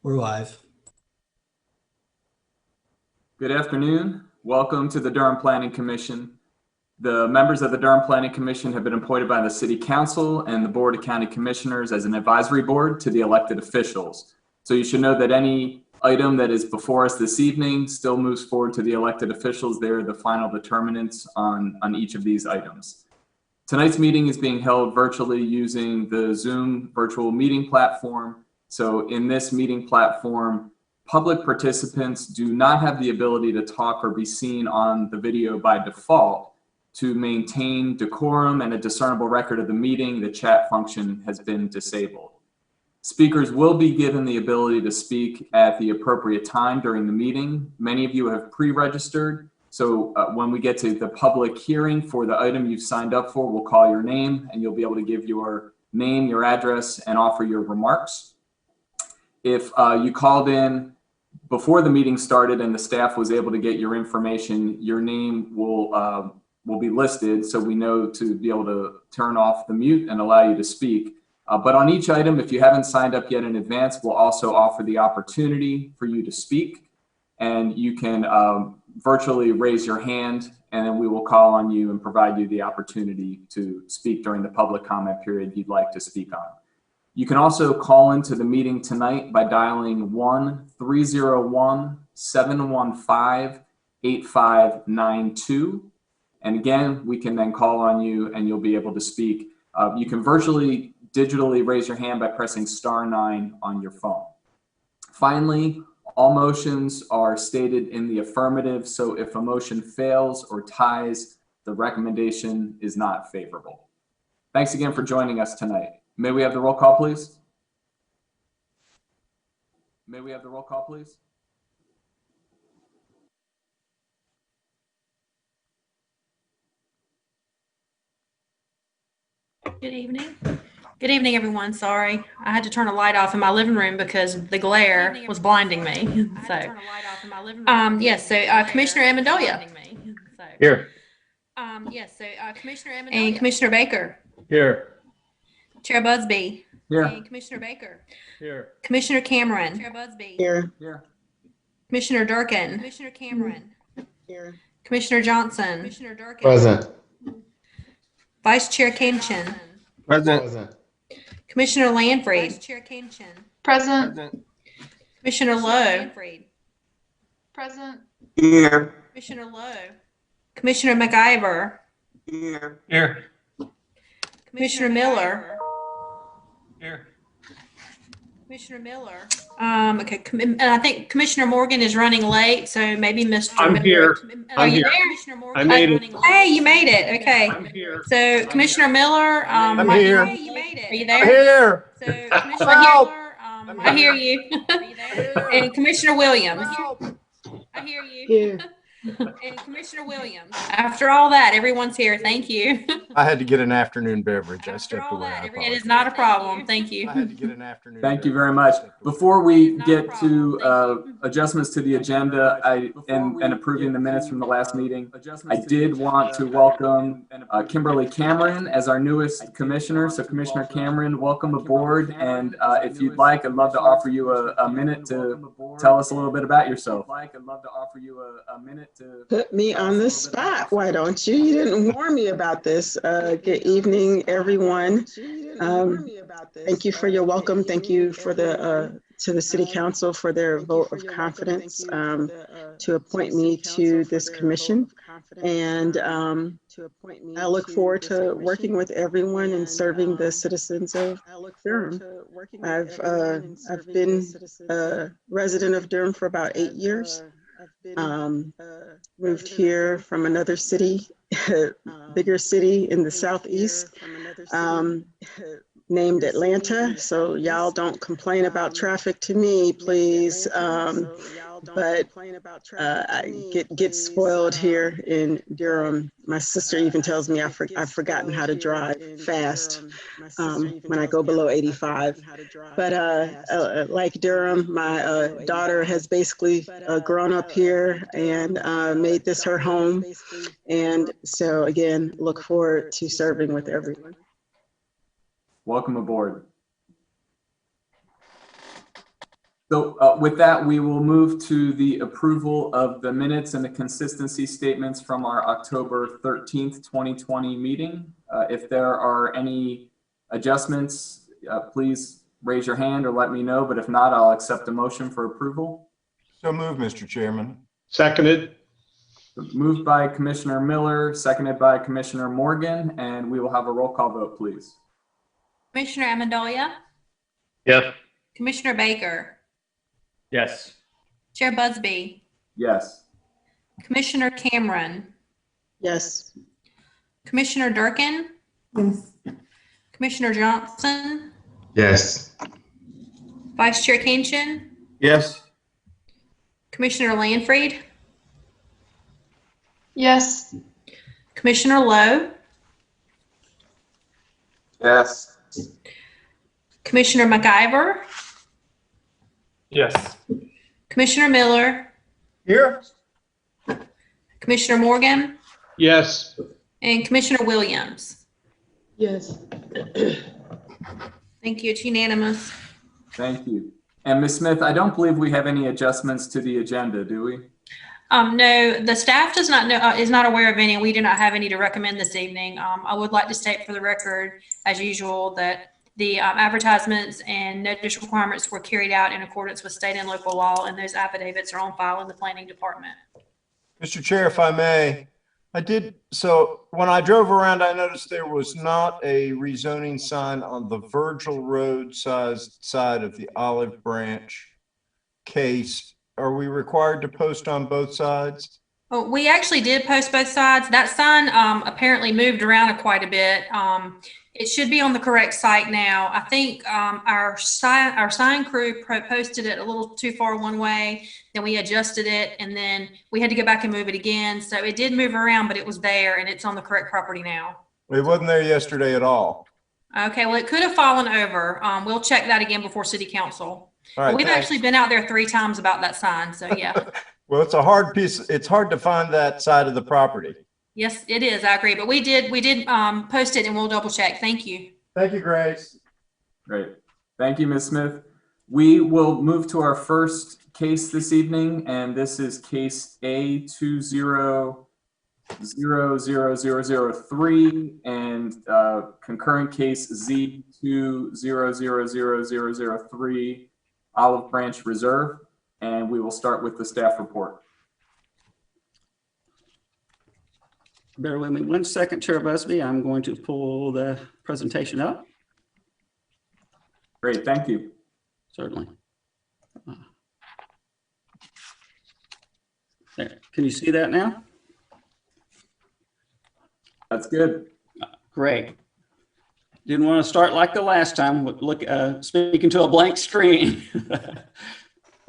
We're live. Good afternoon. Welcome to the Durham Planning Commission. The members of the Durham Planning Commission have been appointed by the City Council and the Board of County Commissioners as an advisory board to the elected officials. So you should know that any item that is before us this evening still moves forward to the elected officials. They're the final determinants on each of these items. Tonight's meeting is being held virtually using the Zoom virtual meeting platform. So in this meeting platform, public participants do not have the ability to talk or be seen on the video by default. To maintain decorum and a discernible record of the meeting, the chat function has been disabled. Speakers will be given the ability to speak at the appropriate time during the meeting. Many of you have pre-registered, so when we get to the public hearing for the item you've signed up for, we'll call your name and you'll be able to give your name, your address, and offer your remarks. If you called in before the meeting started and the staff was able to get your information, your name will be listed so we know to be able to turn off the mute and allow you to speak. But on each item, if you haven't signed up yet in advance, we'll also offer the opportunity for you to speak, and you can virtually raise your hand and then we will call on you and provide you the opportunity to speak during the public comment period you'd like to speak on. You can also call into the meeting tonight by dialing 1-301-715-8592. And again, we can then call on you and you'll be able to speak. You can virtually, digitally raise your hand by pressing *9 on your phone. Finally, all motions are stated in the affirmative. So if a motion fails or ties, the recommendation is not favorable. Thanks again for joining us tonight. May we have the roll call, please? May we have the roll call, please? Good evening. Good evening, everyone. Sorry, I had to turn a light off in my living room because the glare was blinding me. So, yes. So, Commissioner Amendolia. Here. Yes. So, Commissioner Amendolia and Commissioner Baker. Here. Chair Budsby. Here. And Commissioner Baker. Here. Commissioner Cameron. Chair Budsby. Here. Here. Commissioner Durkin. Commissioner Cameron. Here. Commissioner Johnson. Commissioner Durkin. Present. Vice Chair Kinchin. Present. Commissioner Lanfried. Vice Chair Kinchin. Present. Commissioner Lowe. Present. Here. Commissioner Lowe. Commissioner McIver. Here. Here. Commissioner Miller. Here. Commissioner Miller. Okay. And I think Commissioner Morgan is running late, so maybe Mr. I'm Miller. here. Are I'm you here. there? Commissioner Morgan I made it. Hey, you made it. Okay. I'm here. So Commissioner Miller. I'm here. Hey, you made it. Are you I'm there? here. So Commissioner Help. Miller. I hear you. Are you there? And Commissioner Williams. Help. I hear you. Here. And Commissioner Williams. After all that, everyone's here. Thank you. I had to get an afternoon beverage. I After stepped all away. that, I it is apologize. not a problem. Thank you. I had to get an afternoon. Thank you beverage. very much. I stepped away. Before we Not a get problem. to adjustments to the agenda and approving the minutes from the last meeting, I did want to welcome Kimberly Cameron as our newest commissioner. So Commissioner Cameron, welcome aboard. And if you'd like, I'd love to offer you a minute to tell us a little bit about yourself. Put me on the spot, why don't you? You didn't warn me about this. Good evening, everyone. Thank you for your welcome. Thank you for to the City Council for their vote of confidence to appoint me to this commission. And I look forward to working with everyone and serving the citizens of Durham. I've been a resident of Durham for about 8 years. Moved here from another city, bigger city in the southeast, named Atlanta. So y'all don't complain about traffic to me, please. But I get spoiled here in Durham. My sister even tells me I've forgotten how to drive fast when I go below 85. But like Durham, my daughter has basically grown up here and made this her home. And so again, look forward to serving with everyone. Welcome aboard. So with that, we will move to the approval of the minutes and the consistency statements from our October 13th, 2020 meeting. If there are any adjustments, please raise your hand or let me know. But if not, I'll accept a motion for approval. So moved, Mr. Chairman. Seconded. Moved by Commissioner Miller, seconded by Commissioner Morgan, and we will have a roll call vote, please. Commissioner Amendolia, Yes. Commissioner Baker, Yes. Chair Busby, Yes. Commissioner Cameron, Yes. Commissioner Durkin, Yes. Commissioner Johnson, Yes. Vice Chair Kinchin, Yes. Commissioner Lanfried, Yes. Commissioner Lowe, Yes. Commissioner McIver, Yes. Commissioner Miller, Here. Commissioner Morgan, Yes. and Commissioner Williams. Yes. Thank you. It's unanimous. Thank you. And Ms. Smith, I don't believe we have any adjustments to the agenda, do we? No, the staff does not know, is not aware of any. We do not have any to recommend this evening. I would like to state for the record, as usual, that the advertisements and notice requirements were carried out in accordance with state and local law, and those affidavits are on file in the planning department. Mr. Chair, if I may, so when I drove around, I noticed there was not a rezoning sign on the Virgil Road side of the Olive Branch case. Are we required to post on both sides? Well, we actually did post both sides. That sign apparently moved around quite a bit. It should be on the correct site now. I think our sign crew posted it a little too far one way, then we adjusted it, and then we had to go back and move it again. So it did move around, but it was there, and it's on the correct property now. It wasn't there yesterday at all. Okay, well, it could have fallen over. We'll check that again before city council. All right, We've thanks. actually been out there 3 times about that sign, so yeah. Well, it's a hard piece. It's hard to find that side of the property. Yes, it is. I agree. But we did post it, and we'll double check. Thank you. Thank you, Grace. Great. Thank you, Ms. Smith. We will move to our first case this evening, and this is case A20000003 and concurrent case Z2000003, Olive Branch Reserve. And we will start with the staff report. Bear with me 1 second, Chair Busby. I'm going to pull the presentation up. Great, thank you. Certainly. There. Can you see that now? That's good. Great. Didn't want to start like the last time, speaking to a blank screen.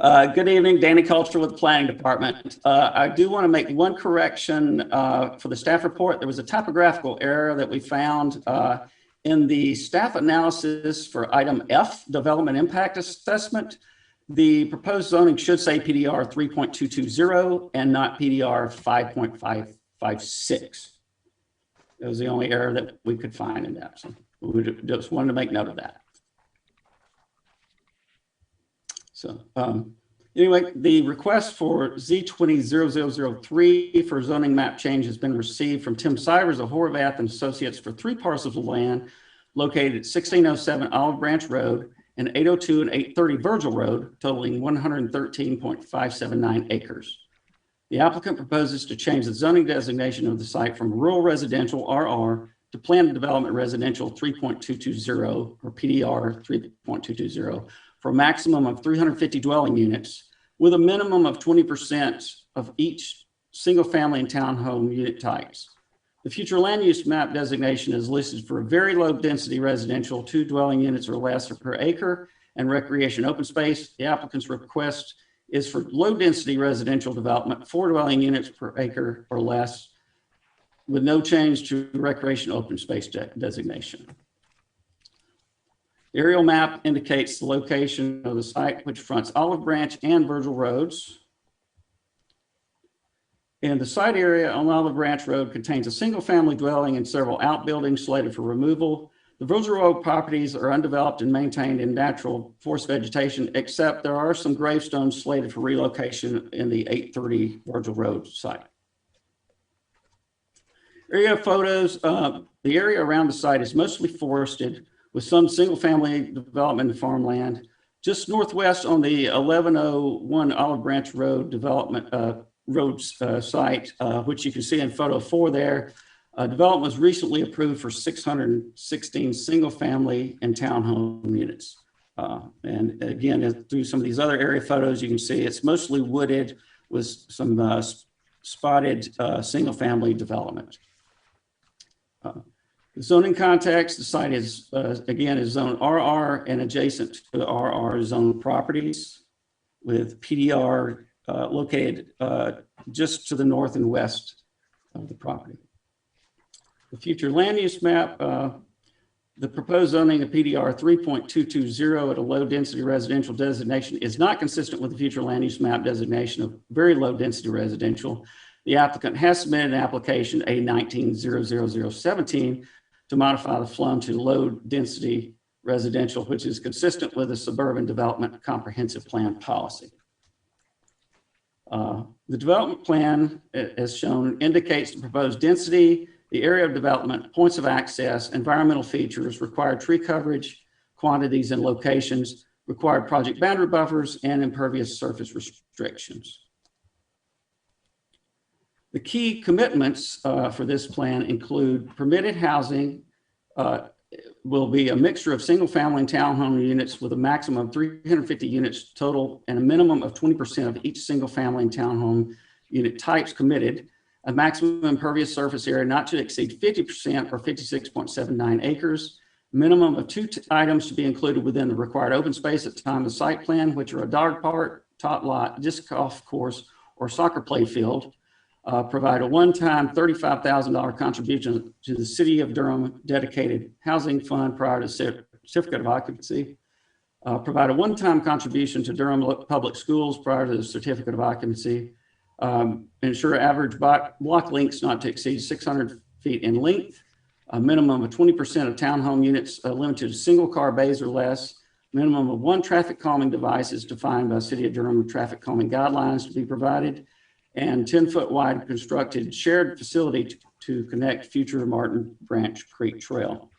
Good evening, Danny Culture with the Planning Department. I do want to make one correction for the staff report. There was a typographical error that we found in the staff analysis for item F, Development Impact Assessment. The proposed zoning should say PDR 3.220 and not PDR 5.556. That was the only error that we could find in that. So we just wanted to make note of that. So anyway, the request for Z2000003 for zoning map change has been received from Tim Sivers of Horvath and Associates for 3 parcels of land located at 1607 Olive Branch Road and 802 and 830 Virgil Road, totaling 113.579 acres. The applicant proposes to change the zoning designation of the site from rural residential RR to planned development residential 3.220 or PDR 3.220 for a maximum of 350 dwelling units with a minimum of 20% of each single family and townhome unit types. The future land use map designation is listed for very low density residential, 2 dwelling units or less per acre, and recreation open space. The applicant's request is for low density residential development, 4 dwelling units per acre or less, with no change to recreation open space designation. The aerial map indicates the location of the site, which fronts Olive Branch and Virgil Roads. And the site area on Olive Branch Road contains a single family dwelling and several outbuildings slated for removal. The Virgil Road properties are undeveloped and maintained in natural forest vegetation, except there are some gravestones slated for relocation in the 830 Virgil Road site. Area photos, the area around the site is mostly forested with some single-family development and farmland. Just northwest on the 1101 Olive Branch Road development site, which you can see in photo 4 there. Development was recently approved for 616 single-family and townhome units. And again, through some of these other area photos, you can see it's mostly wooded with some spotted single-family development. The zoning context, the site is, again, is zone RR and adjacent to RR zone properties with PDR located just to the north and west of the property. The future land use map, the proposed zoning of PDR 3.220 at a low density residential designation is not consistent with the future land use map designation of very low density residential. The applicant has submitted an application A19-00017 to modify the FLUM to low density residential, which is consistent with the suburban development comprehensive plan policy. The development plan, as shown, indicates the proposed density, the area of development, points of access, environmental features, required tree coverage, quantities and locations, required project boundary buffers, and impervious surface restrictions. The key commitments for this plan include permitted housing will be a mixture of single family and townhome units with a maximum of 350 units total and a minimum of 20% of each single family and townhome unit types committed. A maximum impervious surface area not to exceed 50% or 56.79 acres. Minimum of 2 items to be included within the required open space at the time of the site plan, which are a dog park, top lot, disc golf course, or soccer play field. Provide a one-time $35,000 contribution to the City of Durham dedicated housing fund prior to certificate of occupancy. Provide a one-time contribution to Durham Public Schools prior to the certificate of occupancy. Ensure average block lengths not to exceed 600 feet in length. A minimum of 20% of townhome units limited to single car bays or less. Minimum of 1 traffic calming device is defined by City of Durham traffic calming guidelines to be provided. And 10-foot wide constructed shared facility to connect future Martin Branch Creek Trail.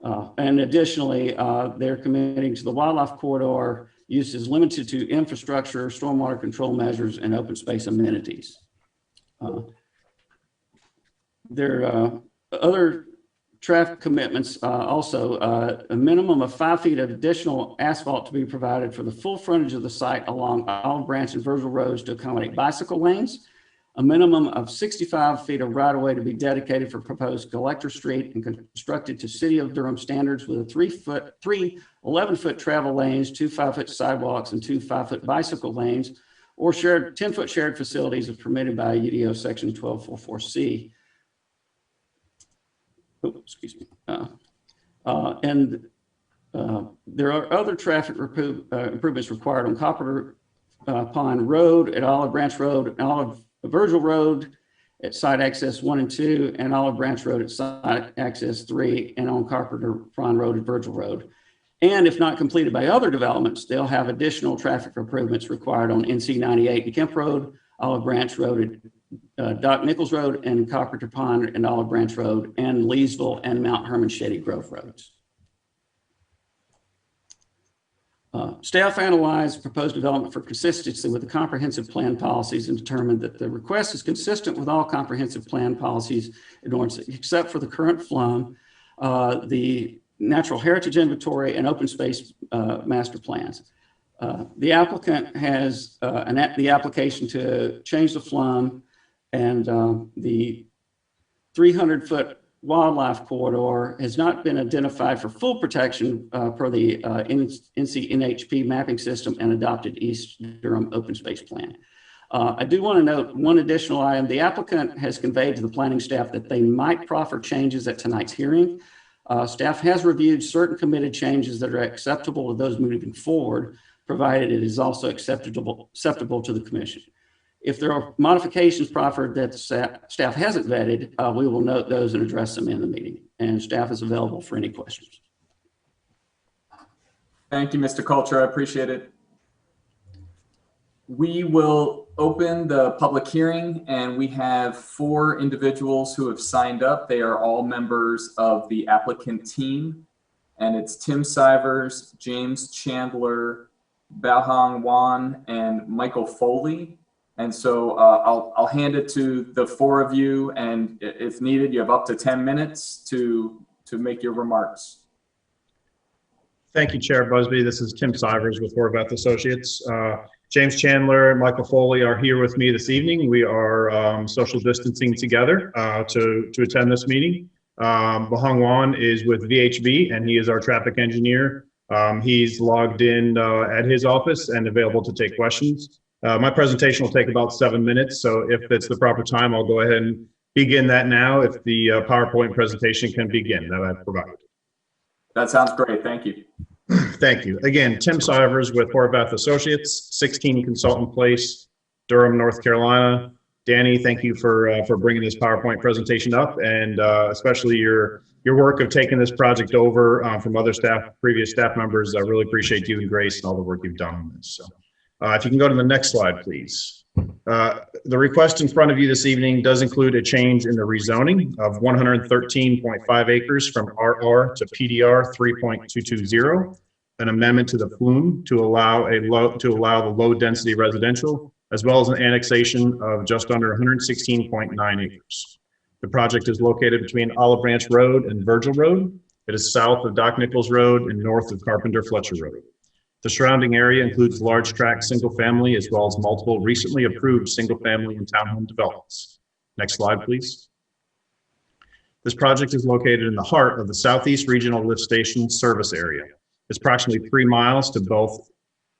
And additionally, they're committing to the wildlife corridor use is limited to infrastructure, stormwater control measures, and open space amenities. There are other traffic commitments also, a minimum of 5 feet of additional asphalt to be provided for the full frontage of the site along Olive Branch and Virgil roads to accommodate bicycle lanes. A minimum of 65 feet of right-of-way to be dedicated for proposed collector street and constructed to City of Durham standards with a 3 11-foot travel lanes, 2 5-foot sidewalks, and 2 5-foot bicycle lanes, or shared 10-foot shared facilities as permitted by UDO section 1244C. Oh, excuse me. There are other traffic improvements required on Copper Pond Road, at Olive Branch Road, and Virgil Road at site access 1 and 2, and Olive Branch Road at site access 3, and on Carpenter Pond Road and Virgil Road. And if not completed by other developments, they'll have additional traffic improvements required on NC 98 and Kemp Road, Olive Branch Road, Doc Nichols Road, and Carpenter Pond and Olive Branch Road, and Leesville and Mount Herman Shady Grove Roads. Staff analyzed proposed development for consistency with the comprehensive plan policies and determined that the request is consistent with all comprehensive plan policies and ordinances, except for the current FLUM, the Natural Heritage Inventory, and open space master plans. The applicant has the application to change the FLUM, and the 300-foot wildlife corridor has not been identified for full protection per the NCNHP mapping system and adopted East Durham open space plan. I do want to note one additional item. The applicant has conveyed to the planning staff that they might proffer changes at tonight's hearing. Staff has reviewed certain committed changes that are acceptable to those moving forward, provided it is also acceptable to the commission. If there are modifications proffered that the staff hasn't vetted, we will note those and address them in the meeting. And staff is available for any questions. Thank you, Mr. Coulter. I appreciate it. We will open the public hearing, and we have 4 individuals who have signed up. They are all members of the applicant team, and it's Tim Sivers, James Chandler, Bao-Hong Wan, and Michael Foley. And so I'll hand it to the 4 of you, and if needed, you have up to 10 minutes to make your remarks. Thank you, Chair Busby. This is Tim Sivers with Horvath Associates. James Chandler and Michael Foley are here with me this evening. We are social distancing together to attend this meeting. Bao-Hong Wan is with VHB, and he is our traffic engineer. He's logged in at his office and available to take questions. My presentation will take about 7 minutes, so if it's the proper time, I'll go ahead and begin that now if the PowerPoint presentation can begin that I've provided. That sounds great. Thank you. Thank you. Again, Tim Sivers with Horvath Associates, 16 Consultant Place, Durham, North Carolina. Danny, thank you for bringing this PowerPoint presentation up, and especially your work of taking this project over from other previous staff members. I really appreciate you and Grace and all the work you've done on this. So, if you can go to the next slide, please. The request in front of you this evening does include a change in the rezoning of 113.5 acres from RR to PDR 3.220, an amendment to the plume to allow the low density residential, as well as an annexation of just under 116.9 acres. The project is located between Olive Branch Road and Virgil Road. It is south of Doc Nichols Road and north of Carpenter Fletcher Road. The surrounding area includes large tract single family as well as multiple recently approved single family and townhome developments. Next slide, please. This project is located in the heart of the Southeast Regional Lift Station service area. It's approximately 3 miles to both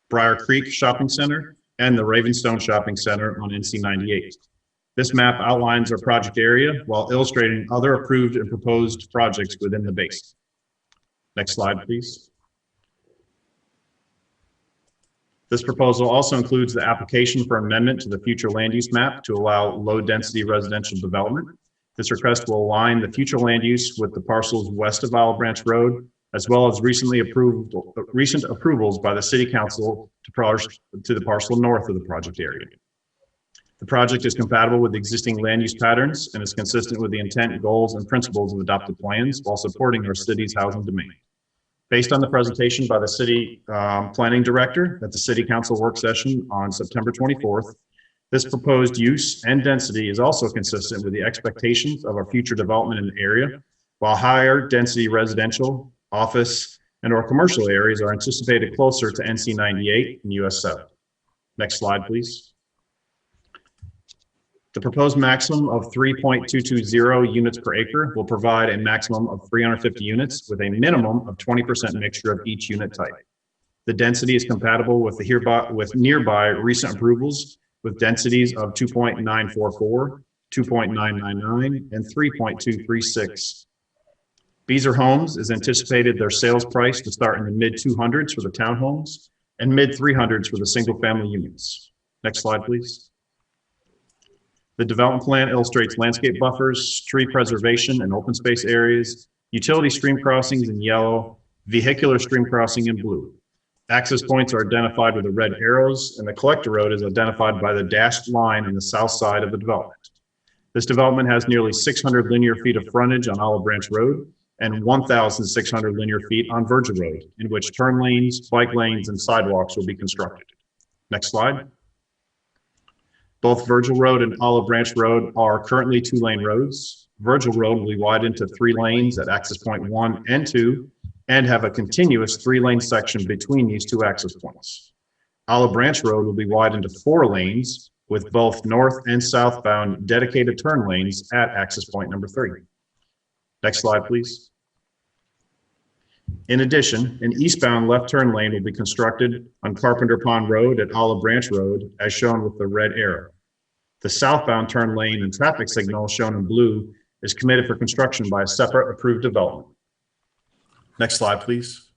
Briar Creek Shopping Center and the Ravenstone Shopping Center on NC 98. This map outlines our project area while illustrating other approved and proposed projects within the basin. Next slide, please. This proposal also includes the application for amendment to the future land use map to allow low density residential development. This request will align the future land use with the parcels west of Olive Branch Road, as well as recent approvals by the City Council to the parcel north of the project area. The project is compatible with existing land use patterns and is consistent with the intent, goals, and principles of adopted plans while supporting our city's housing demand. Based on the presentation by the City Planning Director at the City Council work session on September 24th, this proposed use and density is also consistent with the expectations of our future development in the area, while higher density residential, office, and or commercial areas are anticipated closer to NC 98 and US 7. Next slide, please. The proposed maximum of 3.220 units per acre will provide a maximum of 350 units with a minimum of 20% mixture of each unit type. The density is compatible with nearby recent approvals with densities of 2.944, 2.999, and 3.236. Beazer Homes is anticipated their sales price to start in the mid 200s for the townhomes and mid 300s for the single family units. Next slide, please. The development plan illustrates landscape buffers, tree preservation and open space areas, utility stream crossings in yellow, vehicular stream crossing in blue. Access points are identified with the red arrows, and the collector road is identified by the dashed line on the south side of the development. This development has nearly 600 linear feet of frontage on Olive Branch Road and 1,600 linear feet on Virgil Road, in which turn lanes, bike lanes, and sidewalks will be constructed. Next slide. Both Virgil Road and Olive Branch Road are currently 2-lane roads. Virgil Road will be widened to 3 lanes at access point 1 and 2, and have a continuous 3-lane section between these 2 access points. Olive Branch Road will be widened to 4 lanes with both north and southbound dedicated turn lanes at access point number 3. Next slide, please. In addition, an eastbound left turn lane will be constructed on Carpenter Pond Road at Olive Branch Road, as shown with the red arrow. The southbound turn lane and traffic signal, shown in blue, is committed for construction by a separate approved development. Next slide, please.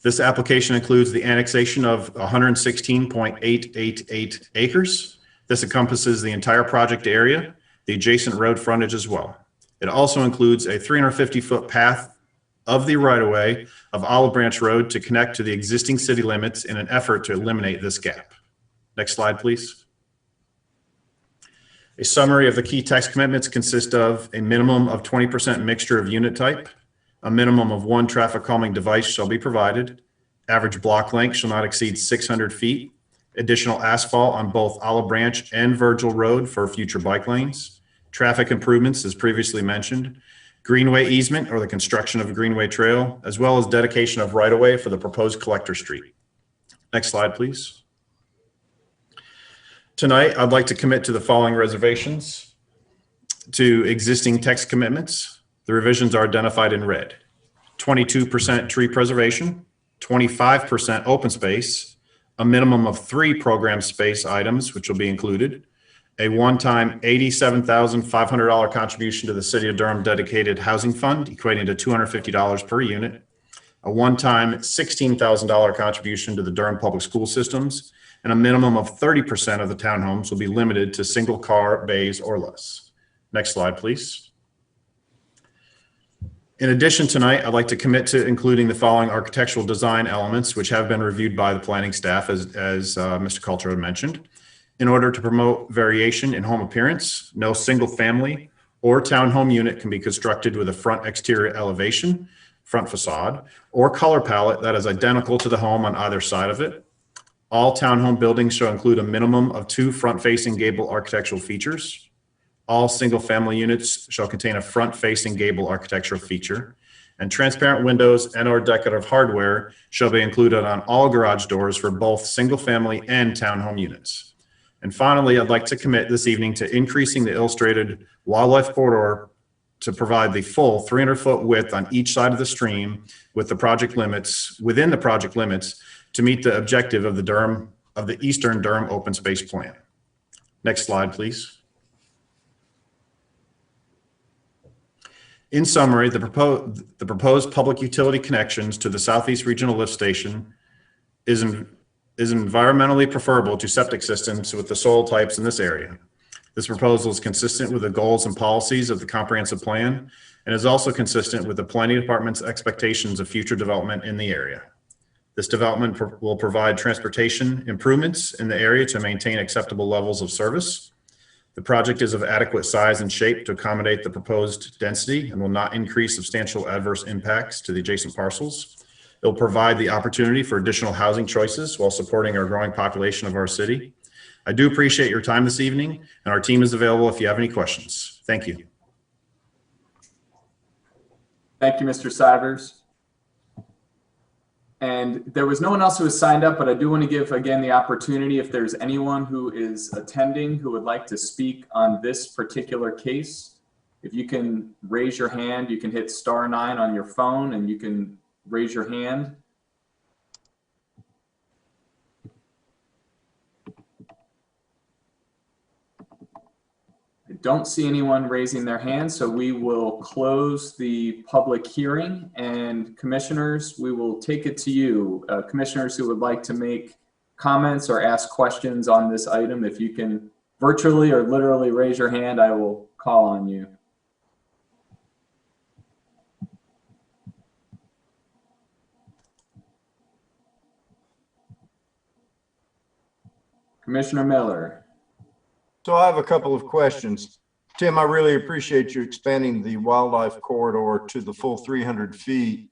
This application includes the annexation of 116.888 acres. This encompasses the entire project area, the adjacent road frontage as well. It also includes a 350-foot path of the right-of-way of Olive Branch Road to connect to the existing city limits in an effort to eliminate this gap. Next slide, please. A summary of the key text commitments consists of a minimum of 20% mixture of unit type, a minimum of 1 traffic calming device shall be provided, average block length shall not exceed 600 feet, additional asphalt on both Olive Branch and Virgil Road for future bike lanes, traffic improvements as previously mentioned, greenway easement or the construction of a greenway trail, as well as dedication of right-of-way for the proposed collector street. Next slide, please. Tonight, I'd like to commit to the following reservations to existing text commitments. The revisions are identified in red: 22% tree preservation, 25% open space, a minimum of 3 program space items, which will be included, a one-time $87,500 contribution to the City of Durham Dedicated Housing Fund, equating to $250 per unit, a one-time $16,000 contribution to the Durham Public School Systems, and a minimum of 30% of the townhomes will be limited to single car bays or less. Next slide, please. In addition, tonight, I'd like to commit to including the following architectural design elements, which have been reviewed by the planning staff, as Mr. Coulter had mentioned. In order to promote variation in home appearance, no single family or townhome unit can be constructed with a front exterior elevation, front facade, or color palette that is identical to the home on either side of it. All townhome buildings shall include a minimum of 2 front-facing gable architectural features. All single-family units shall contain a front-facing gable architectural feature, and transparent windows and/or decorative hardware shall be included on all garage doors for both single-family and townhome units. And finally, I'd like to commit this evening to increasing the illustrated wildlife corridor to provide the full 300-foot width on each side of the stream with the project limits, within the project limits, to meet the objective of the Eastern Durham Open Space Plan. Next slide, please. In summary, the proposed public utility connections to the Southeast Regional Lift Station is environmentally preferable to septic systems with the soil types in this area. This proposal is consistent with the goals and policies of the comprehensive plan and is also consistent with the planning department's expectations of future development in the area. This development will provide transportation improvements in the area to maintain acceptable levels of service. The project is of adequate size and shape to accommodate the proposed density and will not increase substantial adverse impacts to the adjacent parcels. It will provide the opportunity for additional housing choices while supporting our growing population of our city. I do appreciate your time this evening, and our team is available if you have any questions. Thank you. Thank you, Mr. Sivers. And there was no one else who was signed up, but I do want to give again the opportunity if there's anyone who is attending who would like to speak on this particular case. If you can raise your hand, you can hit *9 on your phone and you can raise your hand. I don't see anyone raising their hand, so we will close the public hearing. And commissioners, we will take it to you. Commissioners who would like to make comments or ask questions on this item, if you can virtually or literally raise your hand, I will call on you. Commissioner Miller. So I have a couple of questions. Tim, I really appreciate you expanding the wildlife corridor to the full 300 feet.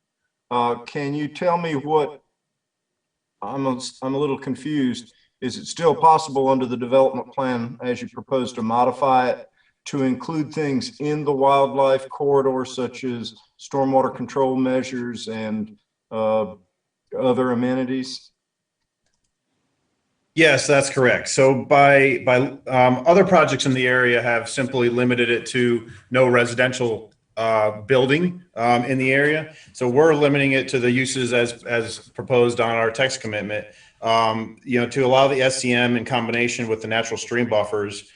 Can you tell me what, I'm a little confused. Is it still possible under the development plan as you propose to modify it to include things in the wildlife corridor such as stormwater control measures and other amenities? Yes, that's correct. So by other projects in the area have simply limited it to no residential building in the area. So we're limiting it to the uses as proposed on our text commitment. To allow the SCM in combination with the natural stream buffers,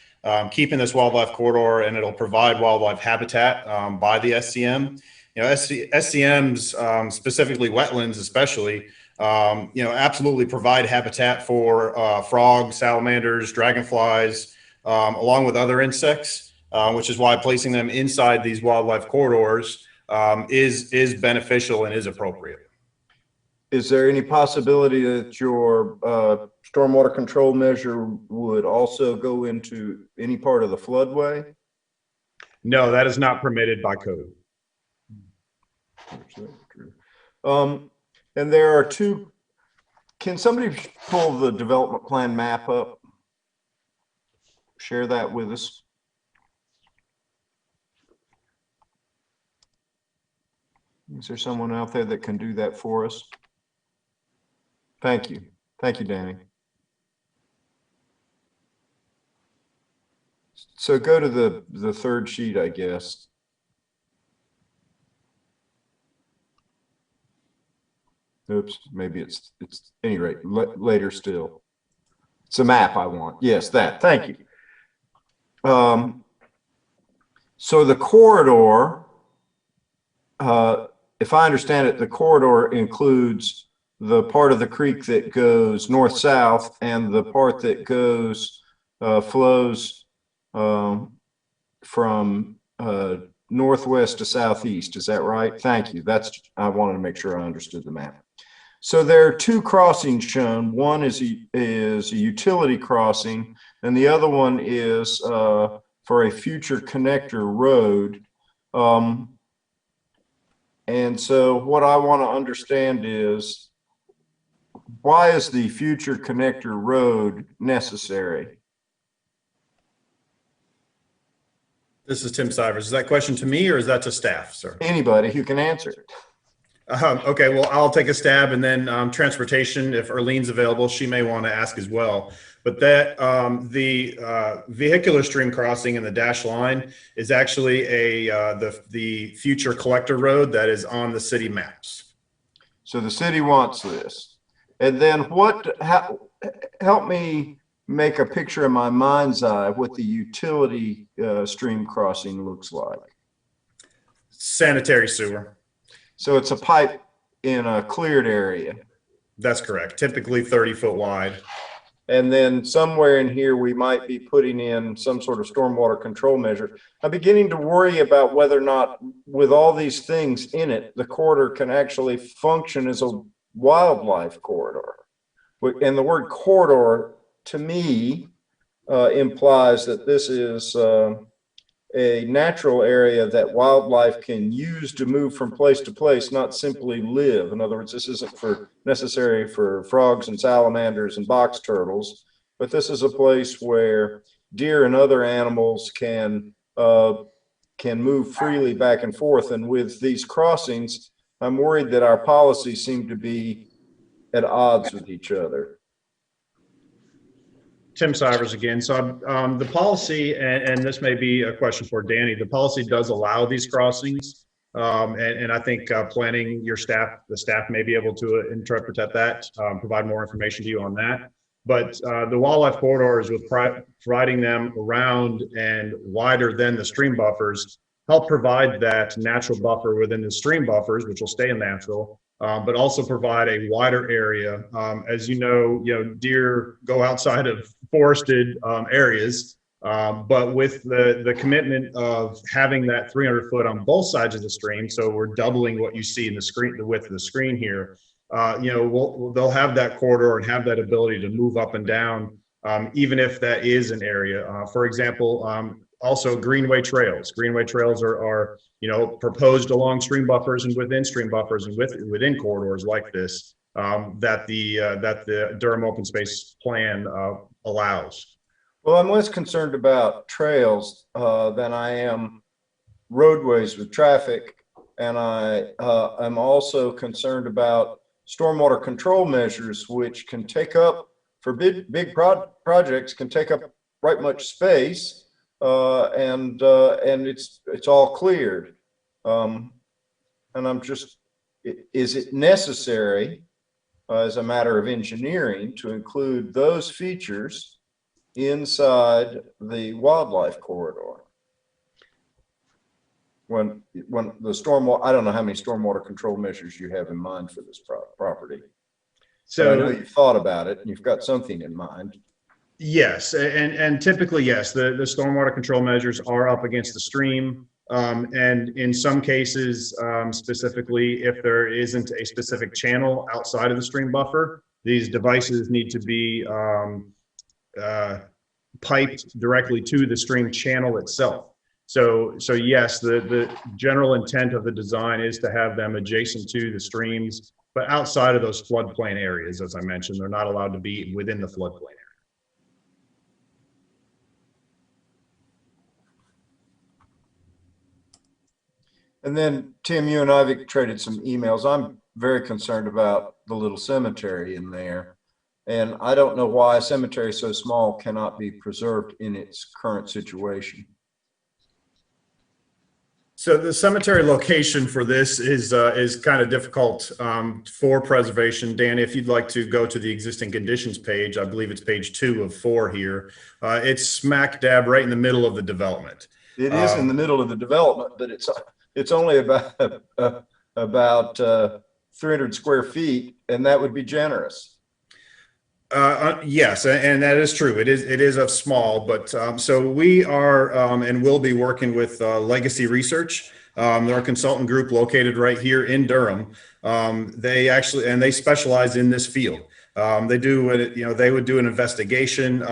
keeping this wildlife corridor, and it'll provide wildlife habitat by the SCM. SCMs, specifically wetlands especially, absolutely provide habitat for frogs, salamanders, dragonflies, along with other insects, which is why placing them inside these wildlife corridors is beneficial and is appropriate. Is there any possibility that your stormwater control measure would also go into any part of the floodway? No, that is not permitted by code. And there are two, can somebody pull the development plan map up? Share that with us. Is there someone out there that can do that for us? Thank you. Thank you, Danny. So go to the third sheet, I guess. Oops, maybe it's any rate, later still. It's a map I want. Yes, that. Thank you. So the corridor, if I understand it, the corridor includes the part of the creek that goes north-south and the part that goes, flows from northwest to southeast. Is that right? Thank you. I wanted to make sure I understood the map. So there are two crossings shown. One is a utility crossing, and the other one is for a future connector road. And so what I want to understand is, why is the future connector road necessary? This is Tim Sivers. Is that question to me or is that to staff, sir? Anybody who can answer it. Okay, well, I'll take a stab, and then transportation, if Erlene's available, she may want to ask as well. But that the vehicular stream crossing in the dash line is actually the future collector road that is on the city maps. So the city wants this. And then help me make a picture in my mind's eye what the utility stream crossing looks like. Sanitary sewer. So it's a pipe in a cleared area. That's correct. Typically 30-foot wide. And then somewhere in here, we might be putting in some sort of stormwater control measure. I'm beginning to worry about whether or not, with all these things in it, the corridor can actually function as a wildlife corridor. And the word corridor, to me, implies that this is a natural area that wildlife can use to move from place to place, not simply live. In other words, this isn't necessary for frogs and salamanders and box turtles, but this is a place where deer and other animals can move freely back and forth. And with these crossings, I'm worried that our policies seem to be at odds with each other. Tim Sivers again. So the policy, and this may be a question for Danny, the policy does allow these crossings. And I think planning your staff, the staff may be able to interpret that, provide more information to you on that. But the wildlife corridors, with providing them around and wider than the stream buffers, help provide that natural buffer within the stream buffers, which will stay natural. But also provide a wider area. As you know, deer go outside of forested areas, but with the commitment of having that 300-foot on both sides of the stream, so we're doubling what you see in the screen, the width of the screen here. They'll have that corridor and have that ability to move up and down, even if that is an area. For example, also greenway trails. Greenway trails are proposed along stream buffers and within stream buffers and within corridors like this that the Durham Open Space Plan allows. Well, I'm less concerned about trails than I am roadways with traffic, and I'm also concerned about stormwater control measures, which can take up, for big projects, can take up right much space. And it's all cleared. And I'm just, is it necessary as a matter of engineering to include those features inside the wildlife corridor? When the stormwater, I don't know how many stormwater control measures you have in mind for this property. So I know So you've thought about it and you've got something in mind. yes, and typically, yes, the stormwater control measures are up against the stream. And in some cases, specifically, if there isn't a specific channel outside of the stream buffer, these devices need to be piped directly to the stream channel itself. So yes, the general intent of the design is to have them adjacent to the streams, but outside of those floodplain areas, as I mentioned, they're not allowed to be within the floodplain area. And then, Tim, you and I have traded some emails. I'm very concerned about the little cemetery in there. And I don't know why a cemetery so small cannot be preserved in its current situation. So the cemetery location for this is kind of difficult for preservation. Dan, if you'd like to go to the existing conditions page, I believe it's page 2 of 4 here. It's smack dab right in the middle of the development. It is in the middle of the development, but it's only about 300 square feet, and that would be generous. Yes, and that is true. It is of small, but so we are and will be working with Legacy Research. They're a consultant group located right here in Durham. They specialize in this field. They do, they would do an investigation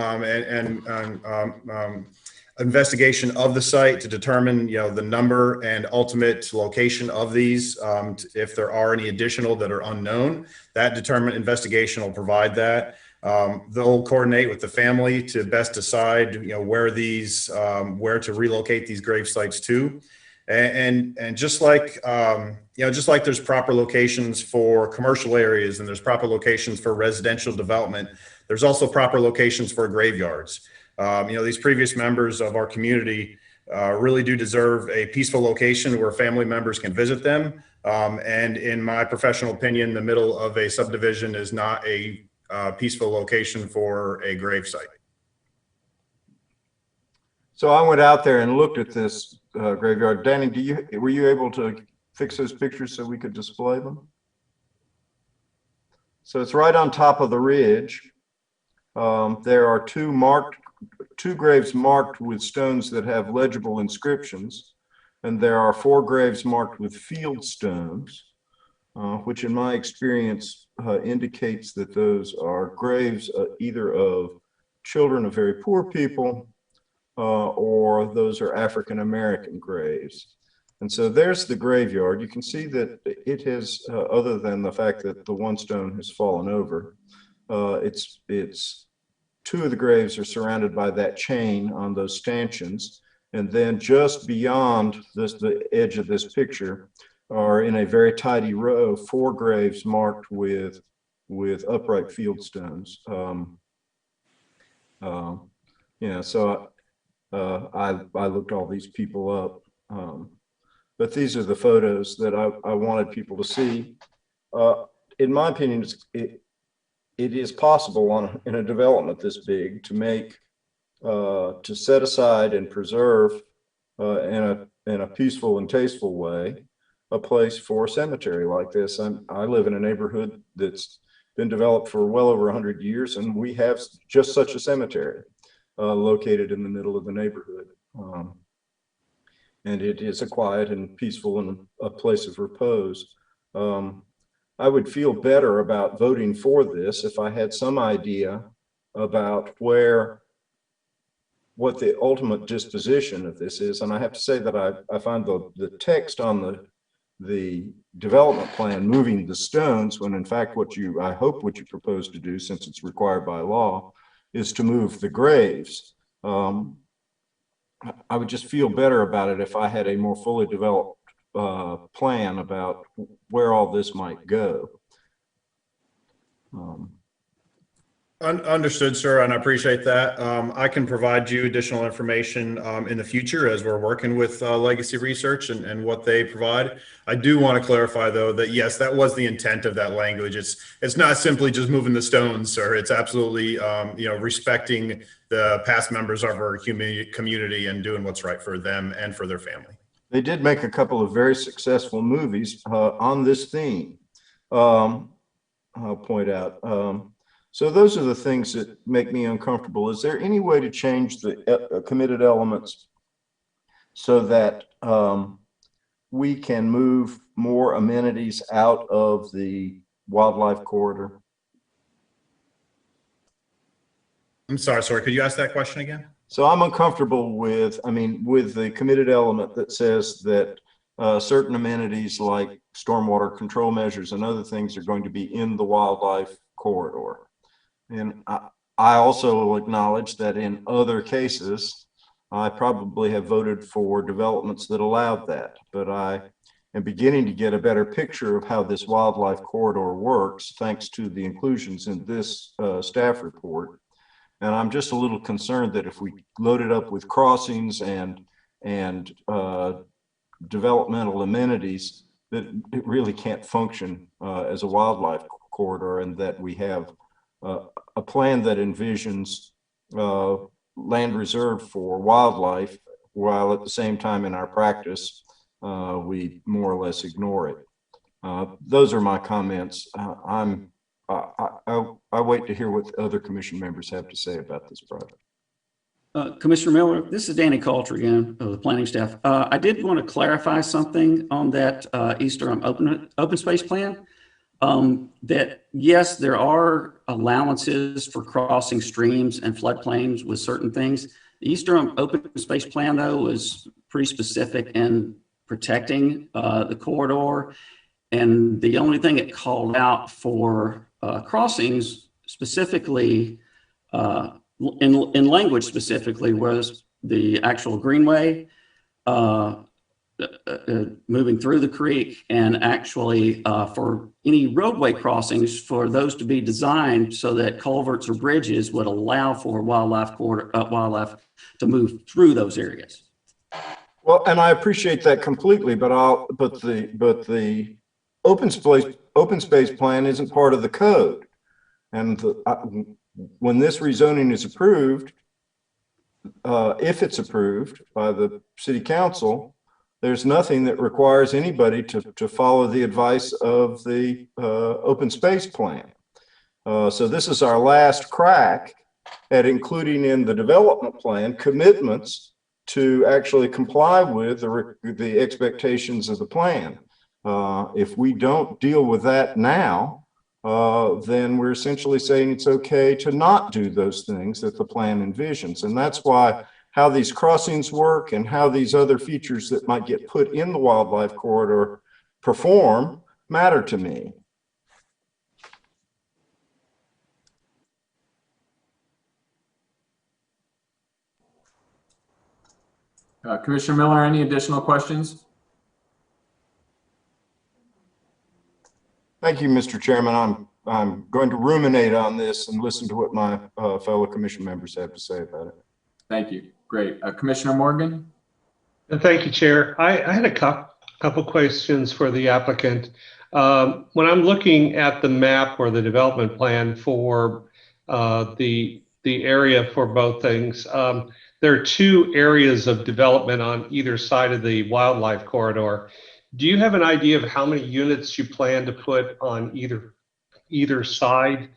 investigation of the site to determine, the number and ultimate location of these. If there are any additional that are unknown, that investigation will provide that. They'll coordinate with the family to best decide, where to relocate these grave sites to. And just like, just like there's proper locations for commercial areas and there's proper locations for residential development, there's also proper locations for graveyards. These previous members of our community really do deserve a peaceful location where family members can visit them. And in my professional opinion, the middle of a subdivision is not a peaceful location for a grave site. So I went out there and looked at this graveyard. Danny, were you able to fix those pictures so we could display them? So it's right on top of the ridge. There are two graves marked with stones that have legible inscriptions, and there are 4 graves marked with field stones, which in my experience indicates that those are graves either of children of very poor people or those are African American graves. And so there's the graveyard. You can see that it has, other than the fact that the one stone has fallen over, it's 2 of the graves are surrounded by that chain on those stanchions. And then just beyond the edge of this picture are in a very tidy row 4 graves marked with upright field stones. So I looked all these people up, but these are the photos that I wanted people to see. In my opinion, it is possible in a development this big to make to set aside and preserve in a peaceful and tasteful way a place for a cemetery like this. I live in a neighborhood that's been developed for well over 100 years, and we have just such a cemetery located in the middle of the neighborhood. And it is a quiet and peaceful and a place of repose. I would feel better about voting for this if I had some idea about what the ultimate disposition of this is. And I have to say that I find the text on the development plan moving the stones, when in fact I hope what you propose to do, since it's required by law, is to move the graves. I would just feel better about it if I had a more fully developed plan about where all this might go. Understood, sir, and I appreciate that. I can provide you additional information in the future as we're working with Legacy Research and what they provide. I do want to clarify, though, that yes, that was the intent of that language. It's not simply just moving the stones, sir. It's absolutely respecting the past members of our community and doing what's right for them and for their family. They did make a couple of very successful movies on this theme. point out. So those are the things that make me uncomfortable. Is there any way to change the committed elements so that we can move more amenities out of the wildlife corridor? I'm sorry, could you ask that question again? So I'm uncomfortable with, with the committed element that says that certain amenities like stormwater control measures and other things are going to be in the wildlife corridor. And I also acknowledge that in other cases, I probably have voted for developments that allowed that, but I am beginning to get a better picture of how this wildlife corridor works thanks to the inclusions in this staff report. And I'm just a little concerned that if we load it up with crossings and developmental amenities, that it really can't function as a wildlife corridor, and that we have a plan that envisions land reserved for wildlife, while at the same time in our practice, we more or less ignore it. Those are my comments. I wait to hear what other commission members have to say about this project. Commissioner Miller, this is Danny Coulter again of the planning staff. I did want to clarify something on that East Durham open space plan. That yes, there are allowances for crossing streams and floodplains with certain things. The East Durham open space plan, though, was pretty specific in protecting the corridor. And the only thing it called out for crossings specifically, in language specifically, was the actual greenway moving through the creek, and actually for any roadway crossings, for those to be designed so that culverts or bridges would allow for wildlife to move through those areas. Well, and I appreciate that completely, but the open space plan isn't part of the code. And when this rezoning is approved, if it's approved by the city council, there's nothing that requires anybody to follow the advice of the open space plan. So this is our last crack at including in the development plan commitments to actually comply with the expectations of the plan. If we don't deal with that now, then we're essentially saying it's okay to not do those things that the plan envisions. And that's why how these crossings work and how these other features that might get put in the wildlife corridor perform matter to me. Commissioner Miller, any additional questions? Thank you, Mr. Chairman. I'm going to ruminate on this and listen to what my fellow commission members have to say about it. Thank you. Great. Commissioner Morgan? Thank you, Chair. I had a couple questions for the applicant. When I'm looking at the map or the development plan for the area for both things, there are two areas of development on either side of the wildlife corridor. Do you have an idea of how many units you plan to put on either side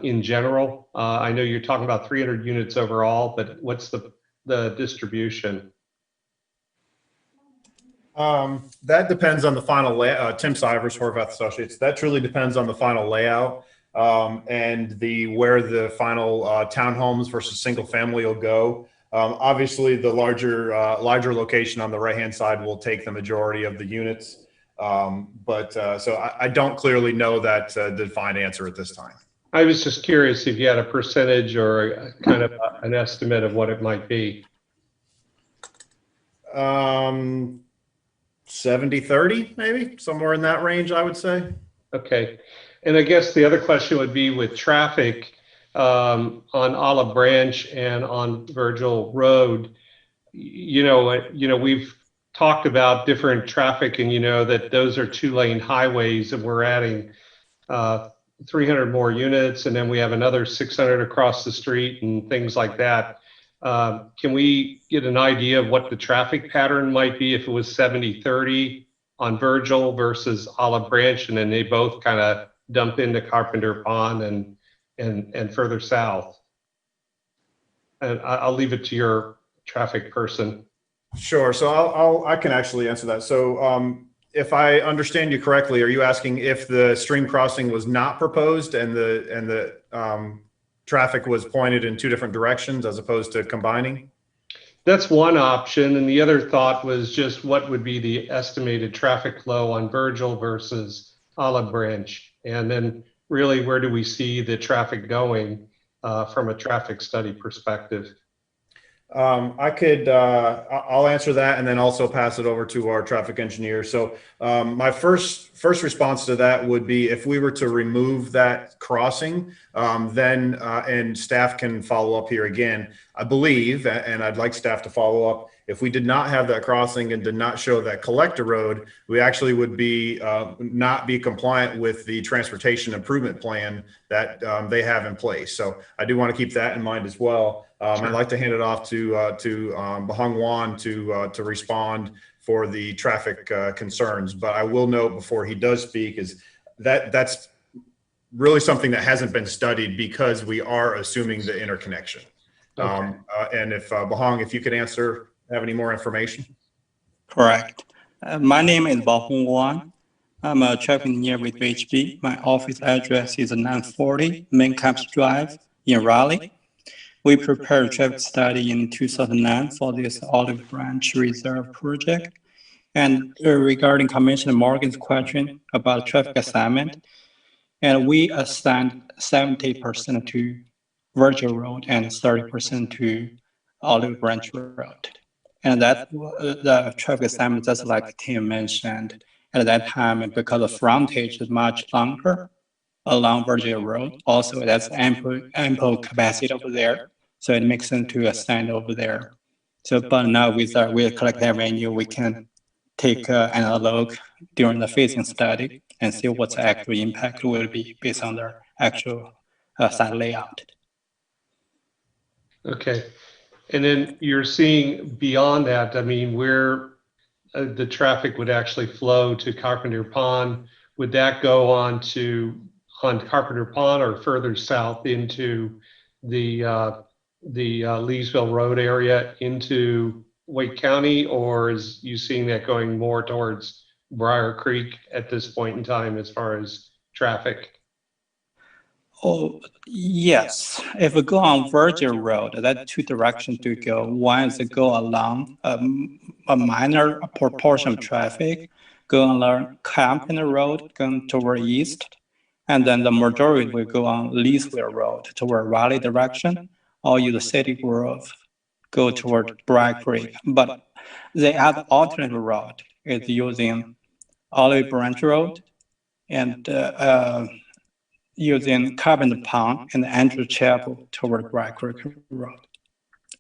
in general? I know you're talking about 300 units overall, but what's the distribution? That depends on the final layout. Tim Sivers, Horvath Associates. That truly depends on the final layout and where the final townhomes versus single family will go. Obviously, the larger location on the right-hand side will take the majority of the units. So I don't clearly know that defined answer at this time. I was just curious if you had a percentage or kind of an estimate of what it might be. 70-30, maybe somewhere in that range, I would say. Okay. And I guess the other question would be with traffic on Olive Branch and on Virgil Road. We've talked about different traffic, and that those are 2-lane highways, and we're adding 300 more units, and then we have another 600 across the street and things like that. Can we get an idea of what the traffic pattern might be if it was 70-30 on Virgil versus Olive Branch, and then they both kind of dump into Carpenter Pond and further south? And I'll leave it to your traffic person. Sure. So I can actually answer that. So if I understand you correctly, are you asking if the stream crossing was not proposed and the traffic was pointed in two different directions as opposed to combining? That's one option. And the other thought was just what would be the estimated traffic flow on Virgil versus Olive Branch? And then really, where do we see the traffic going from a traffic study perspective? I'll answer that and then also pass it over to our traffic engineer. So my first response to that would be if we were to remove that crossing, then and staff can follow up here again. I believe, and I'd like staff to follow up, if we did not have that crossing and did not show that collector road, we actually would be not be compliant with the transportation improvement plan that they have in place. So I do want to keep that in mind as well. Sure. I'd like to hand it off to Bahung Wan to respond for the traffic concerns. But I will note before he does speak is that's really something that hasn't been studied because we are assuming the interconnection. Okay. And if Bahung, if you could have any more information. Correct. My name is Bahung Wan. I'm a traffic engineer with VHB. My office address is 940 Main Campus Drive in Raleigh. We prepared a traffic study in 2009 for this Olive Branch Reserve project. And regarding Commissioner Morgan's question about traffic assignment, and we assigned 70% to Virgil Road and 30% to Olive Branch Road. And that the traffic assignment, just like Tim mentioned, at that time, because the frontage is much longer along Virgil Road, also that's ample capacity over there. So it makes sense to assign over there. So, but now with collective revenue, we can take an look during the phasing study and see what the actual impact will be based on their actual site layout. Okay. And then you're seeing beyond that, I mean, where the traffic would actually flow to Carpenter Pond, would that go on Carpenter Pond or further south into the Leesville Road area into Wake County, or is you seeing that going more towards Briar Creek at this point in time as far as traffic? Oh, yes. If we go on Virgil Road, that's two directions to go. One is to go along a minor proportion of traffic, go along Carpenter Road, going toward east, and then the majority will go on Leesville Road toward Raleigh direction, or use the City Grove, go toward Briar Creek. But the other alternate route is using Olive Branch Road and using Carpenter Pond and Andrew Chapel toward Briar Creek Road.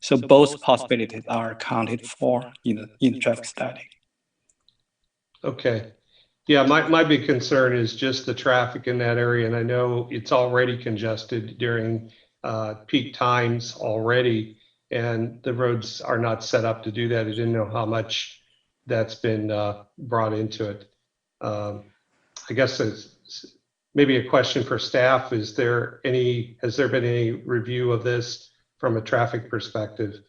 So both possibilities are accounted for in the traffic study. Okay. Yeah, my big concern is just the traffic in that area. And I know it's already congested during peak times already, and the roads are not set up to do that. I didn't know how much that's been brought into it. I guess it's maybe a question for staff. Has there been any review of this from a traffic perspective?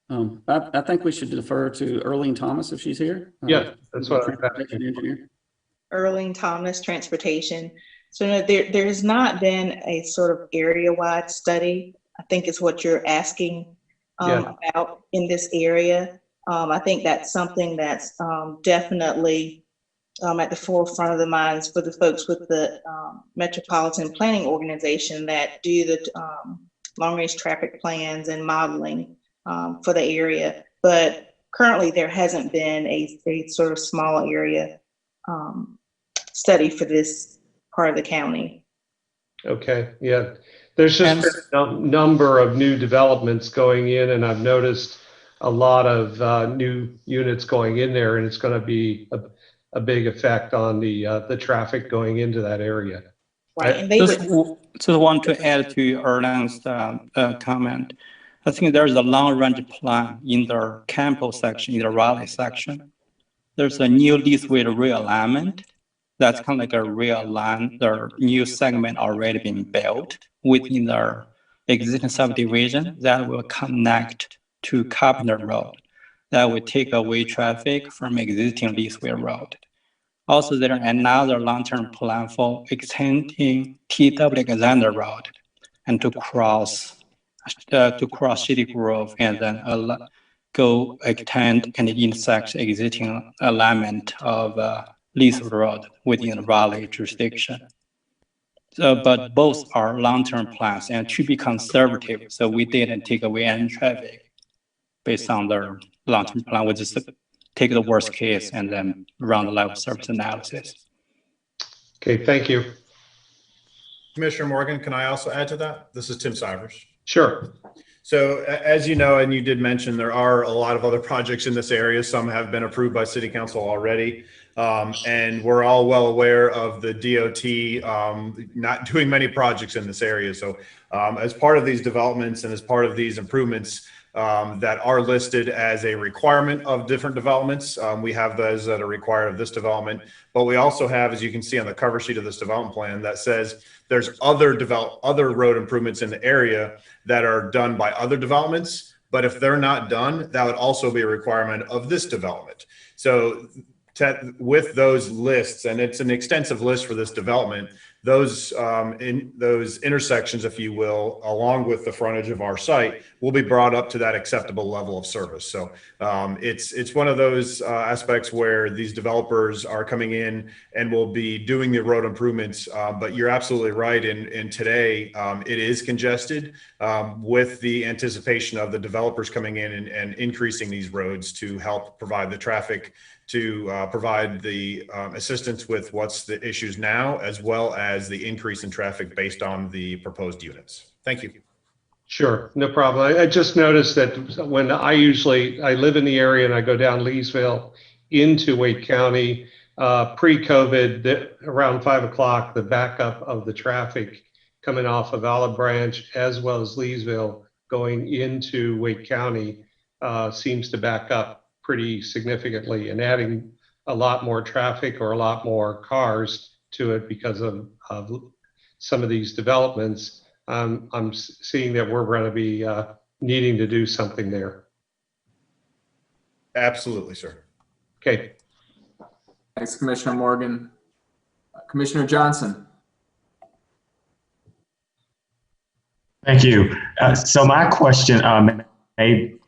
I think we should defer to Earlene Thomas if she's here. Yeah, that's what I'm engineer. Earlene Thomas, Transportation. So no, there has not been a sort of area-wide study, I think is what you're asking about in this area. I think that's something that's definitely at the forefront of the minds for the folks with the Metropolitan Planning Organization that do the long-range traffic plans and modeling for the area. But currently there hasn't been a sort of small area study for this part of the county. Okay, yeah. There's just a number of new developments going in, and I've noticed a lot of new units going in there, and it's going to be a big effect on the traffic going into that area. Right. And just want to add to Erlen's comment. I think there's a long-range plan in the Campbell section, in the Raleigh section. There's a new leaseway realignment. That's kind of like a realign, the new segment already been built within the existing subdivision that will connect to Carpenter Road. That will take away traffic from existing leaseway road. Also, there another long-term plan for extending TW Alexander Road and to cross City Grove and then go extend and intersect existing alignment of Leith Road within Raleigh jurisdiction. So, but both are long-term plans and to be conservative, so we didn't take away any traffic based on the long-term plan. We just take the worst case and then run the level service analysis. Okay, thank you. Commissioner Morgan, can I also add to that? This is Tim Sivers. Sure. So as you know, and you did mention, there are a lot of other projects in this area. Some have been approved by City Council already. And we're all well aware of the DOT not doing many projects in this area. So as part of these developments and as part of these improvements that are listed as a requirement of different developments, we have those that are required of this development. But we also have, as you can see on the cover sheet of this development plan, that says there's other road improvements in the area that are done by other developments. But if they're not done, that would also be a requirement of this development. So with those lists, and it's an extensive list for this development, those intersections, if you will, along with the frontage of our site, will be brought up to that acceptable level of service. So it's one of those aspects where these developers are coming in and will be doing the road improvements. But you're absolutely right. And today it is congested with the anticipation of the developers coming in and increasing these roads to help provide the traffic, to provide the assistance with what's the issues now, as well as the increase in traffic based on the proposed units. Thank you. Sure, no problem. I just noticed that when I live in the area and I go down Leesville into Wake County, pre-COVID, around 5 o'clock, the backup of the traffic coming off of Olive Branch as well as Leesville going into Wake County seems to back up pretty significantly, and adding a lot more traffic or a lot more cars to it because of some of these developments. I'm seeing that we're going to be needing to do something there. Absolutely, sir. Okay. Thanks, Commissioner Morgan. Commissioner Johnson. Thank you. So my question, I'm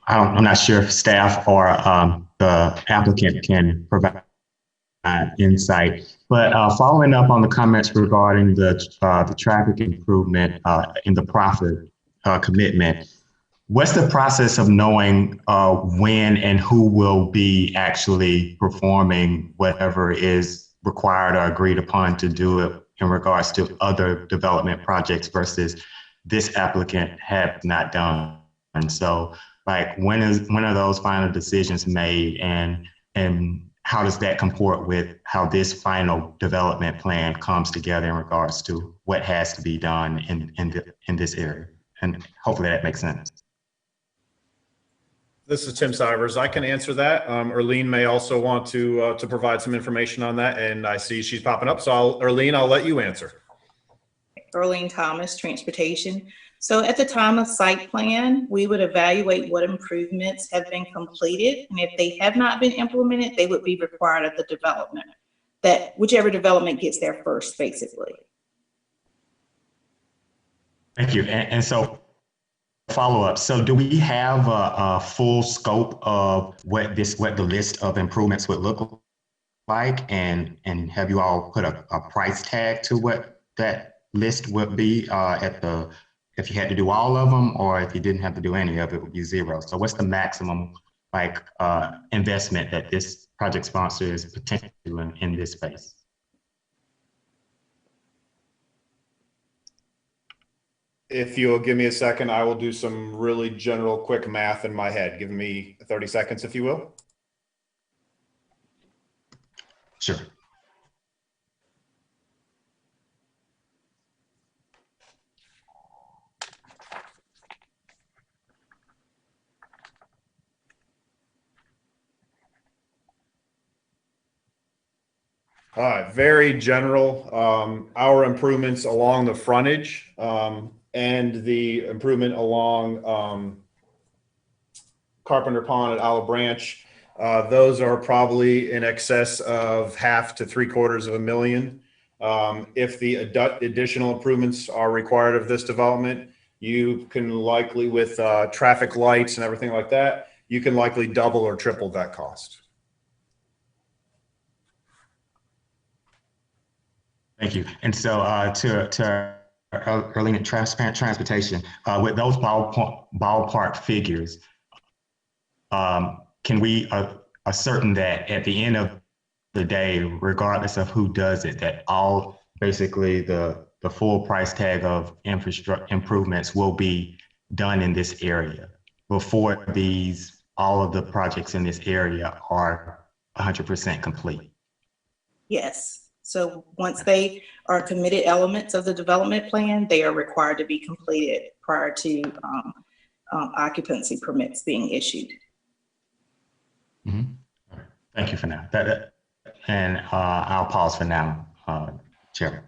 not sure if staff or the applicant can provide insight, but following up on the comments regarding the traffic improvement in the profit commitment, what's the process of knowing when and who will be actually performing whatever is required or agreed upon to do it in regards to other development projects versus this applicant have not done? And so, like, when are those final decisions made, and how does that comport with how this final development plan comes together in regards to what has to be done in this area? And hopefully that makes sense. This is Tim Sivers. I can answer that. Erlene may also want to provide some information on that, and I see she's popping up. So Erlene, I'll let you answer. Erlene Thomas, Transportation. So at the time of site plan, we would evaluate what improvements have been completed. And if they have not been implemented, they would be required of the development, that whichever development gets there first, basically. Thank you. And so follow up. So do we have a full scope of what the list of improvements would look like? And have you all put a price tag to what that list would be if you had to do all of them, or if you didn't have to do any of it, would be zero? So what's the maximum investment that this project sponsor is potentially in this space? If you'll give me a second, I will do some really general quick math in my head. Give me 30 seconds, if you will. Sure. All right, very general. Our improvements along the frontage and the improvement along Carpenter Pond at Olive Branch, those are probably in excess of $500,000 to $750,000. If the additional improvements are required of this development, you can likely, with traffic lights and everything like that, you can likely double or triple that cost. Thank you. And so to Arlene, transparent transportation, with those ballpark figures, can we ascertain that at the end of the day, regardless of who does it, that all basically the full price tag of infrastructure improvements will be done in this area before all of the projects in this area are 100% complete? Yes. So once they are committed elements of the development plan, they are required to be completed prior to occupancy permits being issued. Mm-hmm. All right. Thank you for now. And I'll pause for now, Chair.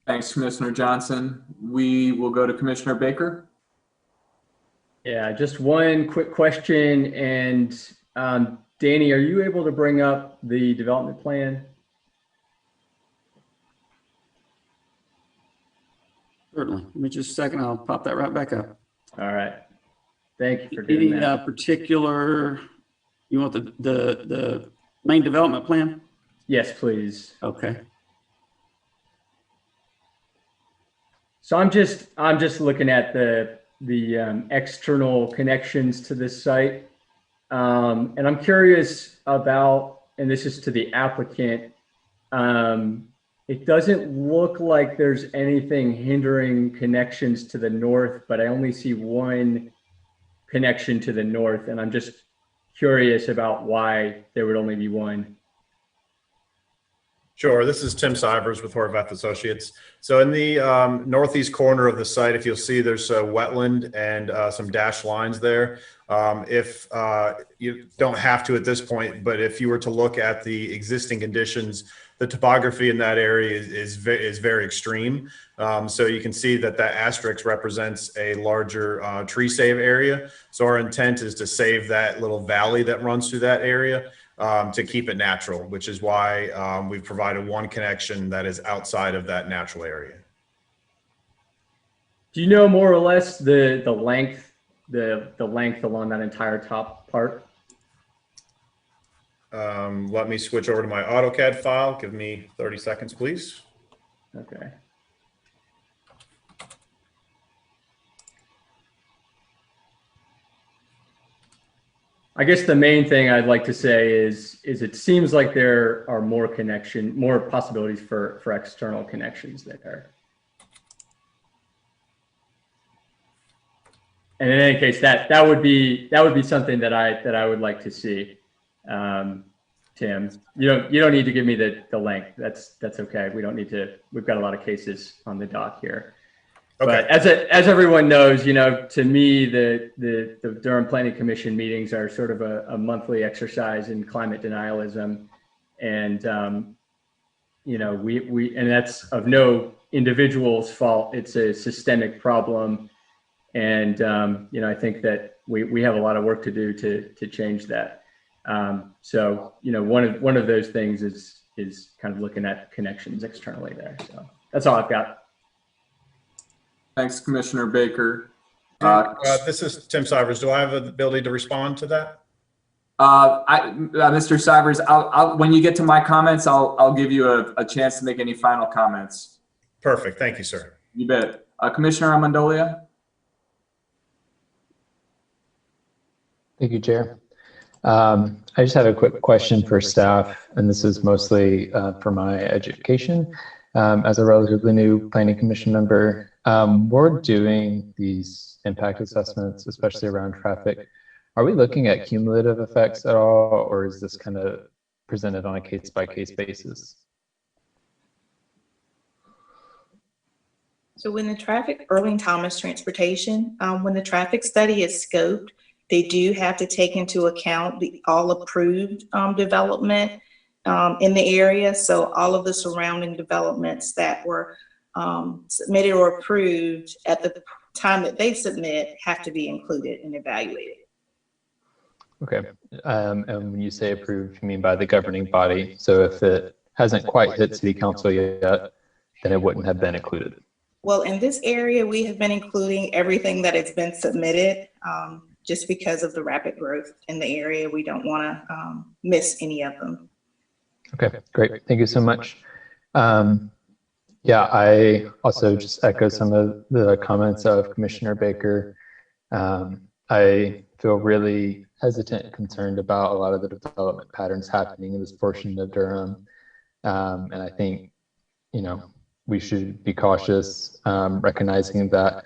Thanks, Commissioner Johnson. We will go to Commissioner Baker. Yeah, just one quick question. And Danny, are you able to bring up the development plan? Certainly. Give me just a second. I'll pop that right back up. All right. Thank you for doing that. Any particular, you want the main development plan? Yes, please. Okay. So I'm just looking at the external connections to this site, and I'm curious about, and this is to the applicant. It doesn't look like there's anything hindering connections to the north, but I only see one connection to the north, and I'm just curious about why there would only be one. Sure. This is Tim Sivers with Horvath Associates. So in the northeast corner of the site, if you'll see, there's a wetland and some dashed lines there. If you don't have to at this point, but if you were to look at the existing conditions, the topography in that area is very extreme. So you can see that asterisk represents a larger tree save area. So our intent is to save that little valley that runs through that area to keep it natural, which is why we've provided one connection that is outside of that natural area. Do you know more or less the length, the length along that entire top part? Let me switch over to my AutoCAD file. Give me 30 seconds, please. Okay. I guess the main thing I'd like to say is it seems like there are more possibilities for external connections there. And in any case, that would be something that I would like to see. Tim, you don't need to give me the length. That's okay. We don't need to. We've got a lot of cases on the dock here. Okay. But as everyone knows, to me, the Durham Planning Commission meetings are sort of a monthly exercise in climate denialism, and and that's of no individual's fault. It's a systemic problem, and I think that we have a lot of work to do to change that. So one of those things is kind of looking at connections externally there. So that's all I've got. Thanks, Commissioner Baker. This is Tim Sivers. Do I have the ability to respond to that? Mr. Sivers, I'll when you get to my comments, I'll give you a chance to make any final comments. Perfect. Thank you, sir. You bet. Commissioner Amendolia. Thank you, Chair. I just have a quick question for staff, and this is mostly for my education. As a relatively new Planning Commission member, we're doing these impact assessments, especially around traffic. Are we looking at cumulative effects at all, or is this kind of presented on a case-by-case basis? So when the traffic, Erling Thomas Transportation, when the traffic study is scoped, they do have to take into account all approved development in the area. So all of the surrounding developments that were submitted or approved at the time that they submit have to be included and evaluated. Okay. And when you say approved, you mean by the governing body. So if it hasn't quite hit city council yet, then it wouldn't have been included. Well, in this area, we have been including everything that has been submitted just because of the rapid growth in the area. We don't want to miss any of them. Okay, great. Thank you so much. Yeah, I also just echo some of the comments of Commissioner Baker. I feel really hesitant and concerned about a lot of the development patterns happening in this portion of Durham. And I think, you know, we should be cautious, recognizing that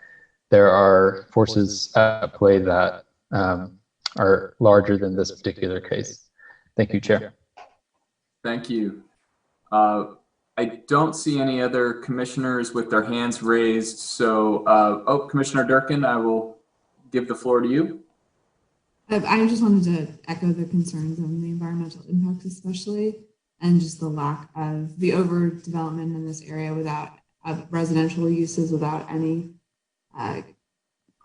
there are forces at play that are larger than this particular case. Thank you, Chair. Thank you. I don't see any other commissioners with their hands raised. So, oh, Commissioner Durkin, I will give the floor to you. I just wanted to echo the concerns on the environmental impacts, especially, and just the lack of the overdevelopment in this area without residential uses, without any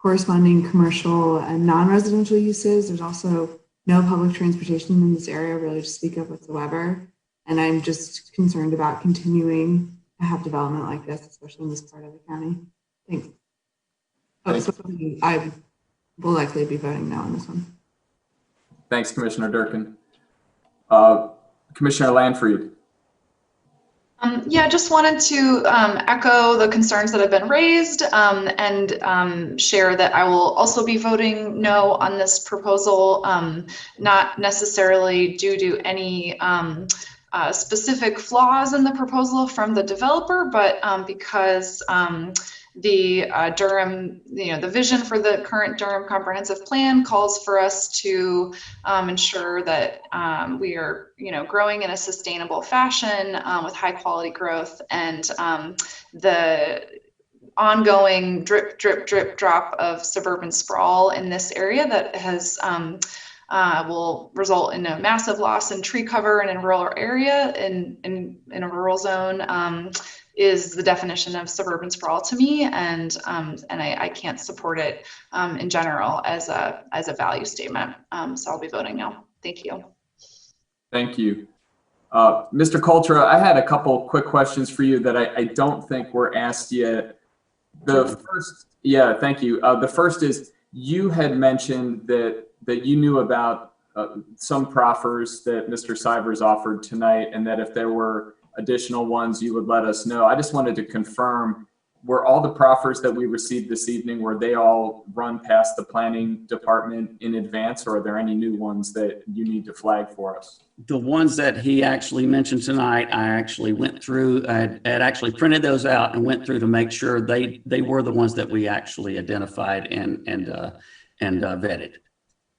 corresponding commercial and non-residential uses. There's also no public transportation in this area really to speak of whatsoever. And I'm just concerned about continuing to have development like this, especially in this part of the county. Thanks. Oh, so I will likely be voting no on this one. Thanks, Commissioner Durkin. Commissioner Landfried. Yeah, just wanted to echo the concerns that have been raised and share that I will also be voting no on this proposal, not necessarily due to any specific flaws in the proposal from the developer, but because the Durham, the vision for the current Durham comprehensive plan calls for us to ensure that we are, growing in a sustainable fashion with high quality growth, and the ongoing drip, drip, drip drop of suburban sprawl in this area that has will result in a massive loss in tree cover in a rural area in a rural zone is the definition of suburban sprawl to me, and I can't support it in general as a value statement. So I'll be voting no. Thank you. Thank you. Mr. Coltra, I had a couple quick questions for you that I don't think were asked yet. The first, yeah, thank you. The first is, you had mentioned that you knew about some proffers that Mr. Sivers offered tonight, and that if there were additional ones, you would let us know. I just wanted to confirm, were all the proffers that we received this evening, were they all run past the planning department in advance, or are there any new ones that you need to flag for us? The ones that he actually mentioned tonight, I actually went through, I had actually printed those out and went through to make sure they were the ones that we actually identified and vetted.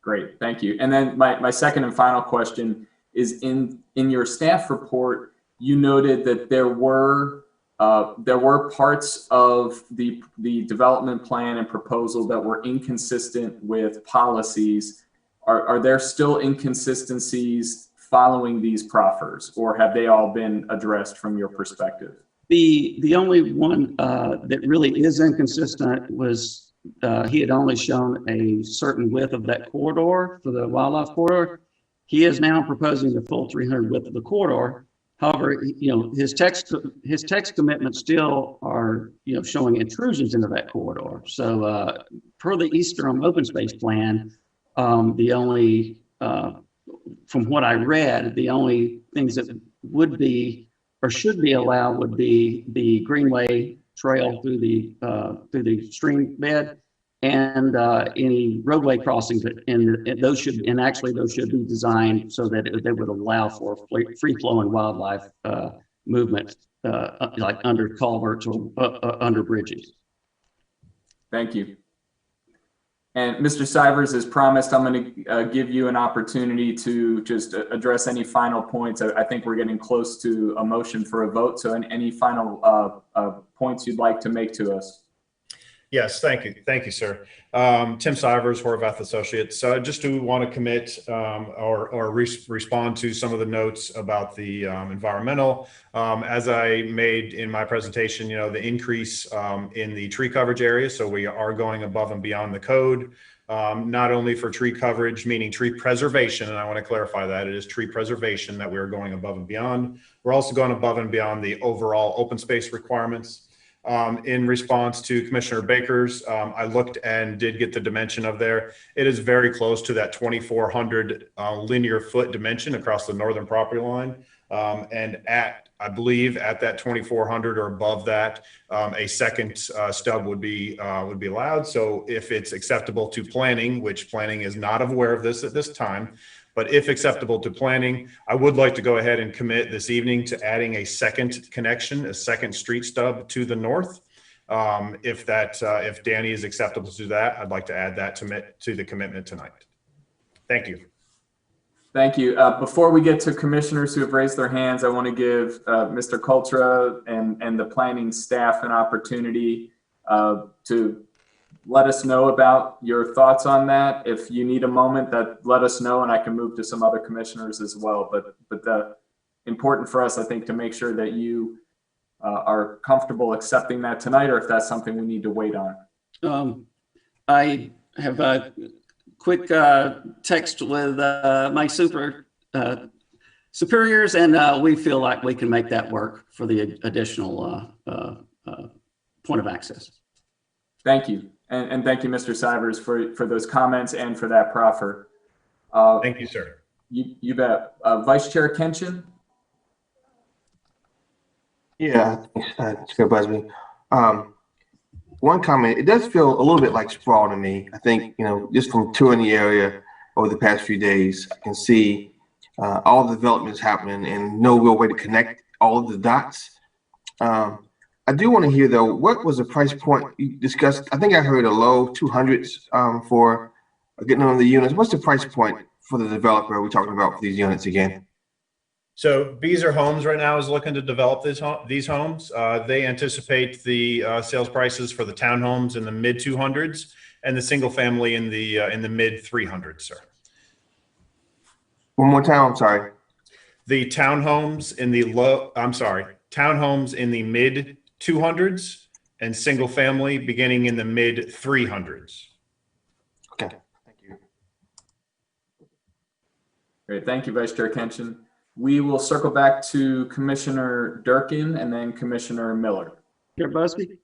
Great, thank you. And then my second and final question is, in your staff report, you noted that there were parts of the development plan and proposal that were inconsistent with policies. Are there still inconsistencies following these proffers, or have they all been addressed from your perspective? The only one that really is inconsistent was he had only shown a certain width of that corridor for the wildlife corridor. He is now proposing the full 300 width of the corridor. However, his text commitments still are, showing intrusions into that corridor. So per the East Durham open space plan, the only, from what I read, the only things that would be or should be allowed would be the greenway trail through the stream bed, and any roadway crossings, and those should be designed so that they would allow for free flowing wildlife movement, like under culverts or under bridges. Thank you. And Mr. Sivers, as promised, I'm going to give you an opportunity to just address any final points. I think we're getting close to a motion for a vote. So any final points you'd like to make to us? Yes, thank you. Thank you, sir. Tim Sivers, Horvath Associates. So I just do want to commit or respond to some of the notes about the environmental. As I made in my presentation, you know, the increase in the tree coverage area. So we are going above and beyond the code, not only for tree coverage, meaning tree preservation. And I want to clarify that it is tree preservation that we're going above and beyond. We're also going above and beyond the overall open space requirements. In response to Commissioner Baker's, I looked and did get the dimension of there. It is very close to that 2,400 linear foot dimension across the northern property line. And I believe at that 2,400 or above that, a second stub would be allowed. So if it's acceptable to planning, which planning is not aware of this at this time, but if acceptable to planning, I would like to go ahead and commit this evening to adding a second connection, a second street stub to the north. If Danny is acceptable to that, I'd like to add that to the commitment tonight. Thank you. Thank you. Before we get to commissioners who have raised their hands, I want to give Mr. Kultra and the planning staff an opportunity to let us know about your thoughts on that. If you need a moment, let us know, and I can move to some other commissioners as well. But important for us, I think, to make sure that you are comfortable accepting that tonight, or if that's something we need to wait on. I have a quick text with my superiors, and we feel like we can make that work for the additional point of access. Thank you. And thank you, Mr. Sivers, for those comments and for that proffer. Thank you, sir. You bet. Vice Chair Kenshin? Yeah, thanks, Chair Busby. One comment, it does feel a little bit like sprawl to me. I think, you know, just from touring the area over the past few days, I can see all the developments happening and no real way to connect all of the dots. I do want to hear, though, what was the price point you discussed? I think I heard a low 200s for getting on the units. What's the price point for the developer we're talking about for these units again? So Beazer Homes right now is looking to develop these homes. They anticipate the sales prices for the townhomes in the mid 200s and the single family in the mid 300s, sir. One more time, I'm sorry. The townhomes in the townhomes in the mid 200s and single family beginning in the mid 300s. Okay, thank you. Great, thank you, Vice Chair Kenshin. We will circle back to Commissioner Durkin and then Commissioner Miller. Chair Busby?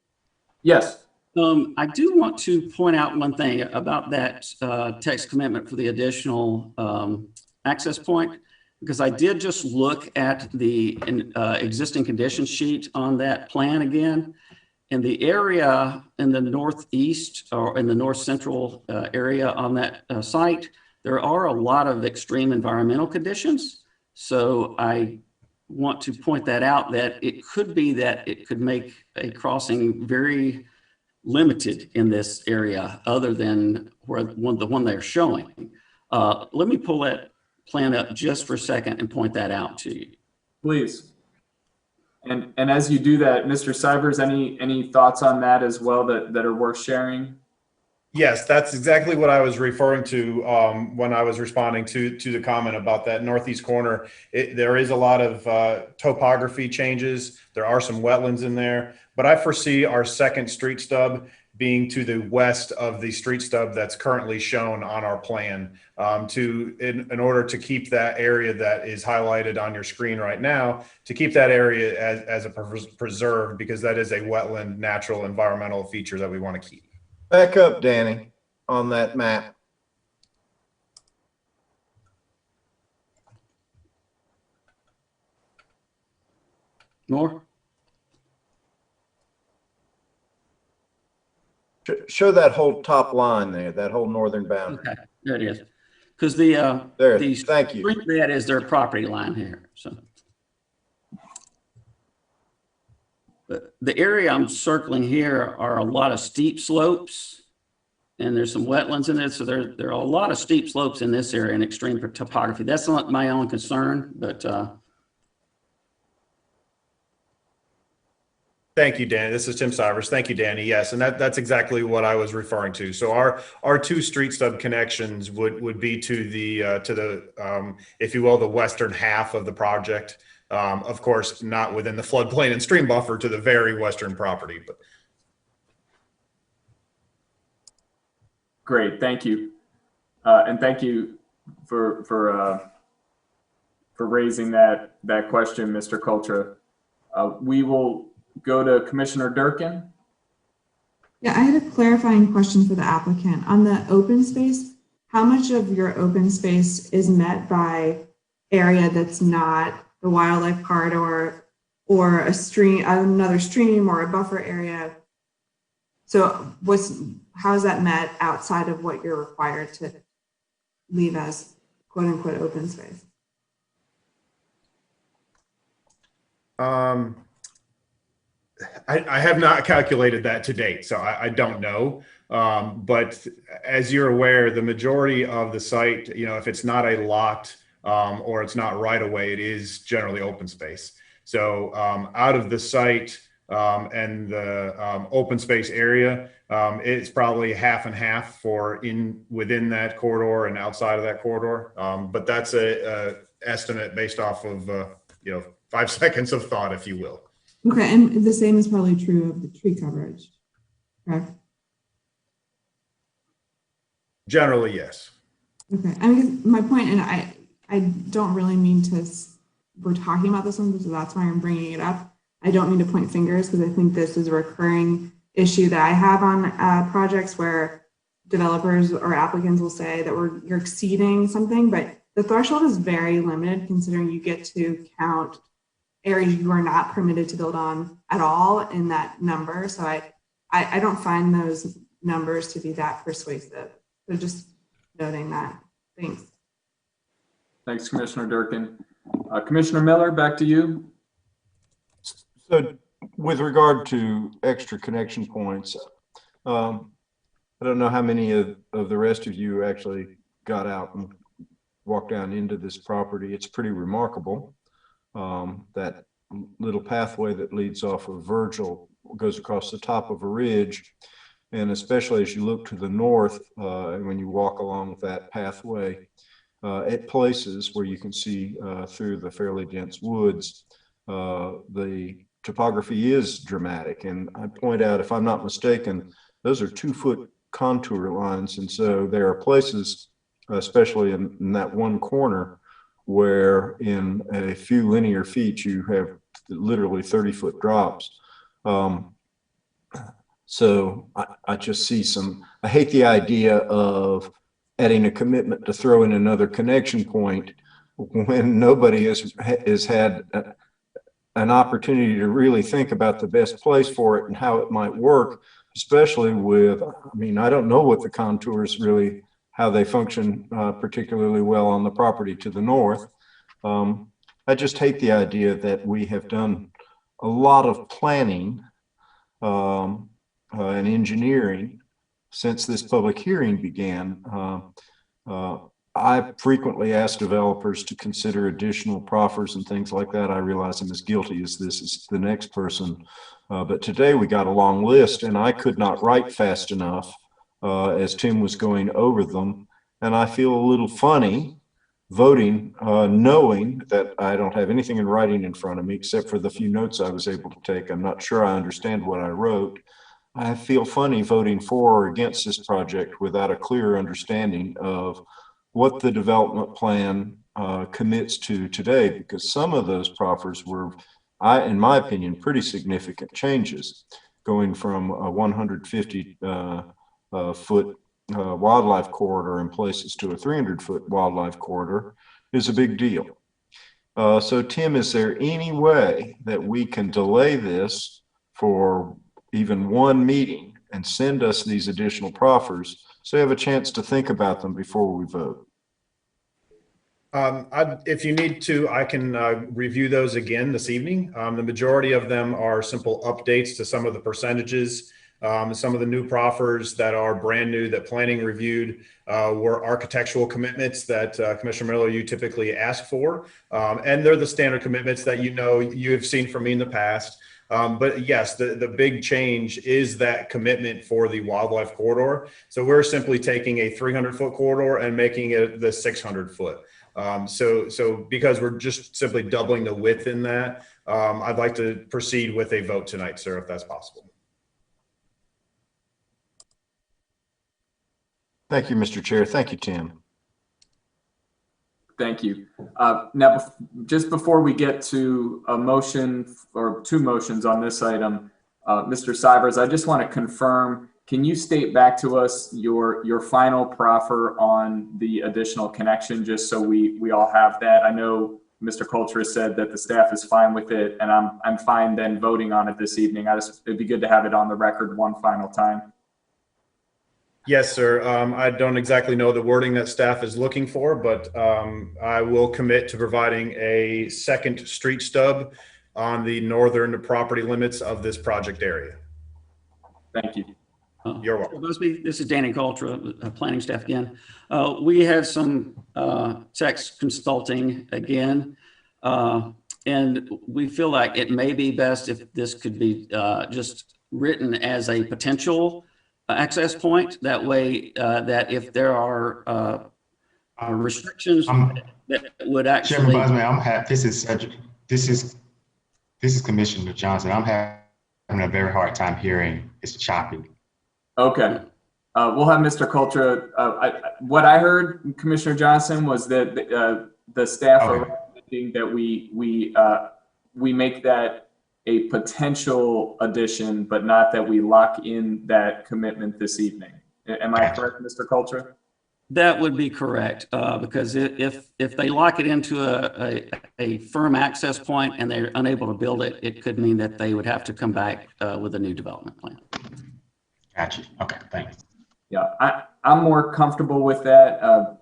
Yes. I do want to point out one thing about that text commitment for the additional access point, because I did just look at the existing condition sheet on that plan again. In the area in the northeast or in the north central area on that site, there are a lot of extreme environmental conditions. So I want to point that out, that it could be that it could make a crossing very limited in this area other than where the one they're showing. Let me pull that plan up just for a second and point that out to you. Please. And as you do that, Mr. Sivers, any thoughts on that as well that are worth sharing? Yes, that's exactly what I was referring to when I was responding to the comment about that northeast corner. There is a lot of topography changes. There are some wetlands in there, but I foresee our second street stub being to the west of the street stub that's currently shown on our plan, in order to keep that area that is highlighted on your screen right now, to keep that area as a preserved, because that is a wetland natural environmental feature that we want to keep. Back up, Danny, on that map. More? Show that whole top line there, that whole northern boundary. Okay, there it is. Because the thank you. That is their property line here. So the area I'm circling here are a lot of steep slopes, and there's some wetlands in there. So there are a lot of steep slopes in this area and extreme topography. That's not my own concern, but Thank you, Danny. This is Tim Sivers. Thank you, Danny. Yes, and that's exactly what I was referring to. So our two street stub connections would be to the if you will, the western half of the project. Of course, not within the floodplain and stream buffer to the very western property. But Great, thank you, and thank you for raising that question, Mr. Cultra. We will go to Commissioner Durkin. Yeah, I had a clarifying question for the applicant. On the open space, how much of your open space is met by area that's not the wildlife corridor or a stream, another stream or a buffer area? So how is that met outside of what you're required to leave as quote unquote open space? I have not calculated that to date, so I don't know. But as you're aware, the majority of the site, if it's not a lot or it's not right away, it is generally open space. So out of the site and the open space area, it's probably half and half for within that corridor and outside of that corridor. But that's a estimate based off of 5 seconds of thought, if you will. Okay, and the same is probably true of the tree coverage, correct? Generally, yes. Okay, I mean, my point, and I don't really mean to, we're talking about this one, so that's why I'm bringing it up. I don't mean to point fingers because I think this is a recurring issue that I have on projects where developers or applicants will say that you're exceeding something, but the threshold is very limited considering you get to count areas you are not permitted to build on at all in that number. So I don't find those numbers to be that persuasive. So just noting that. Thanks. Thanks, Commissioner Durkin. Commissioner Miller, back to you. So with regard to extra connection points, I don't know how many of the rest of you actually got out and walked down into this property. It's pretty remarkable. That little pathway that leads off of Virgil goes across the top of a ridge. And especially as you look to the north, and when you walk along that pathway, at places where you can see through the fairly dense woods, the topography is dramatic. And I point out, if I'm not mistaken, those are 2-foot contour lines. And so there are places, especially in that one corner, where in a few linear feet you have literally 30-foot drops. So I just see I hate the idea of adding a commitment to throw in another connection point when nobody has had an opportunity to really think about the best place for it and how it might work, especially with, I don't know what the contours really, how they function particularly well on the property to the north. I just hate the idea that we have done a lot of planning and engineering since this public hearing began. I frequently ask developers to consider additional proffers and things like that. I realize I'm as guilty as this is the next person. But today we got a long list and I could not write fast enough as Tim was going over them. And I feel a little funny voting, knowing that I don't have anything in writing in front of me except for the few notes I was able to take. I'm not sure I understand what I wrote. I feel funny voting for or against this project without a clear understanding of what the development plan commits to today, because some of those proffers were, in my opinion, pretty significant changes, going from a 150-foot wildlife corridor in places to a 300-foot wildlife corridor is a big deal. So Tim, is there any way that we can delay this for even one meeting and send us these additional proffers so we have a chance to think about them before we vote? If you need to, I can review those again this evening. The majority of them are simple updates to some of the percentages. Some of the new proffers that are brand new that planning reviewed were architectural commitments that Commissioner Miller, you typically ask for. And they're the standard commitments that you have seen from me in the past. But yes, the big change is that commitment for the wildlife corridor. So we're simply taking a 300-foot corridor and making it the 600-foot. So because we're just simply doubling the width in that, I'd like to proceed with a vote tonight, sir, if that's possible. Thank you, Mr. Chair. Thank you, Tim. Thank you. Now, just before we get to a motion or two motions on this item, Mr. Sivers, I just want to confirm, can you state back to us your final proffer on the additional connection, just so we all have that? I know Mr. Coulter said that the staff is fine with it, and I'm fine then voting on it this evening. It'd be good to have it on the record one final time. Yes, sir. I don't exactly know the wording that staff is looking for, but I will commit to providing a second street stub on the northern property limits of this project area. Thank you. You're welcome. This is Danny Coulter, planning staff again. We had some text consulting again, and we feel like it may be best if this could be just written as a potential access point. That way, that if there are restrictions that would actually. Chairman Busman, I'm happy. This is Commissioner Johnson. I'm having a very hard time hearing. It's choppy. Okay. We'll have Mr. Coulter. What I heard, Commissioner Johnson, was that the staff are recommending that we make that a potential addition, but not that we lock in that commitment this evening. Am I correct, Mr. Coulter? That would be correct, because if they lock it into a firm access point and they're unable to build it, it could mean that they would have to come back with a new development plan. Gotcha. Okay, thanks. Yeah, I'm more comfortable with that.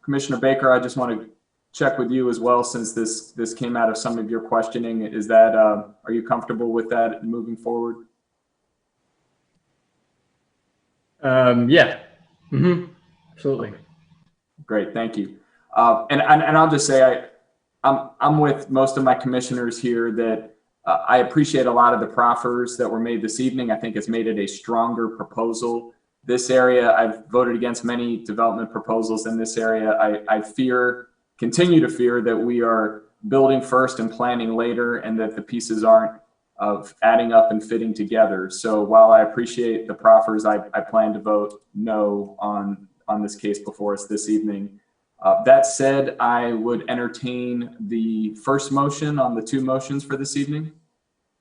Commissioner Baker, I just want to check with you as well, since this came out of some of your questioning. Is that are you comfortable with that moving forward? Yeah. Absolutely. Great, thank you. And I'll just say I'm with most of my commissioners here that I appreciate a lot of the proffers that were made this evening. I think it's made it a stronger proposal. This area, I've voted against many development proposals in this area. I continue to fear that we are building first and planning later, and that the pieces aren't adding up and fitting together. So while I appreciate the proffers, I plan to vote no on this case before us this evening. That said, I would entertain the first motion on the two motions for this evening.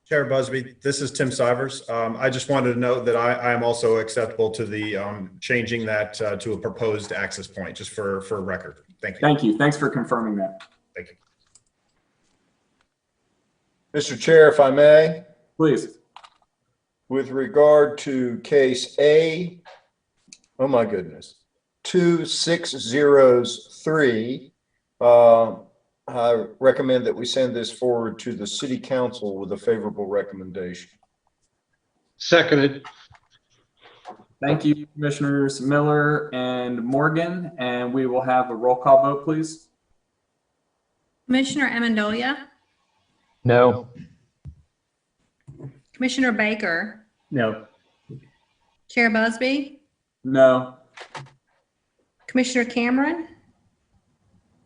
Chair Busby, this is Tim Sivers. I just wanted to note that I am also acceptable to the changing that to a proposed access point, just for record. Thank you. Thank you. Thanks for confirming that. Thank you. Mr. Chair, if I may. Please. With regard to case A, oh my goodness, 2603, I recommend that we send this forward to the City Council with a favorable recommendation. Seconded. Thank you, Commissioners Miller and Morgan, and we will have a roll call vote, please. Commissioner Amendolia, No. Commissioner Baker, No. Chair Busby, No. Commissioner Cameron,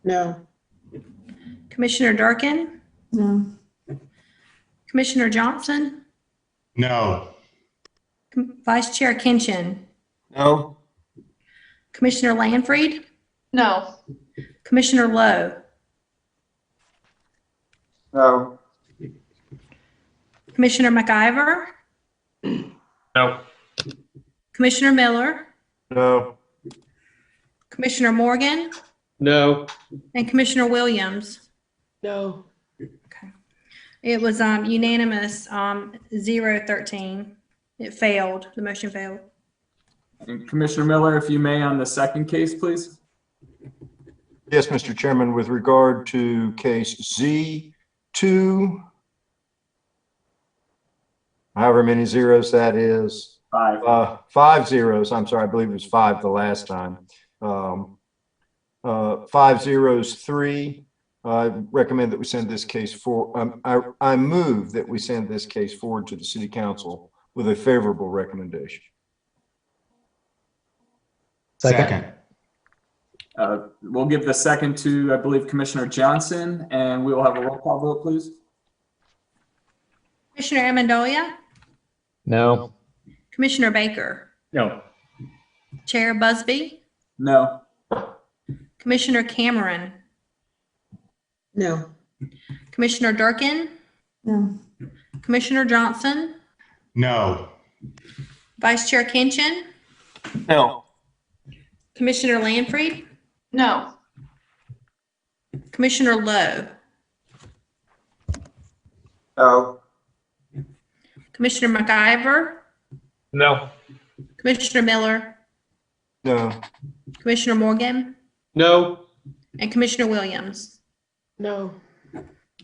No. Commissioner Durkin, No. Commissioner Johnson, No. Vice Chair Kinchin, No. Commissioner Lanfried, No. Commissioner Lowe, No. Commissioner McIver, No. Commissioner Miller, No. Commissioner Morgan, No. and Commissioner Williams. No. Okay. It was unanimous, 0-13. It failed. The motion failed. And Commissioner Miller, if you may, on the second case, please. Yes, Mr. Chairman, with regard to case Z2, however many zeros that is. 5. 5 zeros. I'm sorry, I believe it was 5 the last time. 503. I recommend that we send this case I move that we send this case forward to the City Council with a favorable recommendation. Second. We'll give the second to, I believe, Commissioner Johnson, and we will have a roll call vote, please. Commissioner Amendolia, No. Commissioner Baker, No. Chair Busby, No. Commissioner Cameron, No. Commissioner Durkin, No. Commissioner Johnson, No. Vice Chair Kinchin, No. Commissioner Lanfried, No. Commissioner Lowe, No. Commissioner McIver, No. Commissioner Miller, No. Commissioner Morgan, No. and Commissioner Williams. No.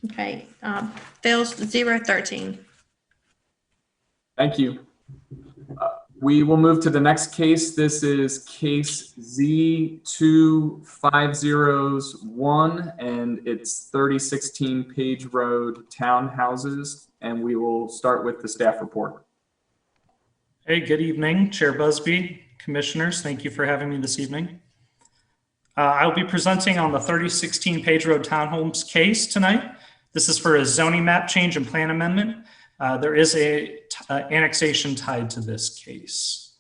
Okay, fails 0-13. Thank you. We will move to the next case. This is case Z2000010, and it's 3016 Page Road Townhouses, and we will start with the staff report. Hey, good evening, Chair Busby, Commissioners. Thank you for having me this evening. I'll be presenting on the 3016 Page Road Townhomes case tonight. This is for a zoning map change and plan amendment. There is a annexation tied to this case.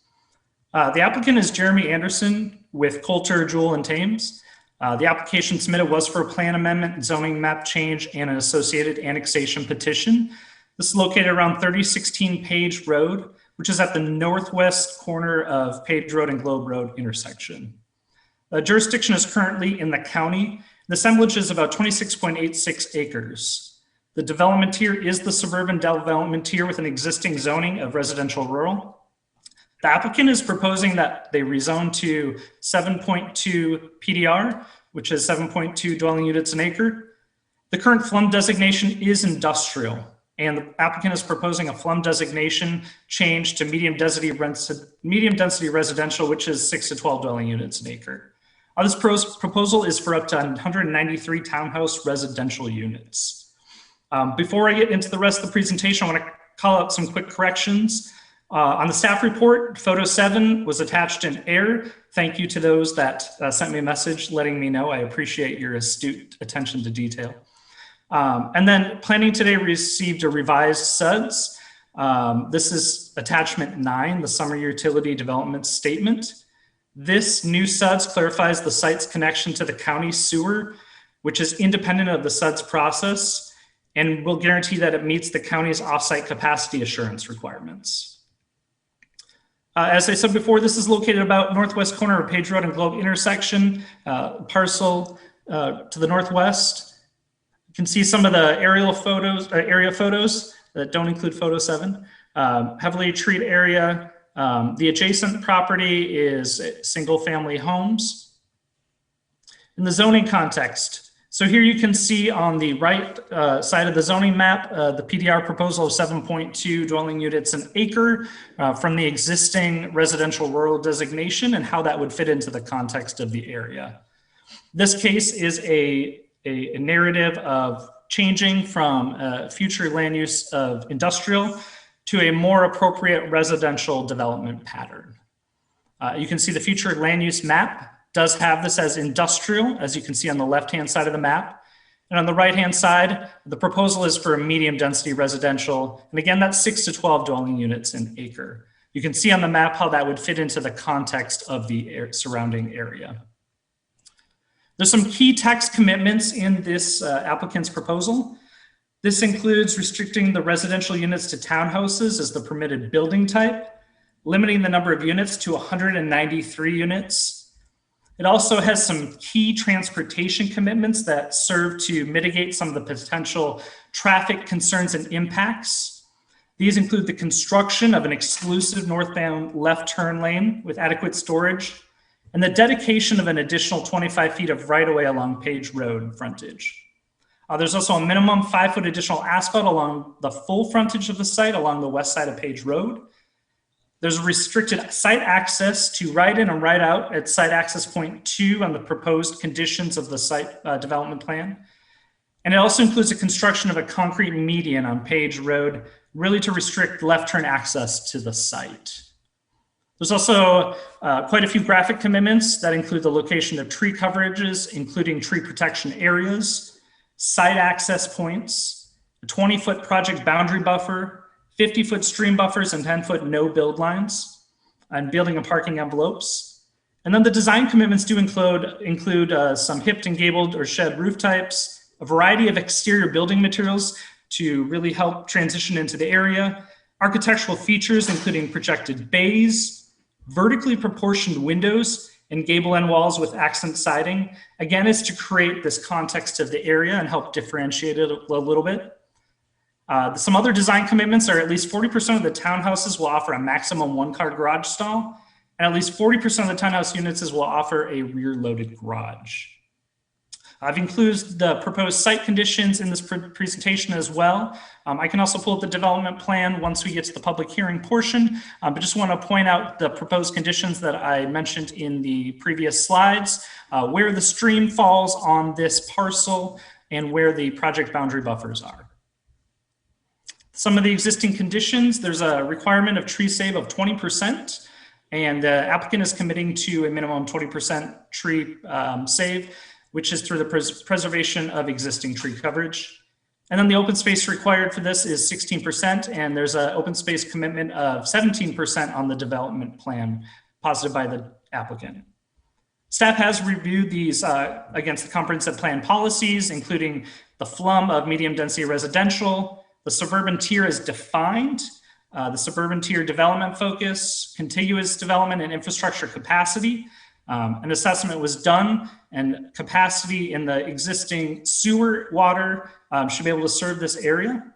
The applicant is Jeremy Anderson with Coulter, Jewell, and Thames. The application submitted was for a plan amendment, zoning map change, and an associated annexation petition. This is located around 3016 Page Road, which is at the northwest corner of Page Road and Globe Road intersection. The jurisdiction is currently in the county. The assemblage is about 26.86 acres. The development tier is the suburban development tier with an existing zoning of residential rural. The applicant is proposing that they rezone to 7.2 PDR, which is 7.2 dwelling units an acre. The current FLUM designation is industrial, and the applicant is proposing a FLUM designation change to medium density residential, which is 6 to 12 dwelling units an acre. This proposal is for up to 193 townhouse residential units. Before I get into the rest of the presentation, I want to call out some quick corrections. On the staff report, photo 7 was attached in error. Thank you to those that sent me a message letting me know. I appreciate your astute attention to detail. And then planning today received a revised SUDS. This is attachment 9, the summer utility development statement. This new SUDS clarifies the site's connection to the county sewer, which is independent of the SUDS process, and will guarantee that it meets the county's offsite capacity assurance requirements. As I said before, this is located about northwest corner of Page Road and Globe intersection, parcel to the northwest. You can see some of the area photos that don't include photo 7. Heavily treated area. The adjacent property is single family homes. In the zoning context, so here you can see on the right side of the zoning map, the PDR proposal of 7.2 dwelling units an acre from the existing residential rural designation and how that would fit into the context of the area. This case is a narrative of changing from future land use of industrial to a more appropriate residential development pattern. You can see the future land use map does have this as industrial, as you can see on the left-hand side of the map. And on the right-hand side, the proposal is for a medium density residential. And again, that's 6 to 12 dwelling units an acre. You can see on the map how that would fit into the context of the surrounding area. There's some key text commitments in this applicant's proposal. This includes restricting the residential units to townhouses as the permitted building type, limiting the number of units to 193 units. It also has some key transportation commitments that serve to mitigate some of the potential traffic concerns and impacts. These include the construction of an exclusive northbound left turn lane with adequate storage, and the dedication of an additional 25 feet of right-of-way along Page Road frontage. There's also a minimum 5-foot additional asphalt along the full frontage of the site along the west side of Page Road. There's restricted site access to right in and right out at site access point 2 on the proposed conditions of the site development plan. And it also includes the construction of a concrete median on Page Road, really to restrict left turn access to the site. There's also quite a few graphic commitments that include the location of tree coverages, including tree protection areas, site access points, a 20-foot project boundary buffer, 50-foot stream buffers, and 10-foot no-build lines, and building and parking envelopes. And then the design commitments do include some hipped and gabled or shed roof types, a variety of exterior building materials to really help transition into the area, architectural features including projected bays, vertically proportioned windows, and gable end walls with accent siding. Again, is to create this context of the area and help differentiate it a little bit. Some other design commitments are at least 40% of the townhouses will offer a maximum one-car garage stall, and at least 40% of the townhouse units will offer a rear-loaded garage. I've included the proposed site conditions in this presentation as well. I can also pull up the development plan once we get to the public hearing portion, but just want to point out the proposed conditions that I mentioned in the previous slides, where the stream falls on this parcel and where the project boundary buffers are. Some of the existing conditions, there's a requirement of tree save of 20%, and the applicant is committing to a minimum 20% tree save, which is through the preservation of existing tree coverage. And then the open space required for this is 16%, and there's an open space commitment of 17% on the development plan posited by the applicant. Staff has reviewed these against the comprehensive plan policies, including the FLUM of medium density residential. The suburban tier is defined, the suburban tier development focus, contiguous development, and infrastructure capacity. An assessment was done, and capacity in the existing sewer water should be able to serve this area.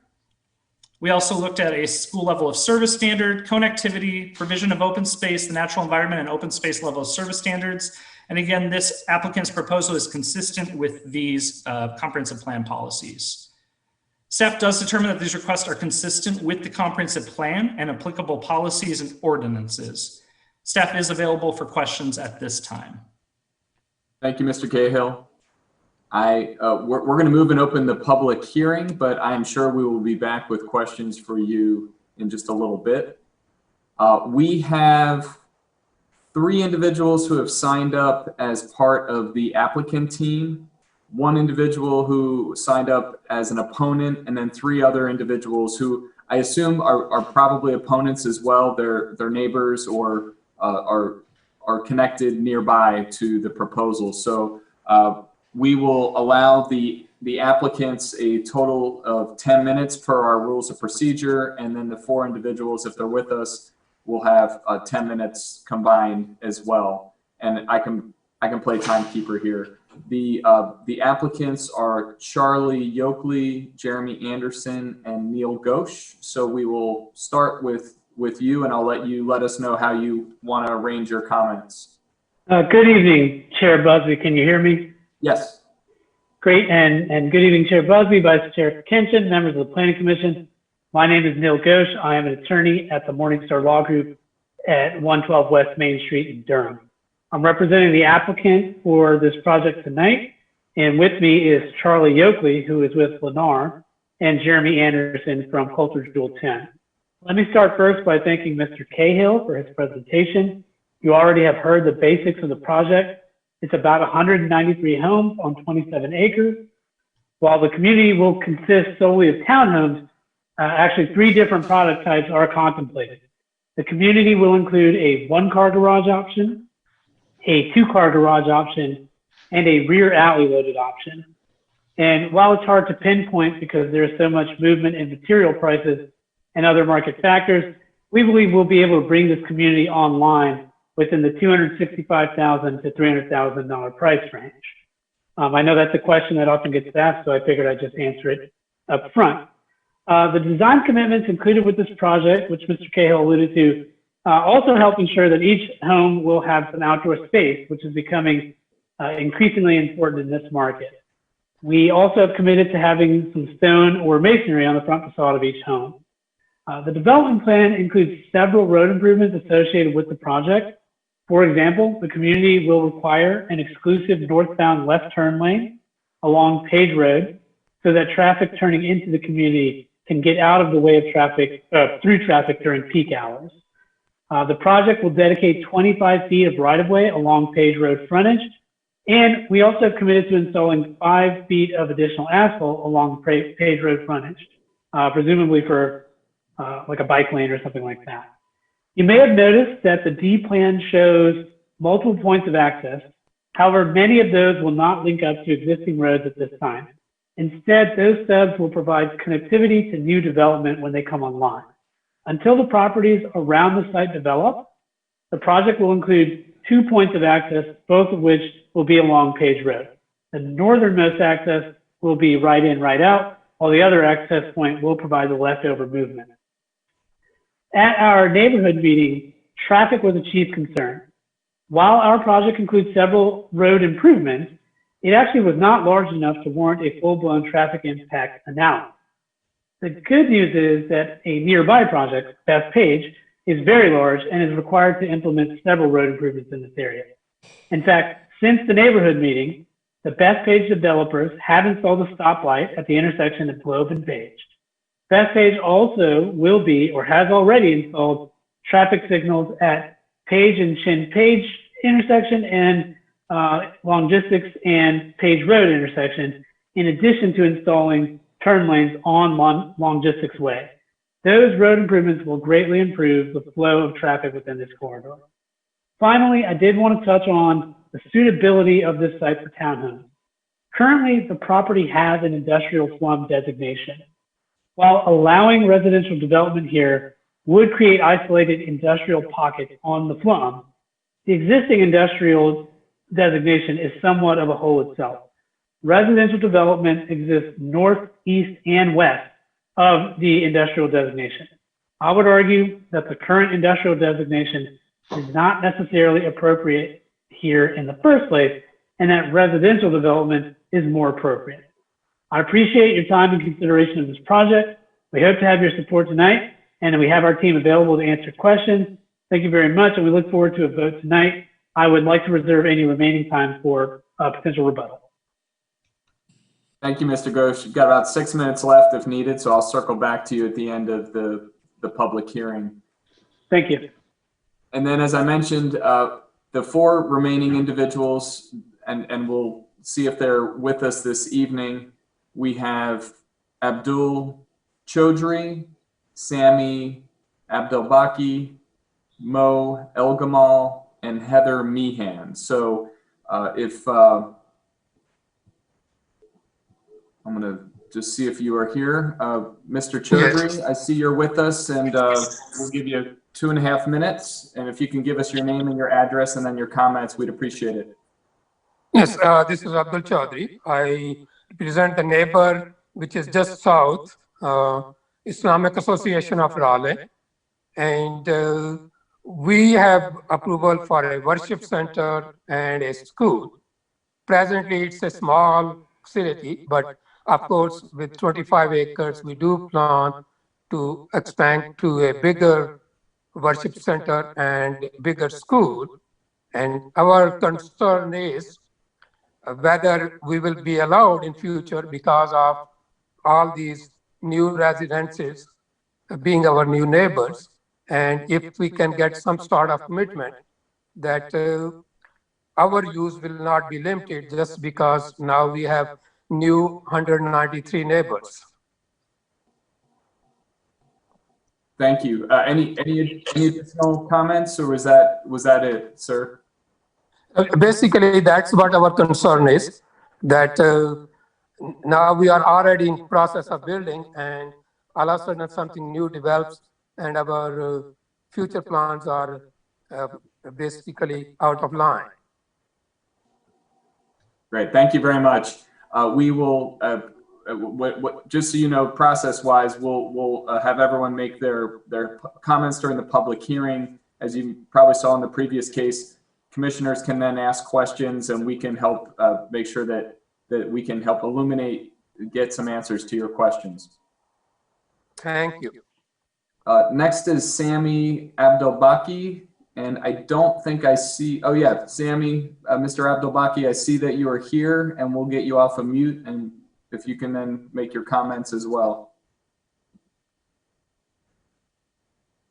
We also looked at a school level of service standard, connectivity, provision of open space, the natural environment, and open space level of service standards. And again, this applicant's proposal is consistent with these comprehensive plan policies. Staff does determine that these requests are consistent with the comprehensive plan and applicable policies and ordinances. Staff is available for questions at this time. Thank you, Mr. Cahill. We're going to move and open the public hearing, but I am sure we will be back with questions for you in just a little bit. We have 3 individuals who have signed up as part of the applicant team, 1 individual who signed up as an opponent, and then 3 other individuals who I assume are probably opponents as well. They're neighbors or are connected nearby to the proposal. So we will allow the applicants a total of 10 minutes per our rules of procedure, and then the 4 individuals, if they're with us, will have 10 minutes combined as well. And I can play timekeeper here. The applicants are Charlie Yoakley, Jeremy Anderson, and Neil Ghosh. So we will start with you, and I'll let us know how you want to arrange your comments. Good evening, Chair Busby. Can you hear me? Yes. Great, and good evening, Chair Busby, Vice Chair Kenshin, members of the Planning Commission. My name is Neil Ghosh. I am an attorney at the Morningstar Law Group at 112 West Main Street in Durham. I'm representing the applicant for this project tonight, and with me is Charlie Yoakley, who is with Lennar, and Jeremy Anderson from Coulter's Jewel 10. Let me start first by thanking Mr. Cahill for his presentation. You already have heard the basics of the project. It's about 193 homes on 27 acres. While the community will consist solely of townhomes, actually 3 different product types are contemplated. The community will include a 1-car garage option, a 2-car garage option, and a rear alley loaded option. And while it's hard to pinpoint because there's so much movement in material prices and other market factors, we believe we'll be able to bring this community online within the $265,000 to $300,000 price range. I know that's a question that often gets asked, so I figured I'd just answer it up front. The design commitments included with this project, which Mr. Cahill alluded to, also help ensure that each home will have some outdoor space, which is becoming increasingly important in this market. We also have committed to having some stone or masonry on the front facade of each home. The development plan includes several road improvements associated with the project. For example, the community will require an exclusive northbound left turn lane along Page Road so that traffic turning into the community can get out of the way of traffic, through traffic during peak hours. The project will dedicate 25 feet of right-of-way along Page Road frontage, and we also committed to installing 5 feet of additional asphalt along Page Road frontage, presumably for like a bike lane or something like that. You may have noticed that the D plan shows multiple points of access. However, many of those will not link up to existing roads at this time. Instead, those stubs will provide connectivity to new development when they come online. Until the properties around the site develop, the project will include 2 points of access, both of which will be along Page Road. The northernmost access will be right in, right out, while the other access point will provide the leftover movement. At our neighborhood meeting, traffic was a chief concern. While our project includes several road improvements, it actually was not large enough to warrant a full-blown traffic impact analysis. The good news is that a nearby project, Bethpage, is very large and is required to implement several road improvements in this area. In fact, since the neighborhood meeting, the Bethpage developers have installed a stoplight at the intersection of Globe and Page. Bethpage also will be, or has already installed, traffic signals at Page and Shin Page intersection and Logistics and Page Road intersection, in addition to installing turn lanes on Logistics Way. Those road improvements will greatly improve the flow of traffic within this corridor. Finally, I did want to touch on the suitability of this site for townhomes. Currently, the property has an industrial slum designation. While allowing residential development here would create isolated industrial pockets on the slum, the existing industrial designation is somewhat of a whole itself. Residential development exists north, east, and west of the industrial designation. I would argue that the current industrial designation is not necessarily appropriate here in the first place, and that residential development is more appropriate. I appreciate your time and consideration of this project. We hope to have your support tonight, and we have our team available to answer questions. Thank you very much, and we look forward to a vote tonight. I would like to reserve any remaining time for potential rebuttal. Thank you, Mr. Ghosh. You've got about 6 minutes left if needed, so I'll circle back to you at the end of the public hearing. Thank you. And then, as I mentioned, the 4 remaining individuals, and we'll see if they're with us this evening. We have Abdul Chaudhry, Sami Abdelbaki, Mo Elgamal, and Heather Meehan. So I'm going to just see if you are here. Mr. Chaudhry, yes. I see you're with us, and we'll give you 2.5 minutes. And if you can give us your name and your address and then your comments, we'd appreciate it. Yes, this is Abdul Chaudhry. I represent the neighbor, which is just south, Islamic Association of Raleigh. And we have approval for a worship center and a school. Presently, it's a small facility, but of course, with 25 acres, we do plan to expand to a bigger worship center and bigger school. And our concern is whether we will be allowed in future because of all these new residences being our new neighbors. And if we can get some sort of commitment that our use will not be limited just because now we have new 193 neighbors. Thank you. Any additional comments, or was that it, sir? Basically, that's what our concern is, that now we are already in process of building, and all of a sudden something new develops, and our future plans are basically out of line. Great. Thank you very much. We will, just so you know, process-wise, we'll have everyone make their comments during the public hearing. As you probably saw in the previous case, commissioners can then ask questions, and we can help make sure that we can help illuminate, get some answers to your questions. Thank you. Next is Sami Abdelbaki. And I don't think I see, oh yeah, Sami, Mr. Abdelbaki, I see that you are here, and we'll get you off of mute and if you can then make your comments as well.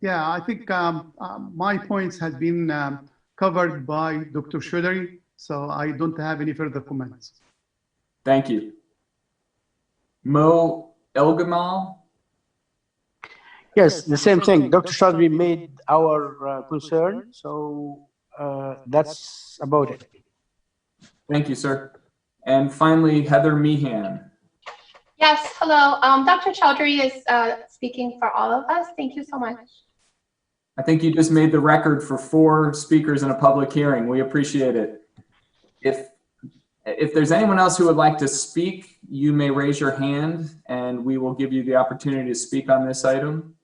Yeah, I think my points has been covered by Dr. Chaudhry, so I don't have any further comments. Thank you. Mo Elgamal? Yes, the same thing. Dr. Chaudhry made our concern, so that's about it. Thank you, sir. And finally, Heather Meehan. Yes, hello. Dr. Chaudhry is speaking for all of us. Thank you so much. I think you just made the record for 4 speakers in a public hearing. We appreciate it. If there's anyone else who would like to speak, you may raise your hand and we will give you the opportunity to speak on this item.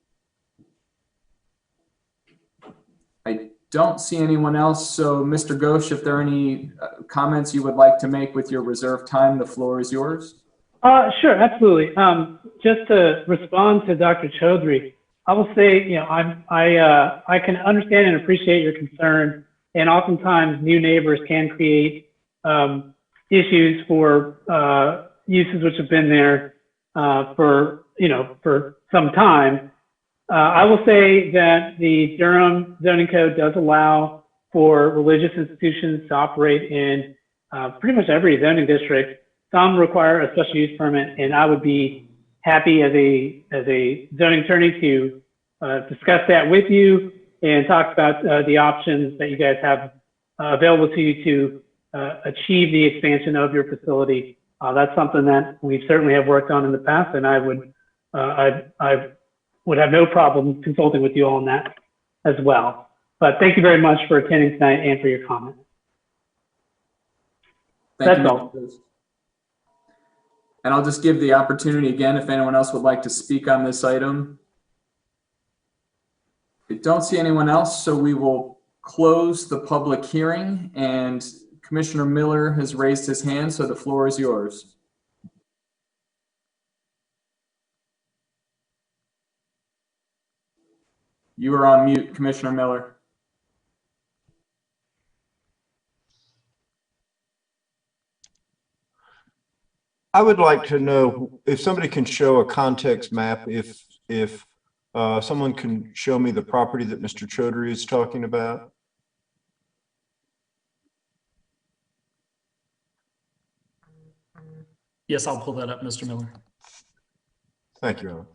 I don't see anyone else. So Mr. Ghosh, if there are any comments you would like to make with your reserved time, the floor is yours. Sure, absolutely. Just to respond to Dr. Chaudhry, I will say, you know, I can understand and appreciate your concern, and oftentimes new neighbors can create issues for uses which have been there for some time. I will say that the Durham zoning code does allow for religious institutions to operate in pretty much every zoning district. Some require a special use permit, and I would be happy as a zoning attorney to discuss that with you and talk about the options that you guys have available to you to achieve the expansion of your facility. That's something that we certainly have worked on in the past, and I would have no problem consulting with you on that as well. But thank you very much for attending tonight and for your comments. That's all. And I'll just give the opportunity again if anyone else would like to speak on this item. I don't see anyone else, so we will close the public hearing, and Commissioner Miller has raised his hand, so the floor is yours. You are on mute, Commissioner Miller. I would like to know if somebody can show a context map, if someone can show me the property that Mr. Chaudhry is talking about. Yes, I'll pull that up, Mr. Miller. Thank you, Alan.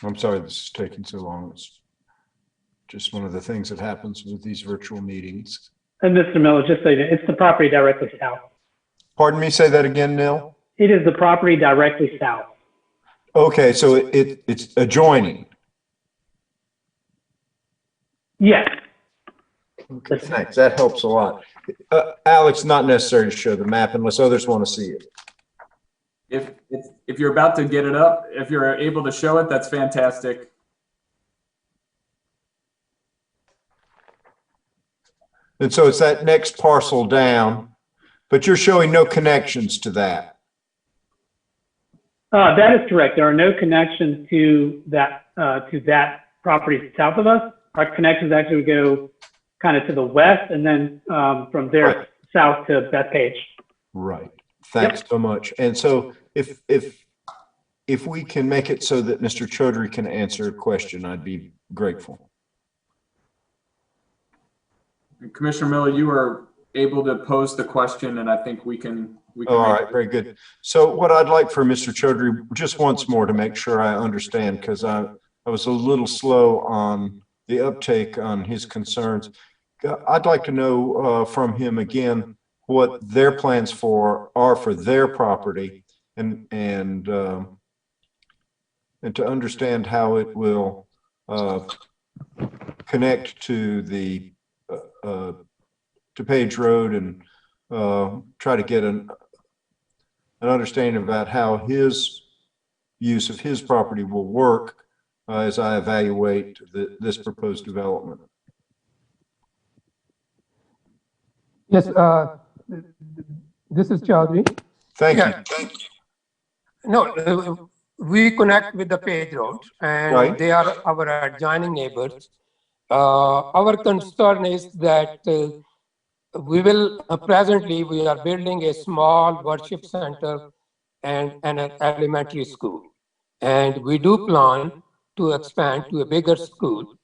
I'm sorry this is taking so long. It's just one of the things that happens with these virtual meetings. And Mr. Miller, just so you know, it's the property directly south. Pardon me, say that again, Neil? It is the property directly south. Okay, so it's adjoining. Yes. Okay, thanks. That helps a lot. Alex, not necessary to show the map unless others want to see it. If you're about to get it up, if you're able to show it, that's fantastic. And so it's that next parcel down, but you're showing no connections to that. That is correct. There are no connections to that property south of us. Our connections actually go kind of to the west, and then from there right. South to Bethpage. Right. Thanks so much. And so if we can make it so that Mr. Chaudhry can answer a question, I'd be grateful. Commissioner Miller, you are able to pose the question, and I think we can all right, very good. So what I'd like for Mr. Chaudhry, just once more to make sure I understand, because I was a little slow on the uptake on his concerns. I'd like to know from him again what their plans are for their property, and to understand how it will connect to the to Page Road, and try to get an understanding about how his use of his property will work as I evaluate this proposed development. Yes, this is Chaudhary. Thank you. No, we connect with the page road, and Right. they are our adjoining neighbors. Our concern is that presently we are building a small worship center and an elementary school. And we do plan to expand to a bigger school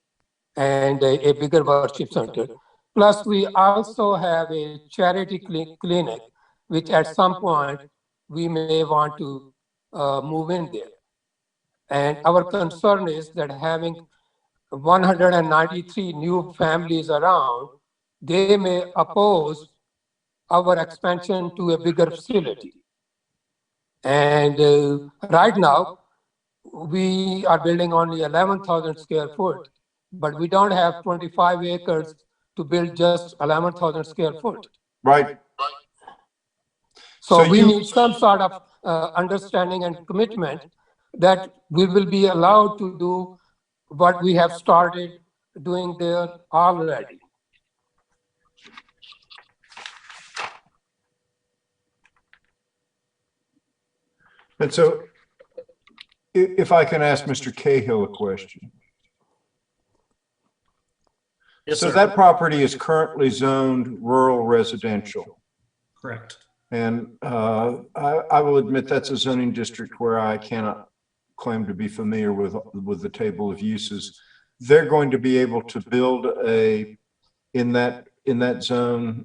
and a bigger worship center. Plus, we also have a charity clinic, which at some point we may want to move in there. And our concern is that having 193 new families around, they may oppose our expansion to a bigger facility. And right now, we are building only 11,000 square foot, but we don't have 25 acres to build just 11,000 square foot. Right. So we need some sort of understanding and commitment that we will be allowed to do what we have started doing there already. And so if I can ask Mr. Cahill a question. Yes, so sir. that property is currently zoned rural residential. Correct. And I will admit that's a zoning district where I cannot claim to be familiar with the table of uses. They're going to be able to build in that zone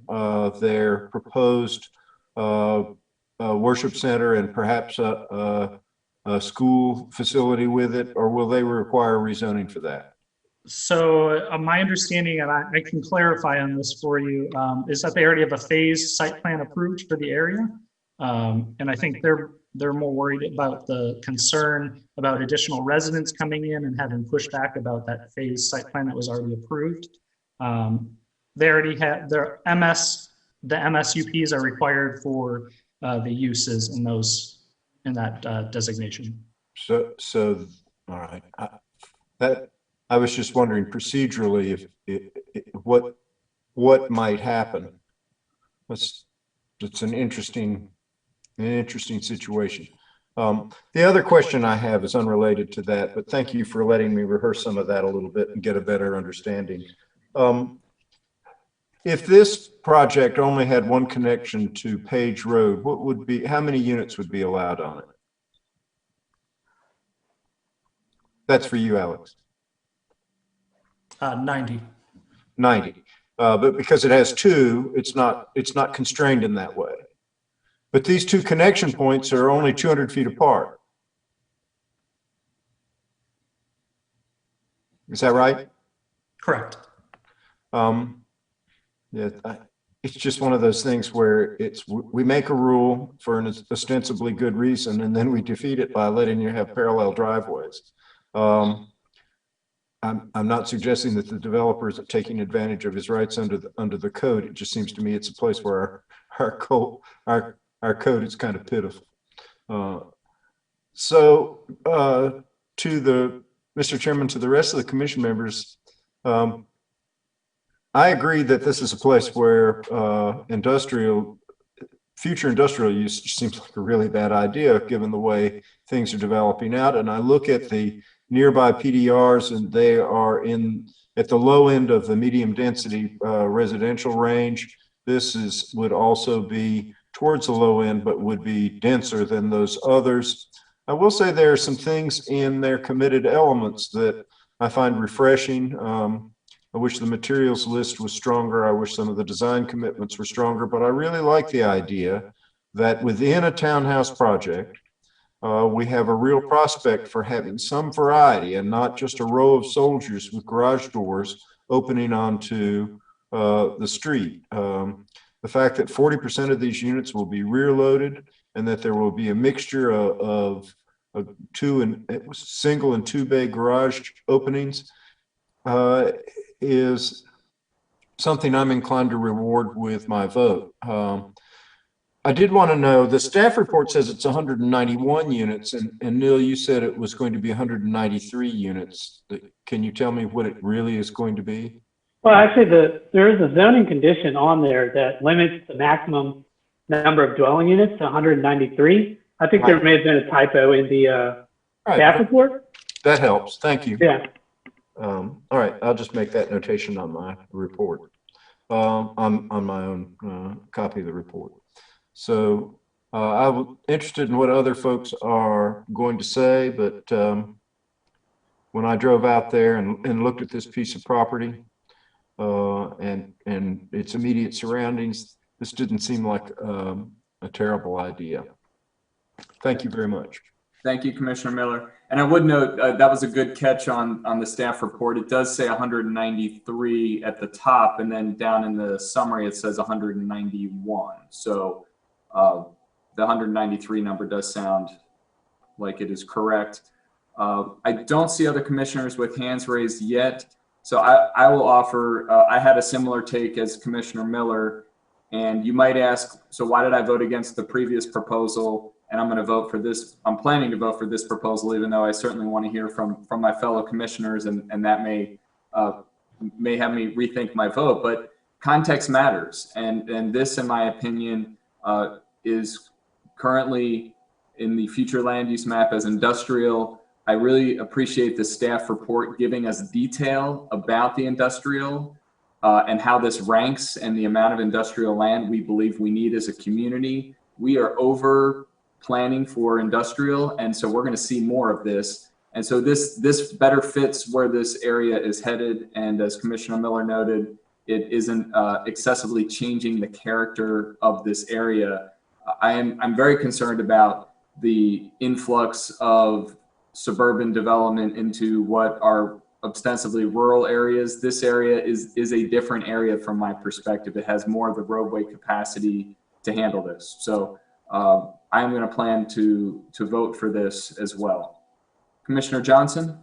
their proposed worship center and perhaps a school facility with it, or will they require rezoning for that? So my understanding, and I can clarify on this for you, is that they already have a phased site plan approved for the area. And I think they're more worried about the concern about additional residents coming in and having pushback about that phased site plan that was already approved. They already have their the MSUPs are required for the uses in that designation. So all right. I was just wondering procedurally what might happen. It's an interesting situation. The other question I have is unrelated to that, but thank you for letting me rehearse some of that a little bit and get a better understanding. If this project only had one connection to Page Road, how many units would be allowed on it? That's for you, Alex. 90. 90. But because it has two, it's not constrained in that way. But these two connection points are only 200 feet apart. Is that right? Correct. Yeah, it's just one of those things where we make a rule for an ostensibly good reason, and then we defeat it by letting you have parallel driveways. I'm not suggesting that the developers are taking advantage of his rights under the code. It just seems to me it's a place where our code is kind of pitiful. So Mr. Chairman, to the rest of the commission members, I agree that this is a place where future industrial use seems like a really bad idea given the way things are developing out. And I look at the nearby PDRs, and they are at the low end of the medium density residential range. This would also be towards the low end, but would be denser than those others. I will say there are some things in their committed elements that I find refreshing. I wish the materials list was stronger. I wish some of the design commitments were stronger, but I really like the idea that within a townhouse project, we have a real prospect for having some variety and not just a row of soldiers with garage doors opening onto the street. The fact that 40% of these units will be rear loaded and that there will be a mixture of single and two bay garage openings is something I'm inclined to reward with my vote. I did want to know, the staff report says it's 191 units, and Neil, you said it was going to be 193 units. Can you tell me what it really is going to be? Well, actually, there is a zoning condition on there that limits the maximum number of dwelling units to 193. I think there may have been a typo in the staff report. That helps. Thank you. Yeah. All right, I'll just make that notation on my report, on my own copy of the report. So I'm interested in what other folks are going to say, but when I drove out there and looked at this piece of property and its immediate surroundings, this didn't seem like a terrible idea. Thank you very much. Thank you, Commissioner Miller. And I would note that was a good catch on the staff report. It does say 193 at the top, and then down in the summary it says 191. So the 193 number does sound like it is correct. I don't see other commissioners with hands raised yet. So I will offer, I had a similar take as Commissioner Miller, and you might ask, so why did I vote against the previous proposal? And I'm going to vote for this. I'm planning to vote for this proposal, even though I certainly want to hear from my fellow commissioners, and that may have me rethink my vote. But context matters, and this, in my opinion, is currently in the future land use map as industrial. I really appreciate the staff report giving us detail about the industrial and how this ranks and the amount of industrial land we believe we need as a community. We are over planning for industrial, and so we're going to see more of this. And so this better fits where this area is headed. And as Commissioner Miller noted, it isn't excessively changing the character of this area. I'm very concerned about the influx of suburban development into what are ostensibly rural areas. This area is a different area from my perspective. It has more of the roadway capacity to handle this. So I'm going to plan to vote for this as well. Commissioner Johnson?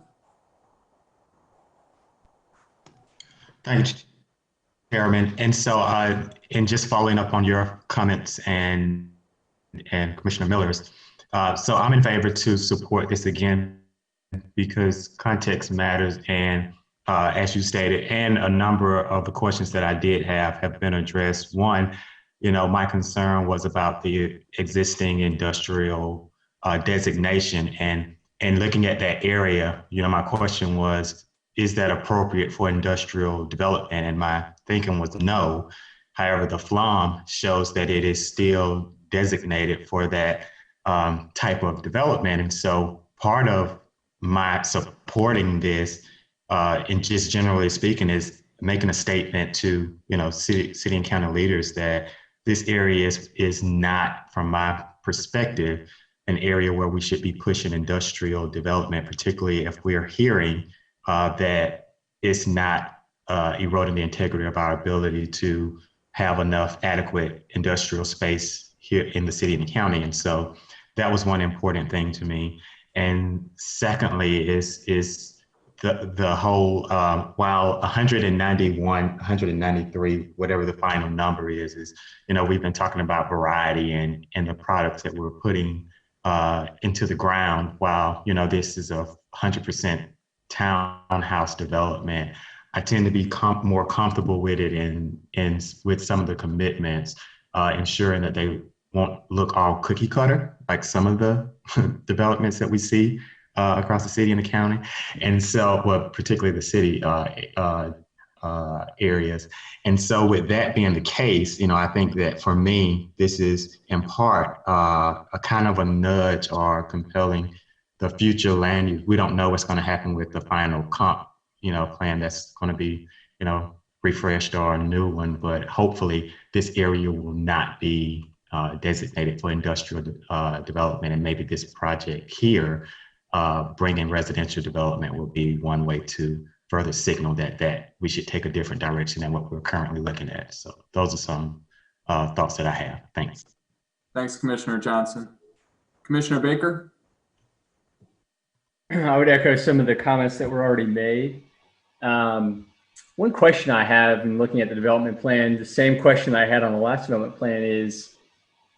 Thank you, Chairman. And so, and just following up on your comments and Commissioner Miller's, so I'm in favor to support this again because context matters, and as you stated, and a number of the questions that I did have been addressed. One, my concern was about the existing industrial designation, and looking at that area, my question was, is that appropriate for industrial development? And my thinking was no. However, the FLOM shows that it is still designated for that type of development. And so part of my supporting this, and just generally speaking, is making a statement to, city and county leaders that this area is not, from my perspective, an area where we should be pushing industrial development, particularly if we're hearing that it's not eroding the integrity of our ability to have enough adequate industrial space here in the city and the county. And so that was one important thing to me. And secondly is the whole, while 191, 193, whatever the final number is, we've been talking about variety and the products that we're putting into the ground. While, this is a 100% townhouse development, I tend to be more comfortable with it and with some of the commitments, ensuring that they won't look all cookie cutter like some of the developments that we see across the city and the county. And so, well, particularly the city areas. And so with that being the case, I think that for me, this is in part a kind of a nudge or compelling the future land use. We don't know what's going to happen with the final comp, plan that's going to be, refreshed or a new one, but hopefully this area will not be designated for industrial development, and maybe this project here, bringing residential development, will be one way to further signal that we should take a different direction than what we're currently looking at. So those are some thoughts that I have. Thanks. Thanks, Commissioner Johnson. Commissioner Baker? I would echo some of the comments that were already made. One question I have in looking at the development plan, the same question I had on the last development plan, is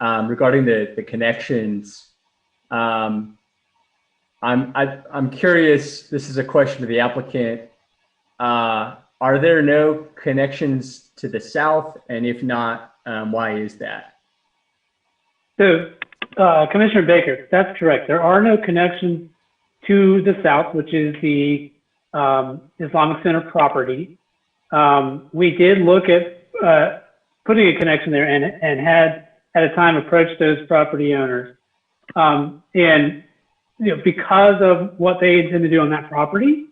regarding the connections. I'm curious, this is a question to the applicant. Are there no connections to the south? And if not, why is that? So, Commissioner Baker, that's correct. There are no connections to the south, which is the Islamic Center property. We did look at putting a connection there and had at a time approached those property owners. And because of what they intend to do on that property,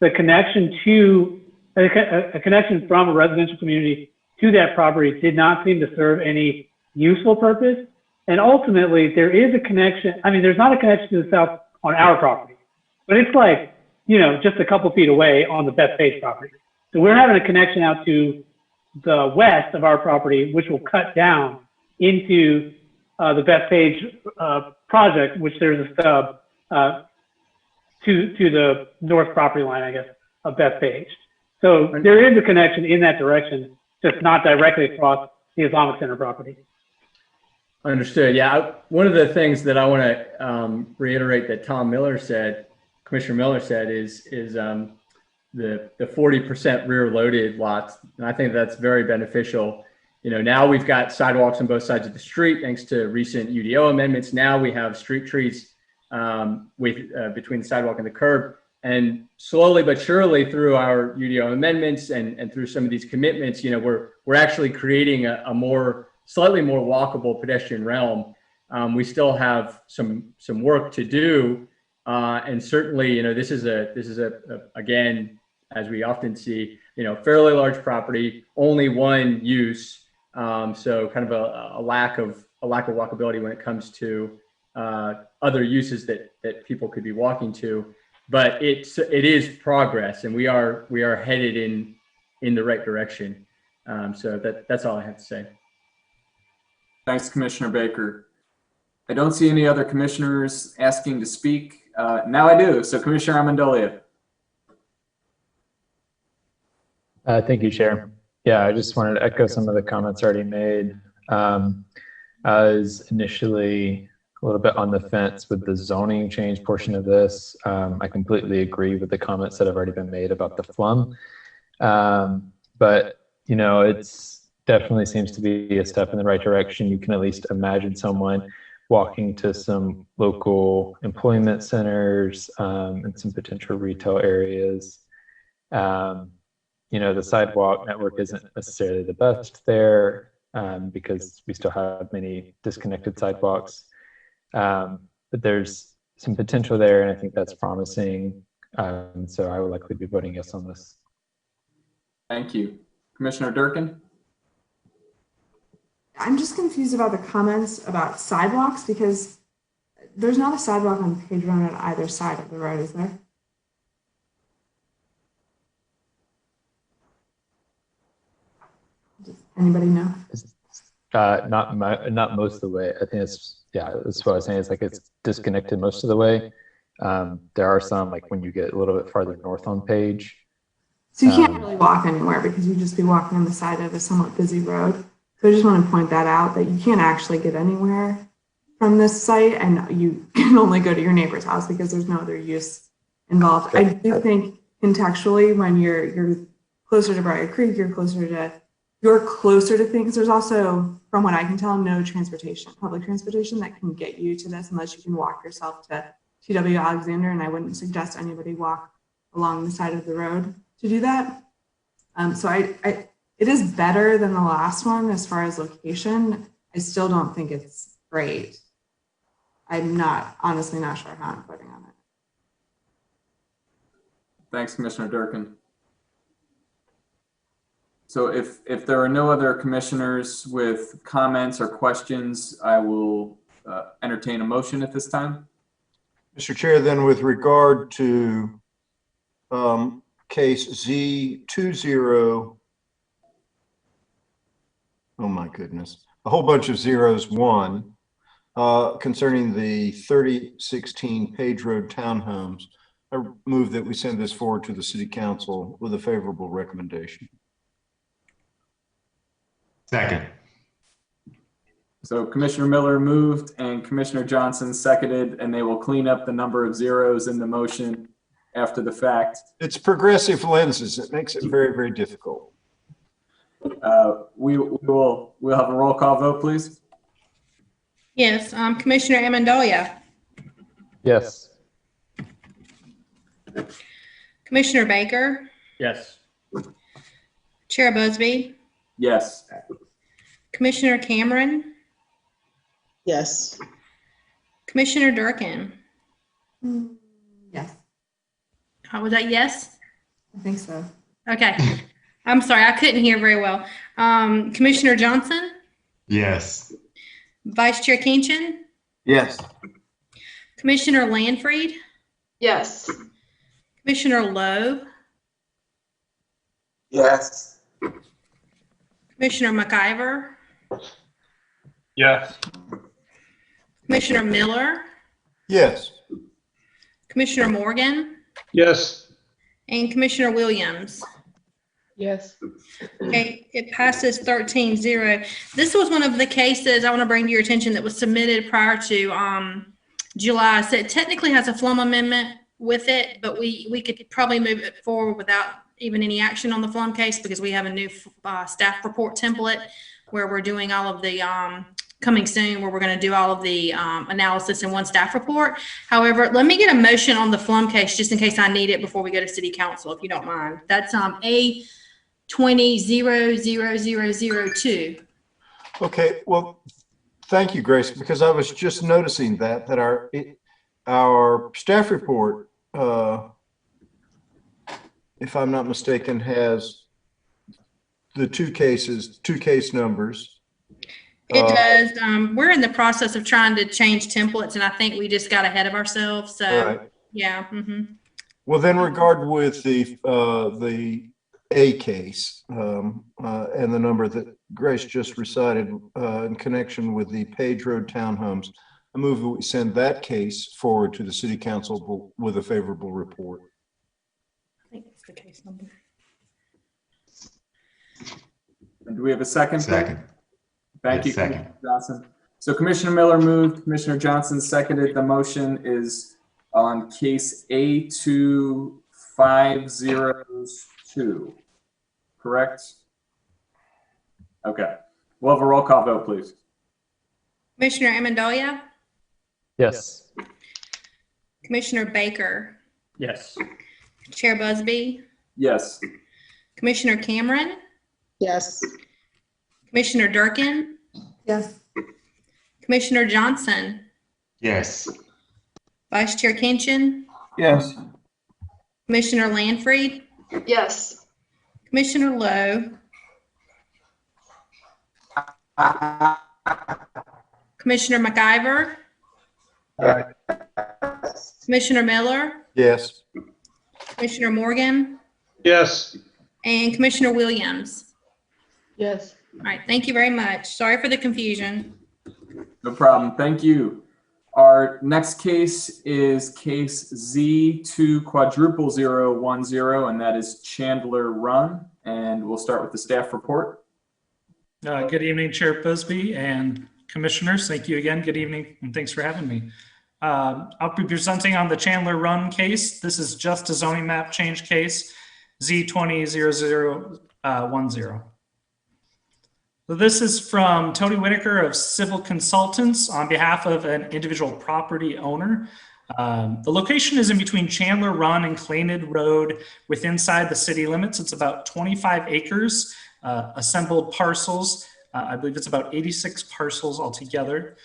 the connection to a connection from a residential community to that property did not seem to serve any useful purpose. And ultimately, there is a connection. I mean, there's not a connection to the south on our property, but it's like, just a couple feet away on the Bethpage property. So we're having a connection out to the west of our property, which will cut down into the Bethpage project, which there's a stub to the north property line, I guess, of Bethpage. So there is a connection in that direction, just not directly across the Islamic Center property. Understood. Yeah, one of the things that I want to reiterate that Commissioner Miller said, is the 40% rear loaded lots, and I think that's very beneficial. Now we've got sidewalks on both sides of the street thanks to recent UDO amendments. Now we have street trees between the sidewalk and the curb, and slowly but surely through our UDO amendments and through some of these commitments, we're actually creating a slightly more walkable pedestrian realm. We still have some work to do, and certainly, this is again, as we often see, fairly large property, only one use, so kind of a lack of walkability when it comes to other uses that people could be walking to. But it is progress, and we are headed in the right direction. So that's all I have to say. Thanks, Commissioner Baker. I don't see any other commissioners asking to speak. Now I do. So Commissioner Amendolia. Thank you, Chair. Yeah, I just wanted to echo some of the comments already made. I was initially a little bit on the fence with the zoning change portion of this. I completely agree with the comments that have already been made about the flum. But, it's definitely seems to be a step in the right direction. You can at least imagine someone walking to some local employment centers and some potential retail areas. The sidewalk network isn't necessarily the best there because we still have many disconnected sidewalks. But there's some potential there, and I think that's promising. So I would likely be voting yes on this. Thank you. Commissioner Durkin? I'm just confused about the comments about sidewalks, because there's not a sidewalk on Page Run on either side of the road, is there? Does anybody know? Not most of the way. I think that's what I was saying. It's like it's disconnected most of the way. There are some, like when you get a little bit farther north on Page. So you can't really walk anywhere because you'd just be walking on the side of a somewhat busy road. So I just want to point that out, that you can't actually get anywhere from this site, and you can only go to your neighbor's house because there's no other use involved. I do think contextually, when you're closer to Briar Creek, you're closer to things. There's also, from what I can tell, no public transportation that can get you to this unless you can walk yourself to TW Alexander, and I wouldn't suggest anybody walk along the side of the road to do that. So it is better than the last one as far as location. I still don't think it's great. I'm honestly not sure how I'm voting on it. Thanks, Commissioner Durkin. So if there are no other commissioners with comments or questions, I will entertain a motion at this time. Mr. Chair, then with regard to case Z200, oh my goodness, a whole bunch of zeros, one, concerning the 3016 Page Road Townhomes, I move that we send this forward to the City Council with a favorable recommendation. Second. So Commissioner Miller moved and Commissioner Johnson seconded, and they will clean up the number of zeros in the motion after the fact. It's progressive lenses. It makes it very, very difficult. We'll have a roll call vote, please. Yes, Commissioner Amendolia, Yes. Commissioner Baker, Yes. Chair Busby, Yes. Commissioner Cameron, Yes. Commissioner Durkin. Yes, Was that yes? I think so. Okay. I'm sorry, I couldn't hear very well. Commissioner Johnson, Yes. Vice Chair Kinchin, Yes. Commissioner Lanfried, Yes. Commissioner Lowe, Yes. Commissioner McIver, Yes. Commissioner Miller, Yes. Commissioner Morgan, Yes. and Commissioner Williams. Yes. Okay, it passes 13-0. This was one of the cases I want to bring to your attention that was submitted prior to July. So it technically has a FLUM amendment with it, but we could probably move it forward without even any action on the FLUM case because we have a new staff report template where we're doing all of the coming soon, where we're going to do all of the analysis in one staff report. However, let me get a motion on the FLUM case just in case I need it before we go to City Council, if you don't mind. That's A20-00002. Okay, well, thank you, Grace, because I was just noticing that our staff report, if I'm not mistaken, has the two case numbers. It does. We're in the process of trying to change templates, and I think we just got ahead of ourselves. So, Right. yeah. Well, then regard with the A case and the number that Grace just recited in connection with the Page Road Townhomes, I move that we send that case forward to the City Council with a favorable report. I think that's the case number. And do we have a second? Second. Thank you, Yes, second. Commissioner Johnson. So Commissioner Miller moved, Commissioner Johnson seconded. The motion is on case A25002, correct? Okay. We'll have a roll call vote, please. Commissioner Amendolia, Yes. Commissioner Baker, Yes. Chair Busby, Yes. Commissioner Cameron, Yes. Commissioner Durkin, Yes. Commissioner Johnson, Yes. Vice Chair Kinchin, Yes. Commissioner Lanfried, Yes. Commissioner Lowe, Commissioner McIver, Commissioner Miller, Yes. Commissioner Morgan, Yes. and Commissioner Williams. Yes. All right, thank you very much. Sorry for the confusion. No problem. Thank you. Our next case is case Z2000010, and that is Chandler Run. And we'll start with the staff report. Good evening, Chair Busby and Commissioners. Thank you again. Good evening, and thanks for having me. I'll be presenting on the Chandler Run case. This is just a zoning map change case, Z200010. So this is from Tony Whitaker of Civil Consultants on behalf of an individual property owner. The location is in between Chandler Run and Clayned Road with inside the city limits. It's about 25 acres, assembled parcels. I believe it's about 86 parcels altogether.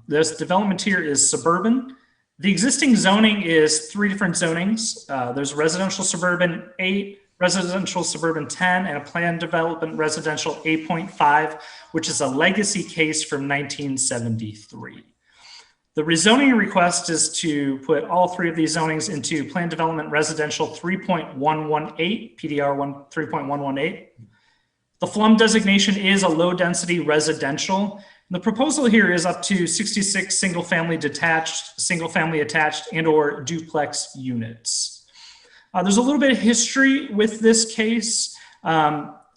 This development here is suburban. The existing zoning is 3 different zonings. There's residential suburban 8, residential suburban 10, and a planned development residential 8.5, which is a legacy case from 1973. The rezoning request is to put all 3 of these zonings into planned development residential 3.118, PDR 3.118. The FLUM designation is a low density residential. The proposal here is up to 66 single family detached, single family attached, and or duplex units. There's a little bit of history with this case.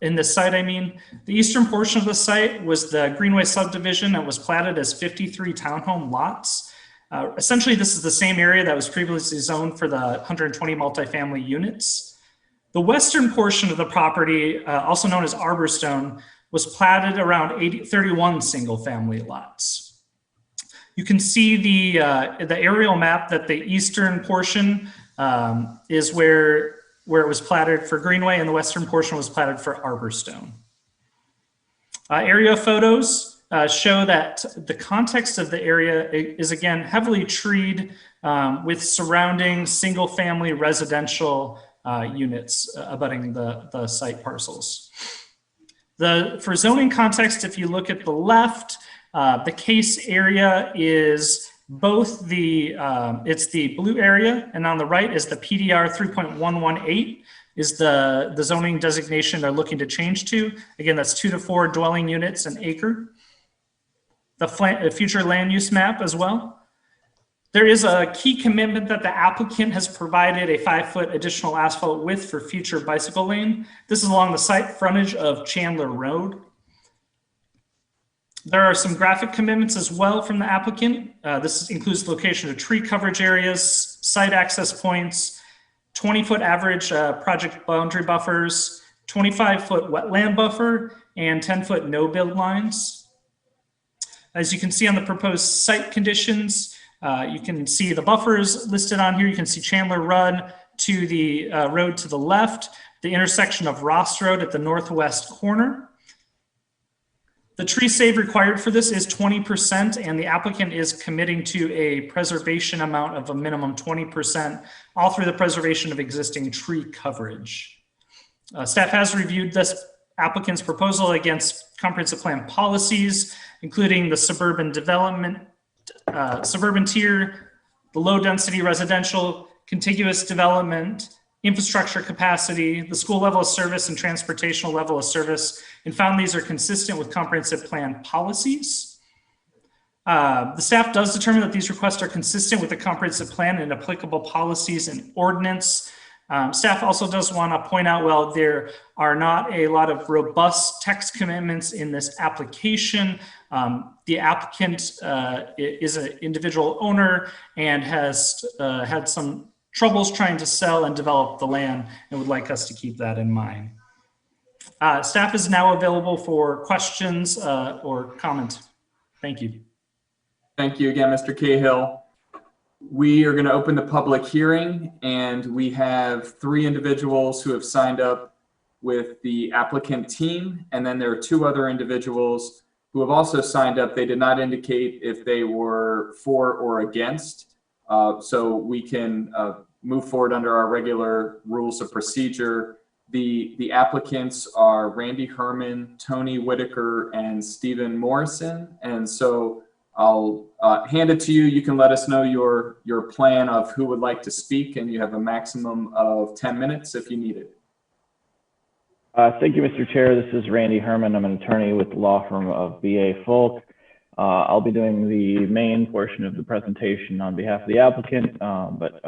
in this site, I mean. The eastern portion of the site was the Greenway subdivision that was platted as 53 townhome lots. Essentially, this is the same area that was previously zoned for the 120 multifamily units. The western portion of the property, also known as Arborstone, was platted around 31 single-family lots. You can see the aerial map that the eastern portion is where it was platted for Greenway, and the western portion was platted for Arborstone. Area photos show that the context of the area is, again, heavily treed with surrounding single-family residential units abutting the site parcels. For zoning context, if you look at the left, the case area is both it's the blue area, and on the right is the PDR 3.118 is the zoning designation they're looking to change to. Again, that's 2 to 4 dwelling units an acre. The future land use map as well. There is a key commitment that the applicant has provided a 5-foot additional asphalt width for future bicycle lane. This is along the site frontage of Chandler Road. There are some graphic commitments as well from the applicant. This includes location of tree coverage areas, site access points, 20-foot average project boundary buffers, 25-foot wetland buffer, and 10-foot no-build lines. As you can see on the proposed site conditions, you can see the buffers listed on here. You can see Chandler Run to the road to the left, the intersection of Ross Road at the northwest corner. The tree save required for this is 20%, and the applicant is committing to a preservation amount of a minimum 20%, all through the preservation of existing tree coverage. Staff has reviewed this applicant's proposal against comprehensive plan policies, including the suburban development, suburban tier, the low density residential, contiguous development, infrastructure capacity, the school level of service and transportational level of service, and found these are consistent with comprehensive plan policies. The staff does determine that these requests are consistent with the comprehensive plan and applicable policies and ordinance. Staff also does want to point out, well, there are not a lot of robust text commitments in this application. The applicant is an individual owner and has had some troubles trying to sell and develop the land and would like us to keep that in mind. Staff is now available for questions or comment. Thank you. Thank you again, Mr. Cahill. We are going to open the public hearing, and we have 3 individuals who have signed up with the applicant team, and then there are 2 other individuals who have also signed up. They did not indicate if they were for or against, so we can move forward under our regular rules of procedure. The applicants are Randy Herman, Tony Whitaker, and Stephen Morrison, and so I'll hand it to you. You can let us know your plan of who would like to speak, and you have a maximum of 10 minutes if you need it. Thank you, Mr. Chair. This is Randy Herman. I'm an attorney with the law firm of B.A. Folk. I'll be doing the main portion of the presentation on behalf of the applicant, but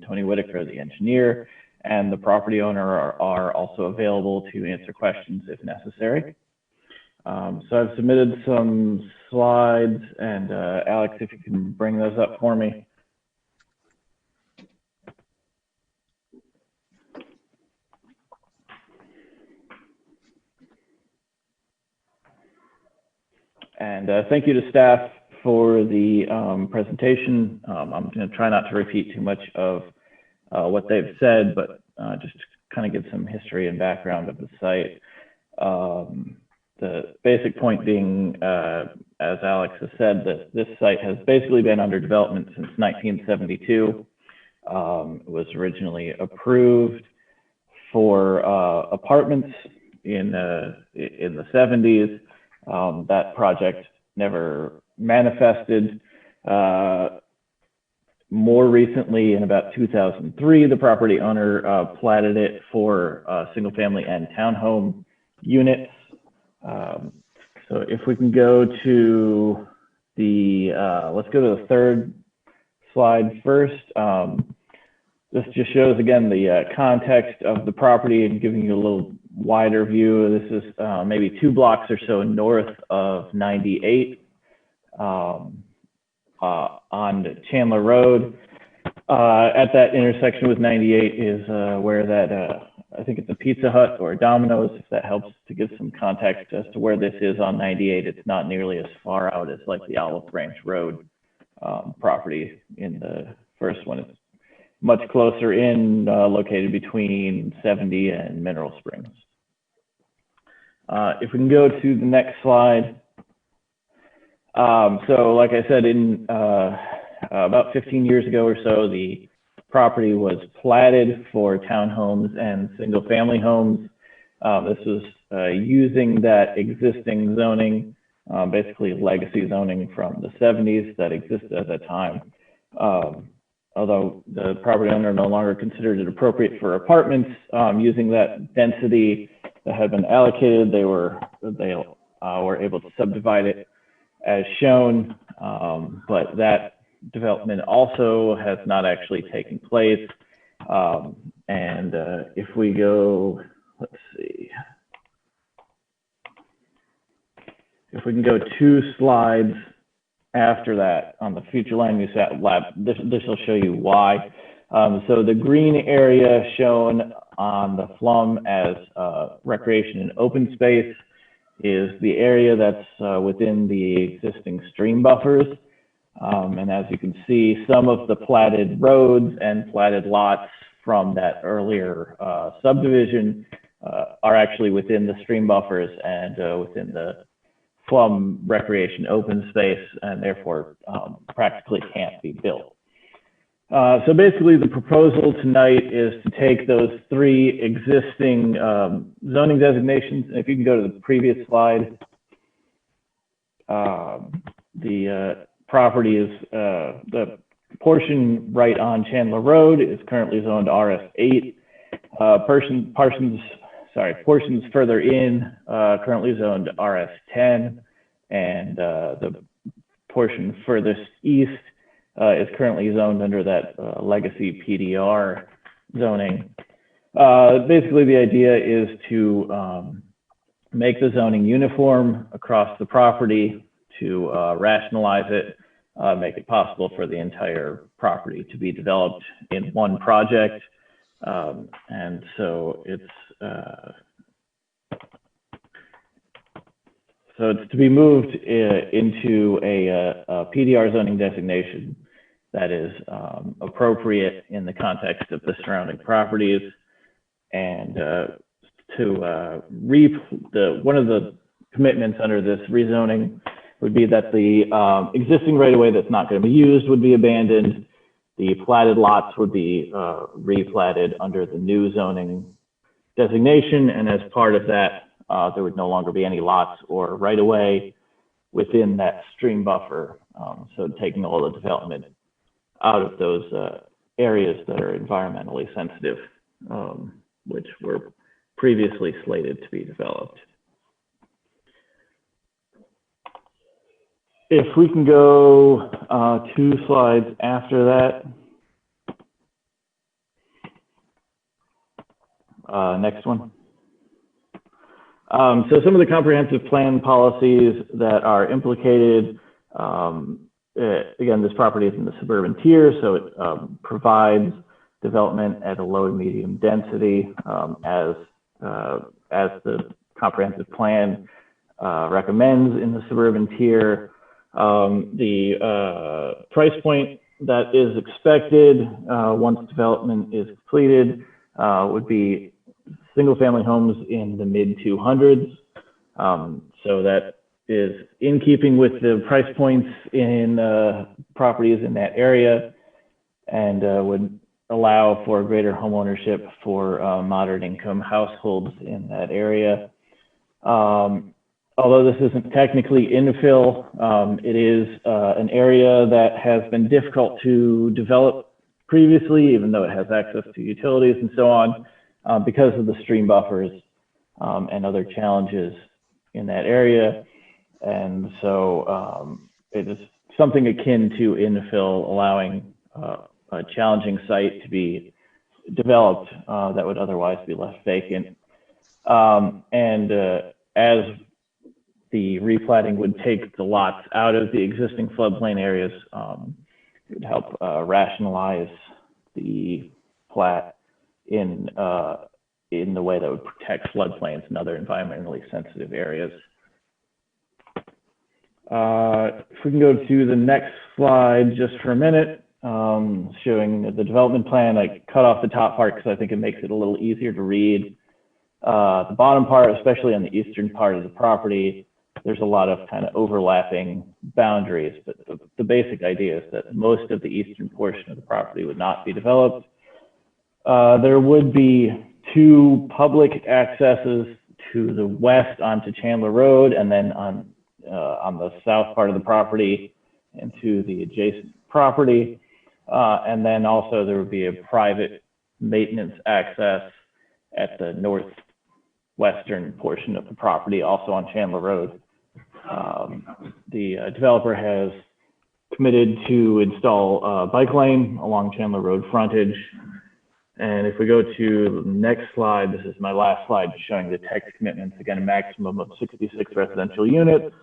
Tony Whitaker, the engineer, and the property owner are also available to answer questions if necessary. So I've submitted some slides, and Alex, if you can bring those up for me. And thank you to staff for the presentation. I'm going to try not to repeat too much of what they've said, but just kind of give some history and background of the site. The basic point being, as Alex has said, that this site has basically been under development since 1972. It was originally approved for apartments in the 70s. That project never manifested. More recently, in about 2003, the property owner platted it for single family and townhome units. So if we can go to the, let's go to the third slide first. This just shows again the context of the property and giving you a little wider view, this is maybe 2 blocks or so north of 98 on Chandler Road. At that intersection with 98 is where that, I think it's a Pizza Hut or a Domino's, if that helps to give some context as to where this is on 98. It's not nearly as far out as like the Olive Branch Road property in the first one. It's much closer in, located between 70 and Mineral Springs. If we can go to the next slide. So like I said, in about 15 years ago or so, the property was platted for townhomes and single family homes. This was using that existing zoning, basically legacy zoning from the 70s that existed at that time. Although the property owner no longer considered it appropriate for apartments, using that density that had been allocated, they were able to subdivide it as shown, but that development also has not actually taken place. And if we go, let's see, if we can go 2 slides after that on the future land use lab, this will show you why. So the green area shown on the FLUM as recreation and open space is the area that's within the existing stream buffers. And as you can see, some of the platted roads and platted lots from that earlier subdivision are actually within the stream buffers and within the FLUM recreation open space, and therefore practically can't be built. So basically the proposal tonight is to take those 3 existing zoning designations. If you can go to the previous slide, the property is, the portion right on Chandler Road is currently zoned RS8. Portions further in currently zoned RS10, and the portion furthest east is currently zoned under that legacy PDR zoning. Basically, the idea is to make the zoning uniform across the property, to rationalize it, make it possible for the entire property to be developed in one project. And so it's to be moved into a PDR zoning designation that is appropriate in the context of the surrounding properties, and one of the commitments under this rezoning would be that the existing right-of-way that's not going to be used would be abandoned. The platted lots would be replatted under the new zoning designation, and as part of that, there would no longer be any lots or right-of-way within that stream buffer. So taking all the development out of those areas that are environmentally sensitive, which were previously slated to be developed. If we can go 2 slides after that. Next one. So some of the comprehensive plan policies that are implicated, again, this property is in the suburban tier, so it provides development at a low to medium density as the comprehensive plan recommends in the suburban tier. The price point that is expected once development is completed would be single family homes in the mid 200s. So that is in keeping with the price points in properties in that area, and would allow for greater home ownership for moderate income households in that area. Although this isn't technically infill, it is an area that has been difficult to develop previously, even though it has access to utilities and so on, because of the stream buffers and other challenges in that area. And so it is something akin to infill, allowing a challenging site to be developed that would otherwise be left vacant. As the replatting would take the lots out of the existing floodplain areas, it would help rationalize the plat in the way that would protect floodplains and other environmentally sensitive areas. If we can go to the next slide just for a minute, showing the development plan. I cut off the top part because I think it makes it a little easier to read. The bottom part, especially on the eastern part of the property, there's a lot of kind of overlapping boundaries, but the basic idea is that most of the eastern portion of the property would not be developed. There would be 2 public accesses to the west onto Chandler Road, and then on the south part of the property into the adjacent property. And then also there would be a private maintenance access at the northwestern portion of the property, also on Chandler Road. The developer has committed to install a bike lane along Chandler Road frontage. And if we go to the next slide, this is my last slide showing the text commitments. Again, a maximum of 66 residential units.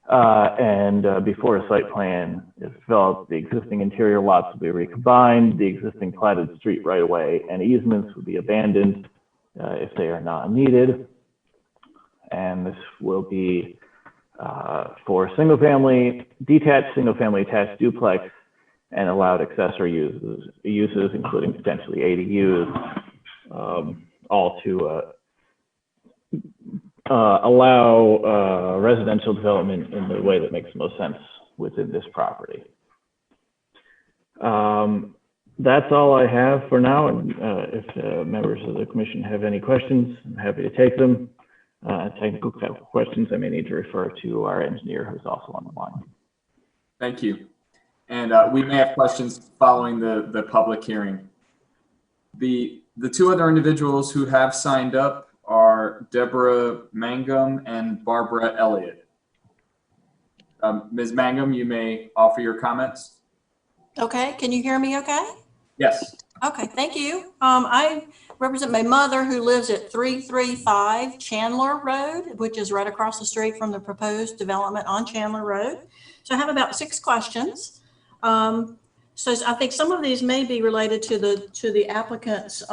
Before a site plan is developed, the existing interior lots will be recombined, the existing platted street right-of-way and easements will be abandoned if they are not needed. And this will be for single-family, detached single-family attached duplex and allowed accessory uses including potentially ADUs, all to allow residential development in the way that makes the most sense within this property. That's all I have for now. And if members of the commission have any questions, I'm happy to take them. Technical questions, I may need to refer to our engineer who's also on the line. Thank you. And we may have questions following the public hearing. The 2 other individuals who have signed up are Deborah Mangum and Barbara Elliott. Ms. Mangum, you may offer your comments. Okay, can you hear me okay? Yes. Okay, thank you. I represent my mother who lives at 335 Chandler Road, which is right across the street from the proposed development on Chandler Road. So I have about 6 questions. So I think some of these may be related to the applicant's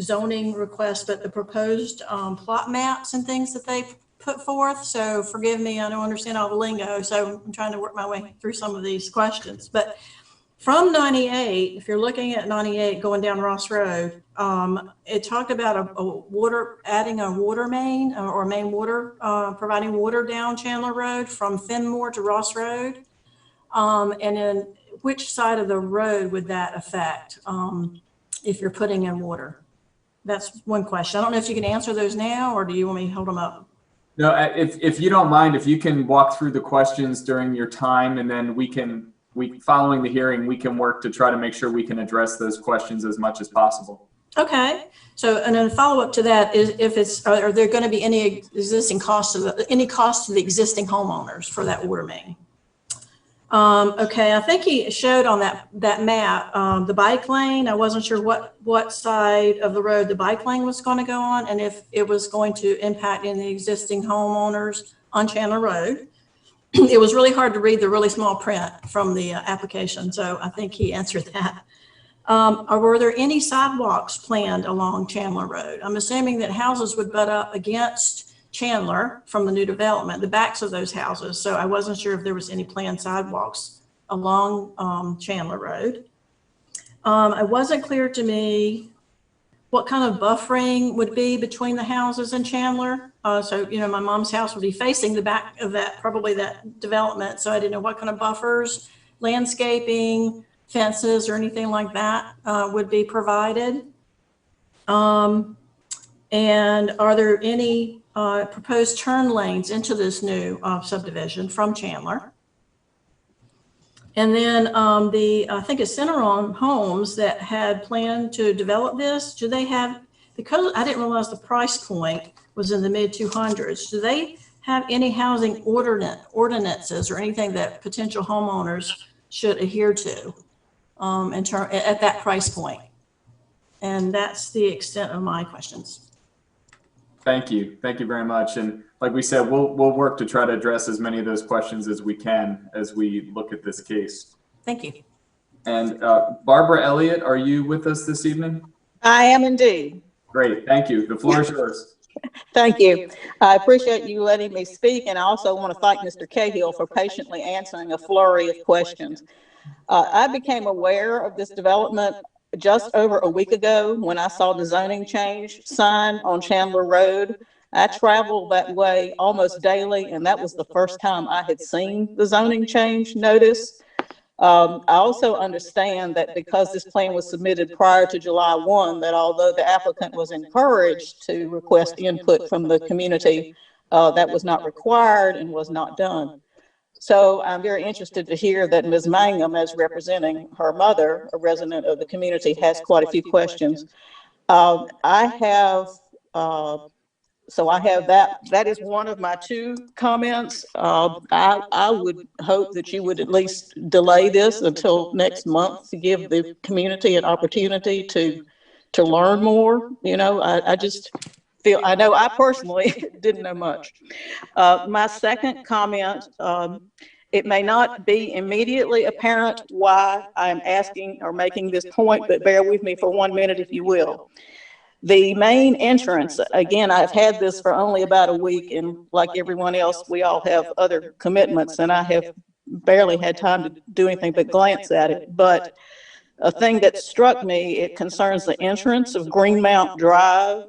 zoning request, but the proposed plot maps and things that they put forth. So forgive me, I don't understand all the lingo, so I'm trying to work my way through some of these questions. But from 98, if you're looking at 98 going down Ross Road, it talked about adding a water main or main water, providing water down Chandler Road from Fenmore to Ross Road. And then which side of the road would that affect if you're putting in water? That's one question. I don't know if you can answer those now, or do you want me to hold them up? No, if you don't mind, if you can walk through the questions during your time, and then following the hearing, we can work to try to make sure we can address those questions as much as possible. Okay. So, and then follow up to that is are there going to be any existing costs to the existing homeowners for that water main? Okay, I think he showed on that map the bike lane. I wasn't sure what side of the road the bike lane was going to go on, and if it was going to impact any existing homeowners on Chandler Road. It was really hard to read the really small print from the application, so I think he answered that. Were there any sidewalks planned along Chandler Road? I'm assuming that houses would butt up against Chandler from the new development, the backs of those houses. So I wasn't sure if there was any planned sidewalks along Chandler Road. It wasn't clear to me what kind of buffering would be between the houses in Chandler. So, you know, my mom's house would be facing the back of probably that development. So I didn't know what kind of buffers, landscaping, fences, or anything like that would be provided. And are there any proposed turn lanes into this new subdivision from Chandler? And then I think it's Townhomes that had planned to develop this. Do they have, because I didn't realize the price point was in the mid 200s, do they have any housing ordinances or anything that potential homeowners should adhere to at that price point? And that's the extent of my questions. Thank you. Thank you very much. And like we said, we'll work to try to address as many of those questions as we can as we look at this case. Thank you. And Barbara Elliott, are you with us this evening? I am indeed. Great. Thank you. The floor is yours. Thank you. I appreciate you letting me speak, and I also want to thank Mr. Cahill for patiently answering a flurry of questions. I became aware of this development just over a week ago when I saw the zoning change sign on Chandler Road. I travel that way almost daily, and that was the first time I had seen the zoning change notice. I also understand that because this plan was submitted prior to July 1, that although the applicant was encouraged to request input from the community, that was not required and was not done. So I'm very interested to hear that Ms. Mangum, as representing her mother, a resident of the community, has quite a few questions. I have that is one of my two comments. I would hope that you would at least delay this until next month to give the community an opportunity to learn more. You know, I just feel, I know I personally didn't know much. My second comment, it may not be immediately apparent why I'm asking or making this point, but bear with me for 1 minute if you will. The main entrance, again, I've had this for only about a week, and like everyone else, we all have other commitments, and I have barely had time to do anything but glance at it. But a thing that struck me, it concerns the entrance of Greenmount Drive.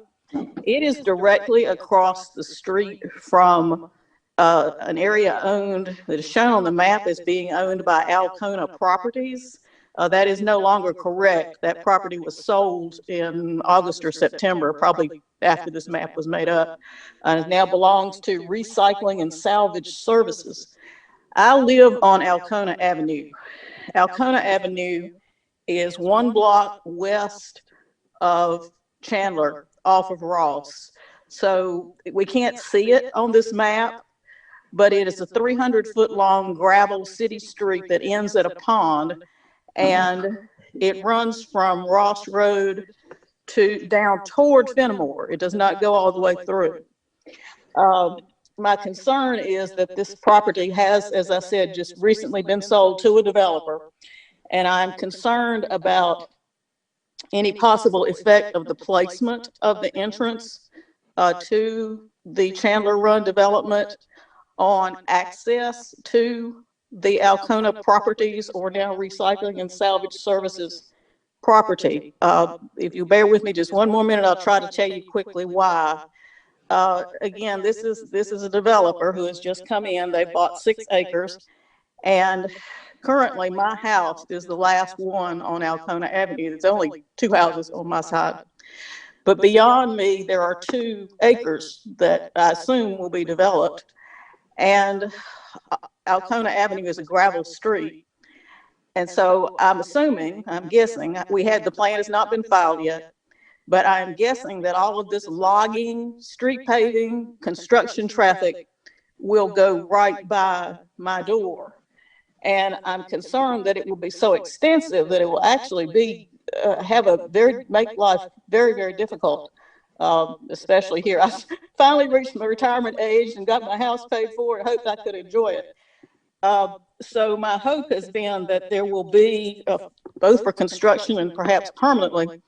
It is directly across the street from an area owned, that is shown on the map as being owned by Alcona Properties. That is no longer correct. That property was sold in August or September, probably after this map was made up, and it now belongs to Recycling and Salvage Services. I live on Alcona Avenue. Alcona Avenue is 1 block west of Chandler off of Ross. So we can't see it on this map, but it is a 300-foot long gravel city street that ends at a pond. And it runs from Ross Road to down toward Fenimore. It does not go all the way through. My concern is that this property has, as I said, just recently been sold to a developer. And I'm concerned about any possible effect of the placement of the entrance to the Chandler Run development on access to the Alcona Properties, or now Recycling and Salvage Services property. If you bear with me just 1 more minute, I'll try to tell you quickly why. Again, this is a developer who has just come in. They bought 6 acres, and currently my house is the last one on Alcona Avenue. There's only 2 houses on my side. But beyond me, there are 2 acres that I assume will be developed. And Alcona Avenue is a gravel street. And so I'm assuming, I'm guessing, the plan has not been filed yet, but I'm guessing that all of this logging, street paving, construction traffic will go right by my door. And I'm concerned that it will be so extensive that it will actually be, make life very, very difficult. Especially here. I finally reached my retirement age and got my house paid for and hoped I could enjoy it. So my hope has been that there will be, both for construction and perhaps permanently,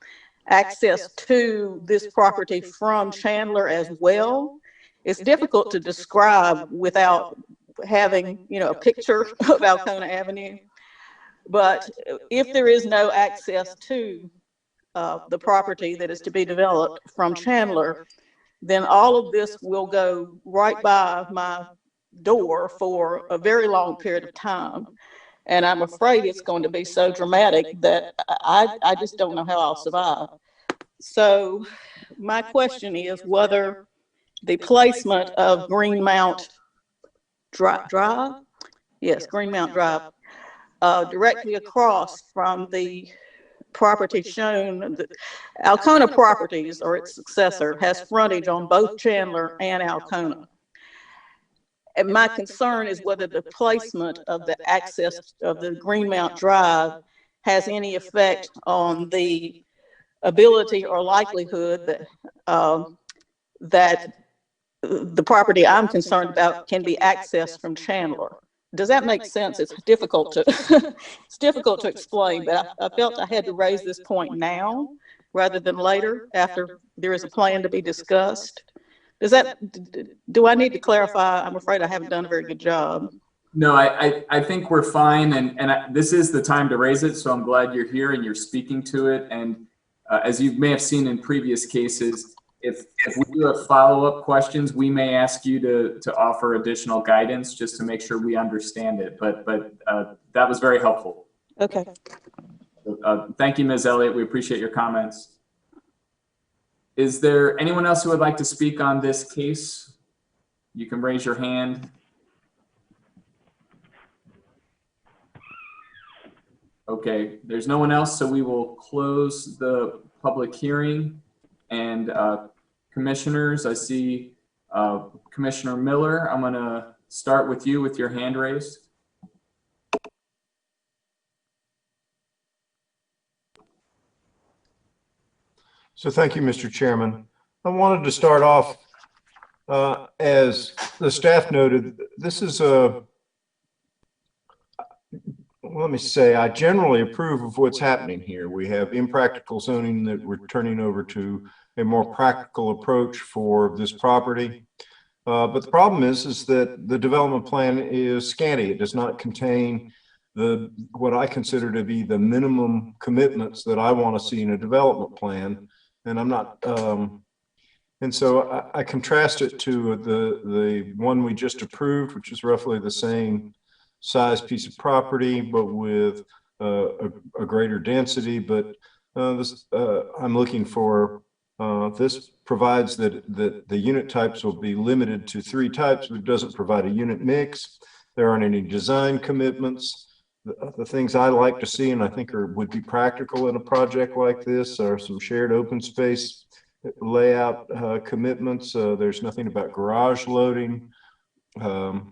access to this property from Chandler as well. It's difficult to describe without having, a picture of Alcona Avenue. But if there is no access to the property that is to be developed from Chandler, then all of this will go right by my door for a very long period of time. And I'm afraid it's going to be so dramatic that I just don't know how I'll survive. So my question is whether the placement of Greenmount Drive, yes, Greenmount Drive, directly across from the property shown, Alcona Properties, or its successor, has frontage on both Chandler and Alcona. And my concern is whether the placement of the access of the Greenmount Drive has any effect on the ability or likelihood that that the property I'm concerned about can be accessed from Chandler. Does that make sense? It's difficult to it's difficult to explain, but I felt I had to raise this point now rather than later after there is a plan to be discussed. Does that, do I need to clarify? I'm afraid I haven't done a very good job. No, I think we're fine, and this is the time to raise it, so I'm glad you're here and you're speaking to it. And as you may have seen in previous cases, if we do have follow-up questions, we may ask you to offer additional guidance just to make sure we understand it. But that was very helpful. Okay. Thank you, Ms. Elliott. We appreciate your comments. Is there anyone else who would like to speak on this case? You can raise your hand. Okay, there's no one else, so we will close the public hearing. And commissioners, I see Commissioner Miller. I'm going to start with you with your hand raised. So thank you, Mr. Chairman. I wanted to start off, as the staff noted, this is a, let me say, I generally approve of what's happening here. We have impractical zoning that we're turning over to a more practical approach for this property. But the problem is that the development plan is scanty. It does not contain what I consider to be the minimum commitments that I want to see in a development plan. And I'm not, and so I contrast it to the one we just approved, which is roughly the same size piece of property, but with a greater density. But I'm looking for, this provides that the unit types will be limited to 3 types, but it doesn't provide a unit mix. There aren't any design commitments. The things I like to see, and I think would be practical in a project like this, are some shared open space layout commitments. There's nothing about garage loading. And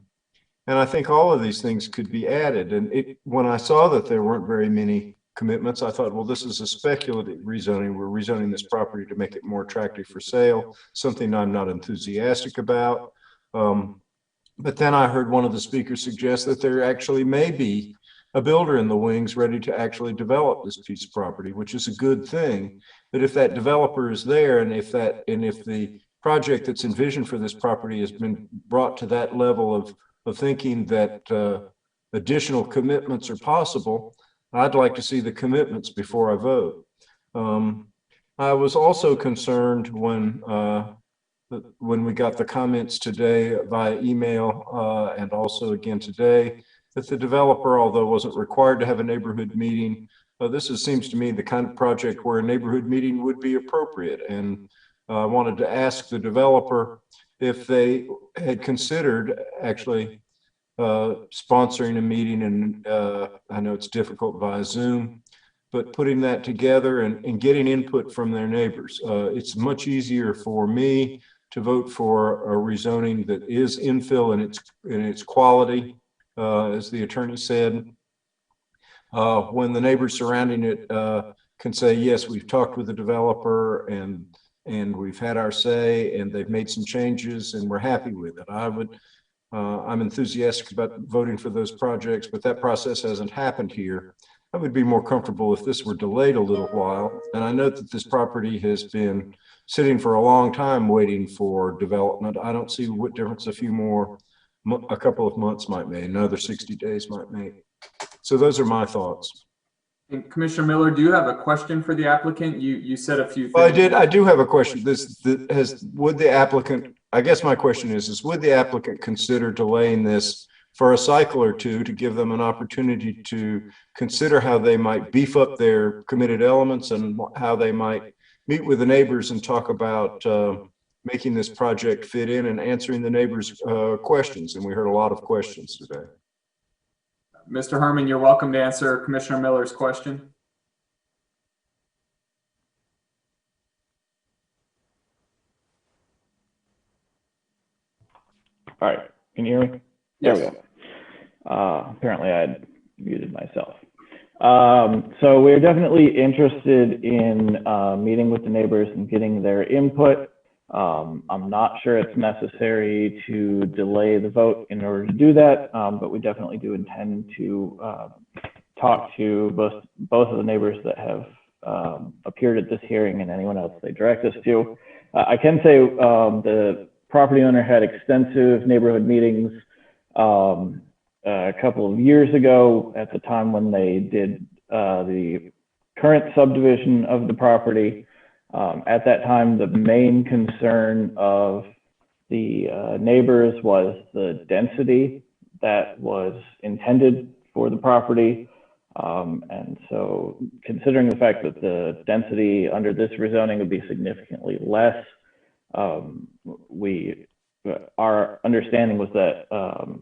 I think all of these things could be added. And when I saw that there weren't very many commitments, I thought, well, this is a speculative rezoning. We're rezoning this property to make it more attractive for sale, something I'm not enthusiastic about. But then I heard one of the speakers suggest that there actually may be a builder in the wings ready to actually develop this piece of property, which is a good thing. But if that developer is there, and if the project that's envisioned for this property has been brought to that level of thinking that additional commitments are possible, I'd like to see the commitments before I vote. I was also concerned when we got the comments today via email and also again today, that the developer, although wasn't required to have a neighborhood meeting, seems to me the kind of project where a neighborhood meeting would be appropriate. And I wanted to ask the developer if they had considered actually sponsoring a meeting, and I know it's difficult via Zoom, but putting that together and getting input from their neighbors. It's much easier for me to vote for a rezoning that is infill in its quality, as the attorney said, when the neighbors surrounding it can say, yes, we've talked with the developer and we've had our say and they've made some changes and we're happy with it. I'm enthusiastic about voting for those projects, but that process hasn't happened here. I would be more comfortable if this were delayed a little while. And I note that this property has been sitting for a long time waiting for development. I don't see what difference a couple of months might make, another 60 days might make. So those are my thoughts. And Commissioner Miller, do you have a question for the applicant? You said a few things. Well, I do have a question. Would the applicant, I guess my question is would the applicant consider delaying this for a cycle or two to give them an opportunity to consider how they might beef up their committed elements and how they might meet with the neighbors and talk about making this project fit in and answering the neighbors' questions? And we heard a lot of questions today. Mr. Herman, you're welcome to answer Commissioner Miller's question. All right, can you hear me? Yes. There we go. Apparently I had muted myself. So we're definitely interested in meeting with the neighbors and getting their input. I'm not sure it's necessary to delay the vote in order to do that, but we definitely do intend to talk to both of the neighbors that have appeared at this hearing and anyone else they direct us to. I can say the property owner had extensive neighborhood meetings a couple of years ago at the time when they did the current subdivision of the property. At that time, the main concern of the neighbors was the density that was intended for the property. And so considering the fact that the density under this rezoning would be significantly less, our understanding was that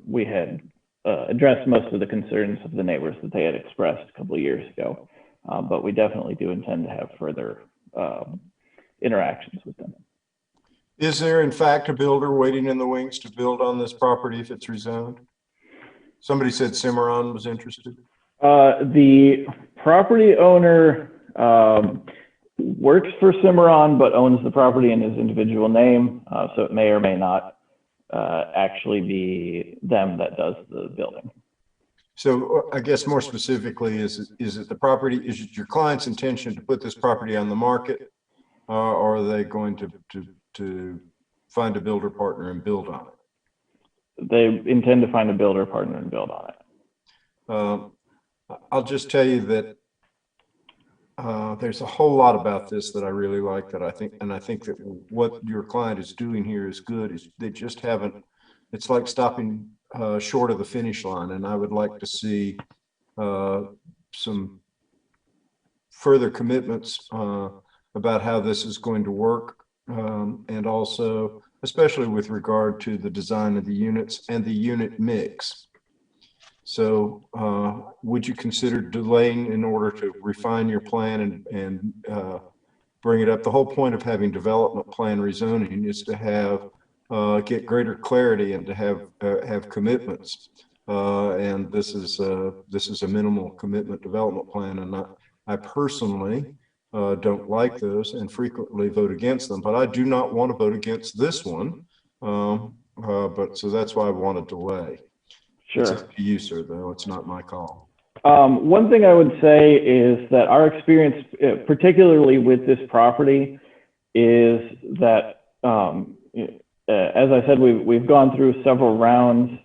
we had addressed most of the concerns of the neighbors that they had expressed a couple of years ago. But we definitely do intend to have further interactions with them. Is there in fact a builder waiting in the wings to build on this property if it's rezoned? Somebody said Cimarron was interested. The property owner works for Cimarron, but owns the property in his individual name. So it may or may not actually be them that does the building. So I guess more specifically, is it the property, is it your client's intention to put this property on the market? Or are they going to find a builder partner and build on it? They intend to find a builder partner and build on it. I'll just tell you that there's a whole lot about this that I really like, that I think that what your client is doing here is good. Is they just haven't, it's like stopping short of the finish line. And I would like to see some further commitments about how this is going to work. And also, especially with regard to the design of the units and the unit mix. So would you consider delaying in order to refine your plan and bring it up? The whole point of having development plan rezoning is to have get greater clarity and to have commitments. And this is a minimal commitment development plan, and I personally don't like those and frequently vote against them. But I do not want to vote against this one. But so that's why I want to delay. Sure. It's up to you, sir, though. It's not my call. One thing I would say is that our experience, particularly with this property, is that, as I said, we've gone through several rounds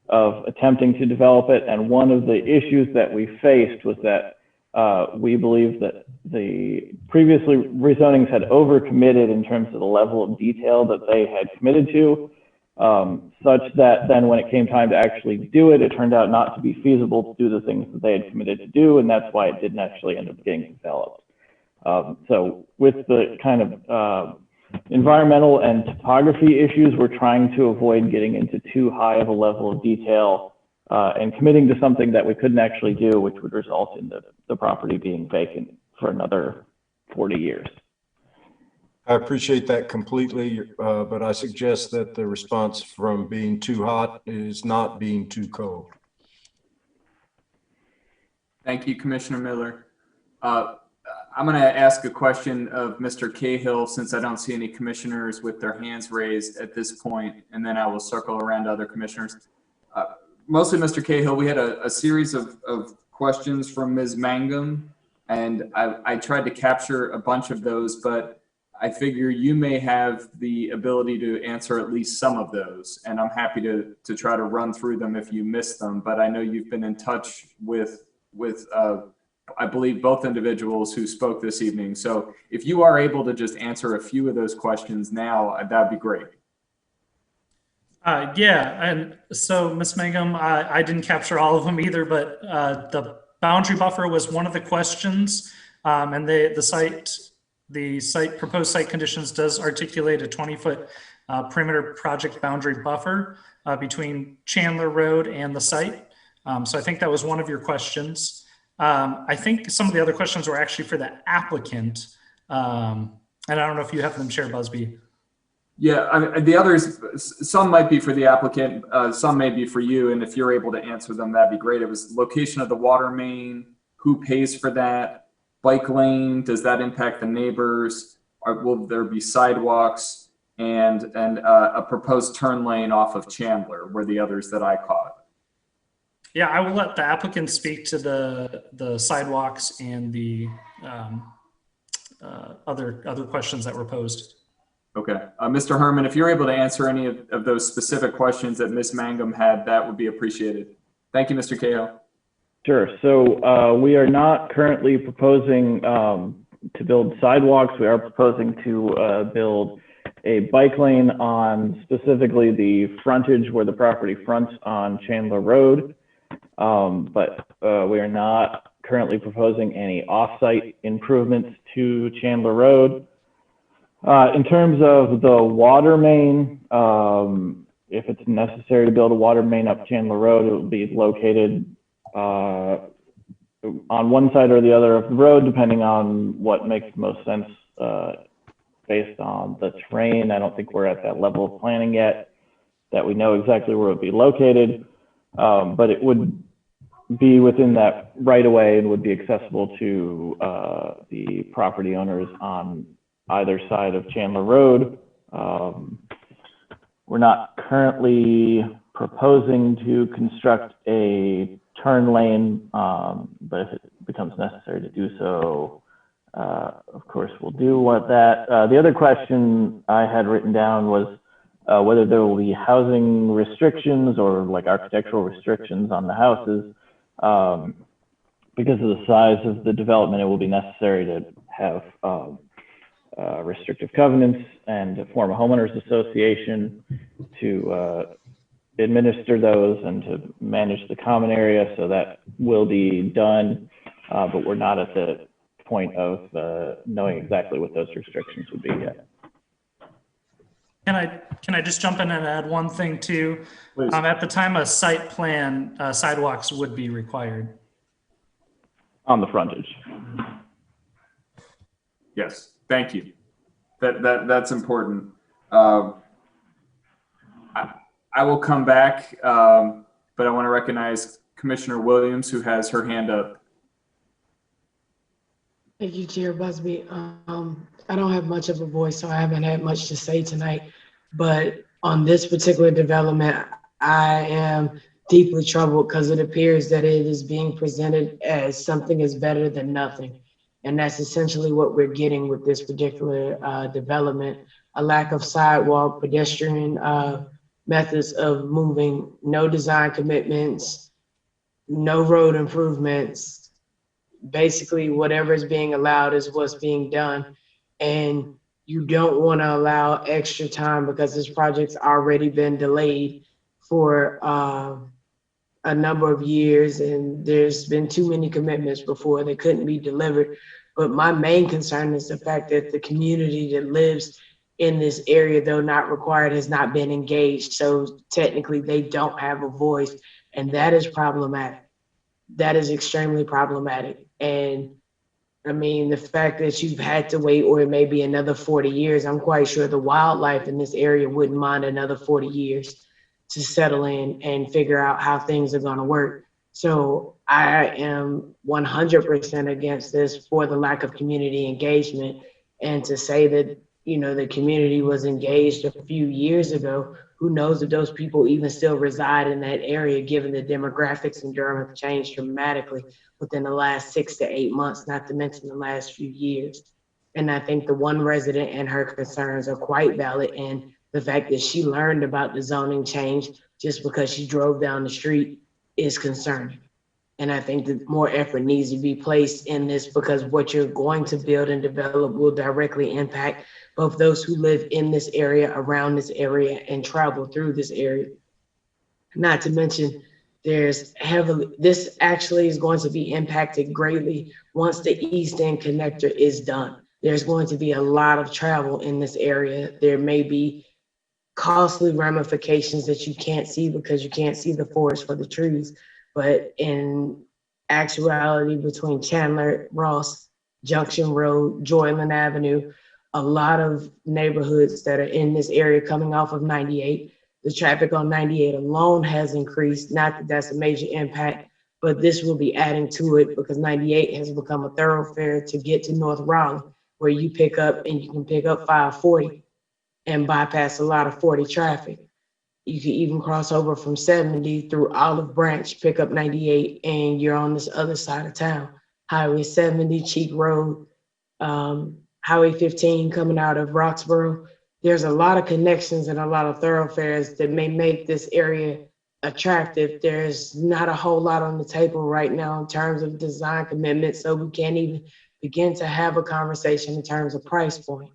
of attempting to develop it. And one of the issues that we faced was that we believe that the previously rezonings had overcommitted in terms of the level of detail that they had committed to. Such that then when it came time to actually do it, it turned out not to be feasible to do the things that they had committed to do, and that's why it didn't actually end up getting developed. So with the kind of environmental and topography issues, we're trying to avoid getting into too high of a level of detail and committing to something that we couldn't actually do, which would result in the property being vacant for another 40 years. I appreciate that completely, but I suggest that the response from being too hot is not being too cold. Thank you, Commissioner Miller. I'm going to ask a question of Mr. Cahill, since I don't see any commissioners with their hands raised at this point, and then I will circle around to other commissioners. Mostly, Mr. Cahill, we had a series of questions from Ms. Mangum, and I tried to capture a bunch of those, but I figure you may have the ability to answer at least some of those, and I'm happy to try to run through them if you missed them. But I know you've been in touch with I believe both individuals who spoke this evening. So if you are able to just answer a few of those questions now, that'd be great. Yeah, and so Ms. Mangum, I didn't capture all of them either, but the boundary buffer was one of the questions, and the proposed site conditions does articulate a 20-foot perimeter project boundary buffer between Chandler Road and the site. So I think that was one of your questions. I think some of the other questions were actually for the applicant. And I don't know if you have them, Chair Busby. Yeah, the others, some might be for the applicant, some may be for you. And if you're able to answer them, that'd be great. It was location of the water main, who pays for that? Bike lane, does that impact the neighbors? Will there be sidewalks? and a proposed turn lane off of Chandler were the others that I caught. Yeah, I will let the applicant speak to the sidewalks and the other questions that were posed. Okay. Mr. Herman, if you're able to answer any of those specific questions that Ms. Mangum had, that would be appreciated. Thank you, Mr. Cahill. Sure. So we are not currently proposing to build sidewalks. We are proposing to build a bike lane on specifically the frontage where the property fronts on Chandler Road. But we are not currently proposing any off-site improvements to Chandler Road. In terms of the water main, if it's necessary to build a water main up Chandler Road, it will be located on one side or the other of the road, depending on what makes the most sense based on the terrain. I don't think we're at that level of planning yet that we know exactly where it would be located, but it would be within that right of way and would be accessible to the property owners on either side of Chandler Road. We're not currently proposing to construct a turn lane, but if it becomes necessary to do so, of course, we'll do that. The other question I had written down was whether there will be housing restrictions or like architectural restrictions on the houses. Because of the size of the development, it will be necessary to have restrictive covenants and to form a homeowners association to administer those and to manage the common area. So that will be done, but we're not at the point of knowing exactly what those restrictions would be yet. Can I just jump in and add one thing too? At the time of site plan, sidewalks would be required. On the frontage. Yes, thank you. That's important. I will come back, but I want to recognize Commissioner Williams, who has her hand up. Thank you, Chair Busby. I don't have much of a voice, so I haven't had much to say tonight. But on this particular development, I am deeply troubled because it appears that it is being presented as something is better than nothing. And that's essentially what we're getting with this particular development. A lack of sidewalk, pedestrian methods of moving, no design commitments, no road improvements. Basically, whatever is being allowed is what's being done. And you don't want to allow extra time because this project's already been delayed for a number of years, and there's been too many commitments before they couldn't be delivered. But my main concern is the fact that the community that lives in this area, though not required, has not been engaged. So technically they don't have a voice, and that is problematic. That is extremely problematic. And I mean, the fact that you've had to wait, or it may be another 40 years, I'm quite sure the wildlife in this area wouldn't mind another 40 years to settle in and figure out how things are going to work. So I am 100% against this for the lack of community engagement. And to say that, you know, the community was engaged a few years ago, who knows if those people even still reside in that area, given the demographics in Durham have changed dramatically within the last 6 to 8 months, not to mention the last few years. And I think the one resident and her concerns are quite valid. And the fact that she learned about the zoning change just because she drove down the street is concerning. And I think that more effort needs to be placed in this, because what you're going to build and develop will directly impact both those who live in this area, around this area, and travel through this area. Not to mention, this actually is going to be impacted greatly once the East End connector is done. There's going to be a lot of travel in this area. There may be costly ramifications that you can't see because you can't see the forest for the trees. But in actuality, between Chandler, Ross, Junction Road, Joyland Avenue, a lot of neighborhoods that are in this area coming off of 98, the traffic on 98 alone has increased. Not that that's a major impact, but this will be adding to it because 98 has become a thoroughfare to get to North Raleigh, where you pick up and you can pick up 540 and bypass a lot of 40 traffic. You could even cross over from 70 through Olive Branch, pick up 98, and you're on this other side of town. Highway 70, Cheek Road, Highway 15 coming out of Roxborough. There's a lot of connections and a lot of thoroughfares that may make this area attractive. There's not a whole lot on the table right now in terms of design commitments, so we can't even begin to have a conversation in terms of price point.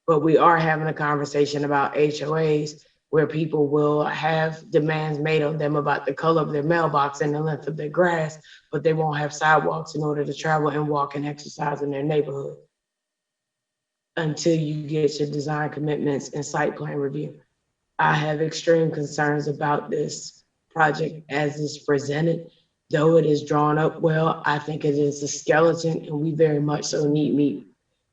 But we are having a conversation about HOAs, where people will have demands made on them about the color of their mailbox and the length of their grass, but they won't have sidewalks in order to travel and walk and exercise in their neighborhood until you get your design commitments and site plan review. I have extreme concerns about this project as it's presented. Though it is drawn up well, I think it is a skeleton, and we very much so need meat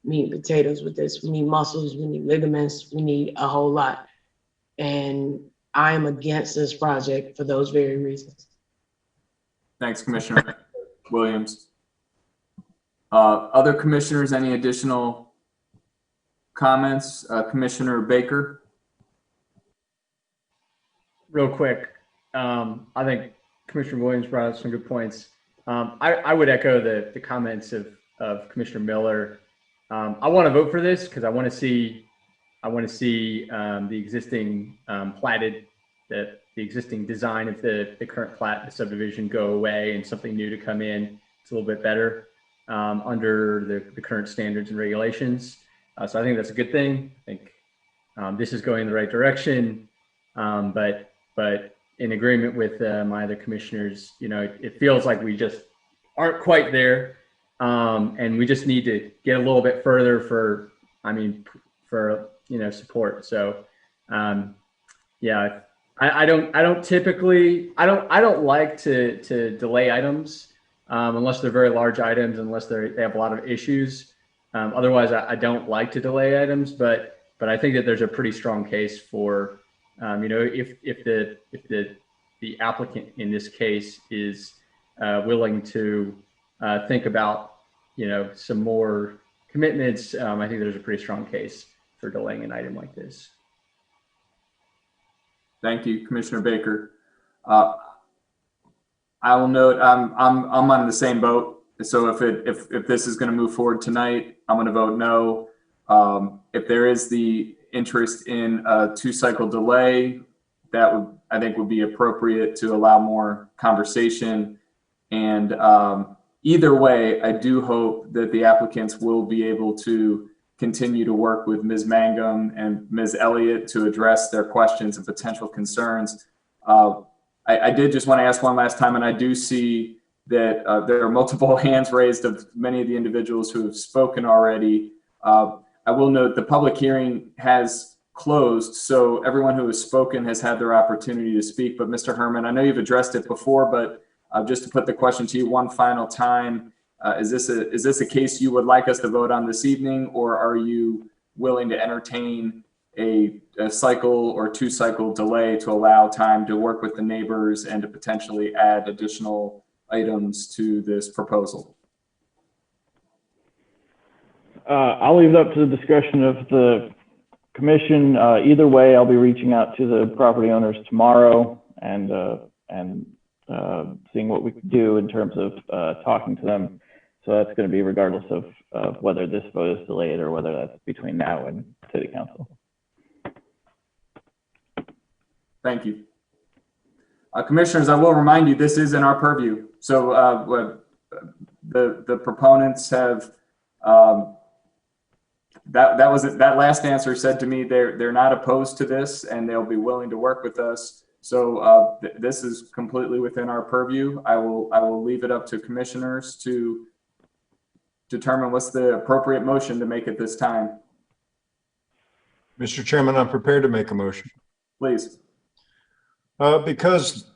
and potatoes with this. We need muscles, we need ligaments, we need a whole lot. And I am against this project for those very reasons. Thanks, Commissioner Williams. Other commissioners, any additional comments? Commissioner Baker? Real quick, I think Commissioner Williams brought up some good points. I would echo the comments of Commissioner Miller. I want to vote for this because I want to see the existing platted, the existing design of the current plat, the subdivision go away and something new to come in. It's a little bit better under the current standards and regulations. So I think that's a good thing. I think this is going in the right direction. But in agreement with my other commissioners, it feels like we just aren't quite there. And we just need to get a little bit further for support. So, yeah, I don't typically, I don't like to delay items unless they're very large items, unless they have a lot of issues. Otherwise, I don't like to delay items, but I think that there's a pretty strong case for, if the applicant in this case is willing to think about, some more commitments, I think there's a pretty strong case for delaying an item like this. Thank you, Commissioner Baker. I will note I'm on the same boat. So if this is going to move forward tonight, I'm going to vote no. If there is the interest in a 2-cycle delay, that I think would be appropriate to allow more conversation. And either way, I do hope that the applicants will be able to continue to work with Ms. Mangum and Ms. Elliott to address their questions and potential concerns. I did just want to ask one last time, and I do see that there are multiple hands raised of many of the individuals who have spoken already. I will note the public hearing has closed, so everyone who has spoken has had their opportunity to speak. But Mr. Herman, I know you've addressed it before, but just to put the question to you one final time, is this a case you would like us to vote on this evening, or are you willing to entertain a cycle or 2-cycle delay to allow time to work with the neighbors and to potentially add additional items to this proposal? I'll leave it up to the discretion of the commission. Either way, I'll be reaching out to the property owners tomorrow and seeing what we can do in terms of talking to them. So that's going to be regardless of whether this vote is delayed or whether that's between now and City Council. Thank you. Commissioners, I will remind you, this is in our purview. So the proponents have, that last answer said to me they're not opposed to this and they'll be willing to work with us. So this is completely within our purview. I will leave it up to commissioners to determine what's the appropriate motion to make at this time. Mr. Chairman, I'm prepared to make a motion. Please. Because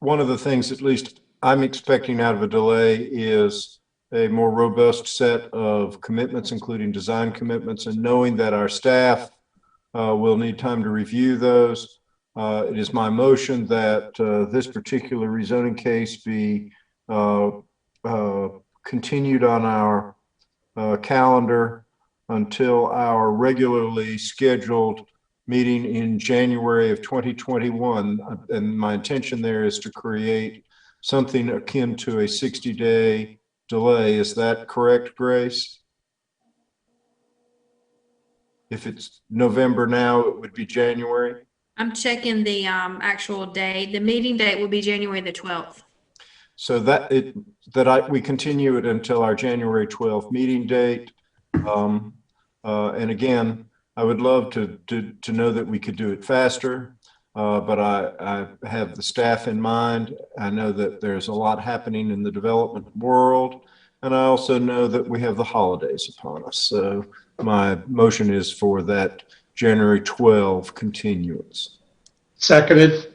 one of the things, at least I'm expecting out of a delay, is a more robust set of commitments, including design commitments, and knowing that our staff will need time to review those. It is my motion that this particular rezoning case be continued on our calendar until our regularly scheduled meeting in January of 2021. And my intention there is to create something akin to a 60-day delay. Is that correct, Grace? If it's November now, it would be January. I'm checking the actual date. The meeting date will be January the 12th. So we continue it until our January 12th meeting date. And again, I would love to know that we could do it faster, but I have the staff in mind. I know that there's a lot happening in the development world, and I also know that we have the holidays upon us. So my motion is for that January 12 continuance. Seconded.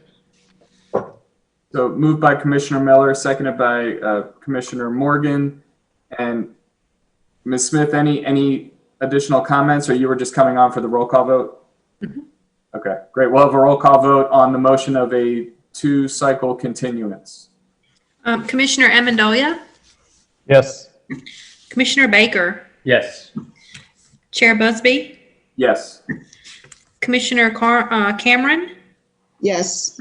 So moved by Commissioner Miller, seconded by Commissioner Morgan. And Ms. Smith, any additional comments, or you were just coming on for the roll call vote? Mm-hmm. Okay, great. We'll have a roll call vote on the motion of a 2-cycle continuance. Commissioner Amendolia? Yes. Commissioner Baker? Yes. Chair Busby? Yes. Commissioner Cameron? Yes.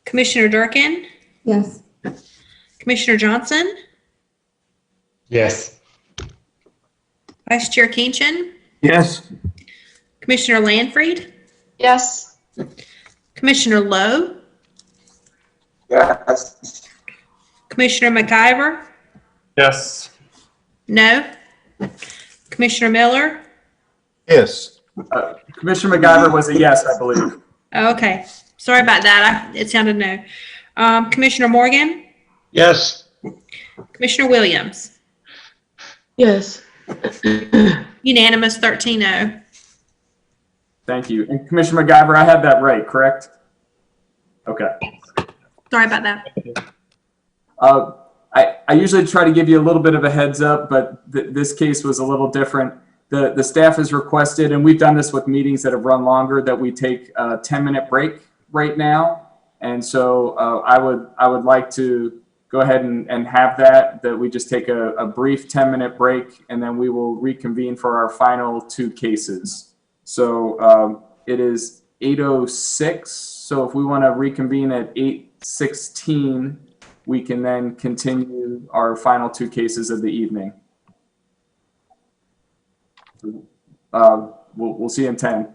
Commissioner Durkin? Yes. Commissioner Johnson? Yes. Vice Chair Kenchin? Yes. Commissioner Landfried? Yes. Commissioner Lowe? Yes. Commissioner McIver? Yes. No. Commissioner Miller? Yes. Commissioner McIver was a yes, I believe. Okay. Sorry about that. It sounded no. Commissioner Morgan? Yes. Commissioner Williams? Yes. Unanimous 13-0. Thank you. And Commissioner McIver, I had that right, correct? Okay. Sorry about that. I usually try to give you a little bit of a heads up, but this case was a little different. The staff has requested, and we've done this with meetings that have run longer, that we take a 10-minute break right now. And so I would like to go ahead and have that we just take a brief 10-minute break, and then we will reconvene for our final 2 cases. So it is 8:06. So if we want to reconvene at 8:16, we can then continue our final 2 cases of the evening. We'll see you in 10.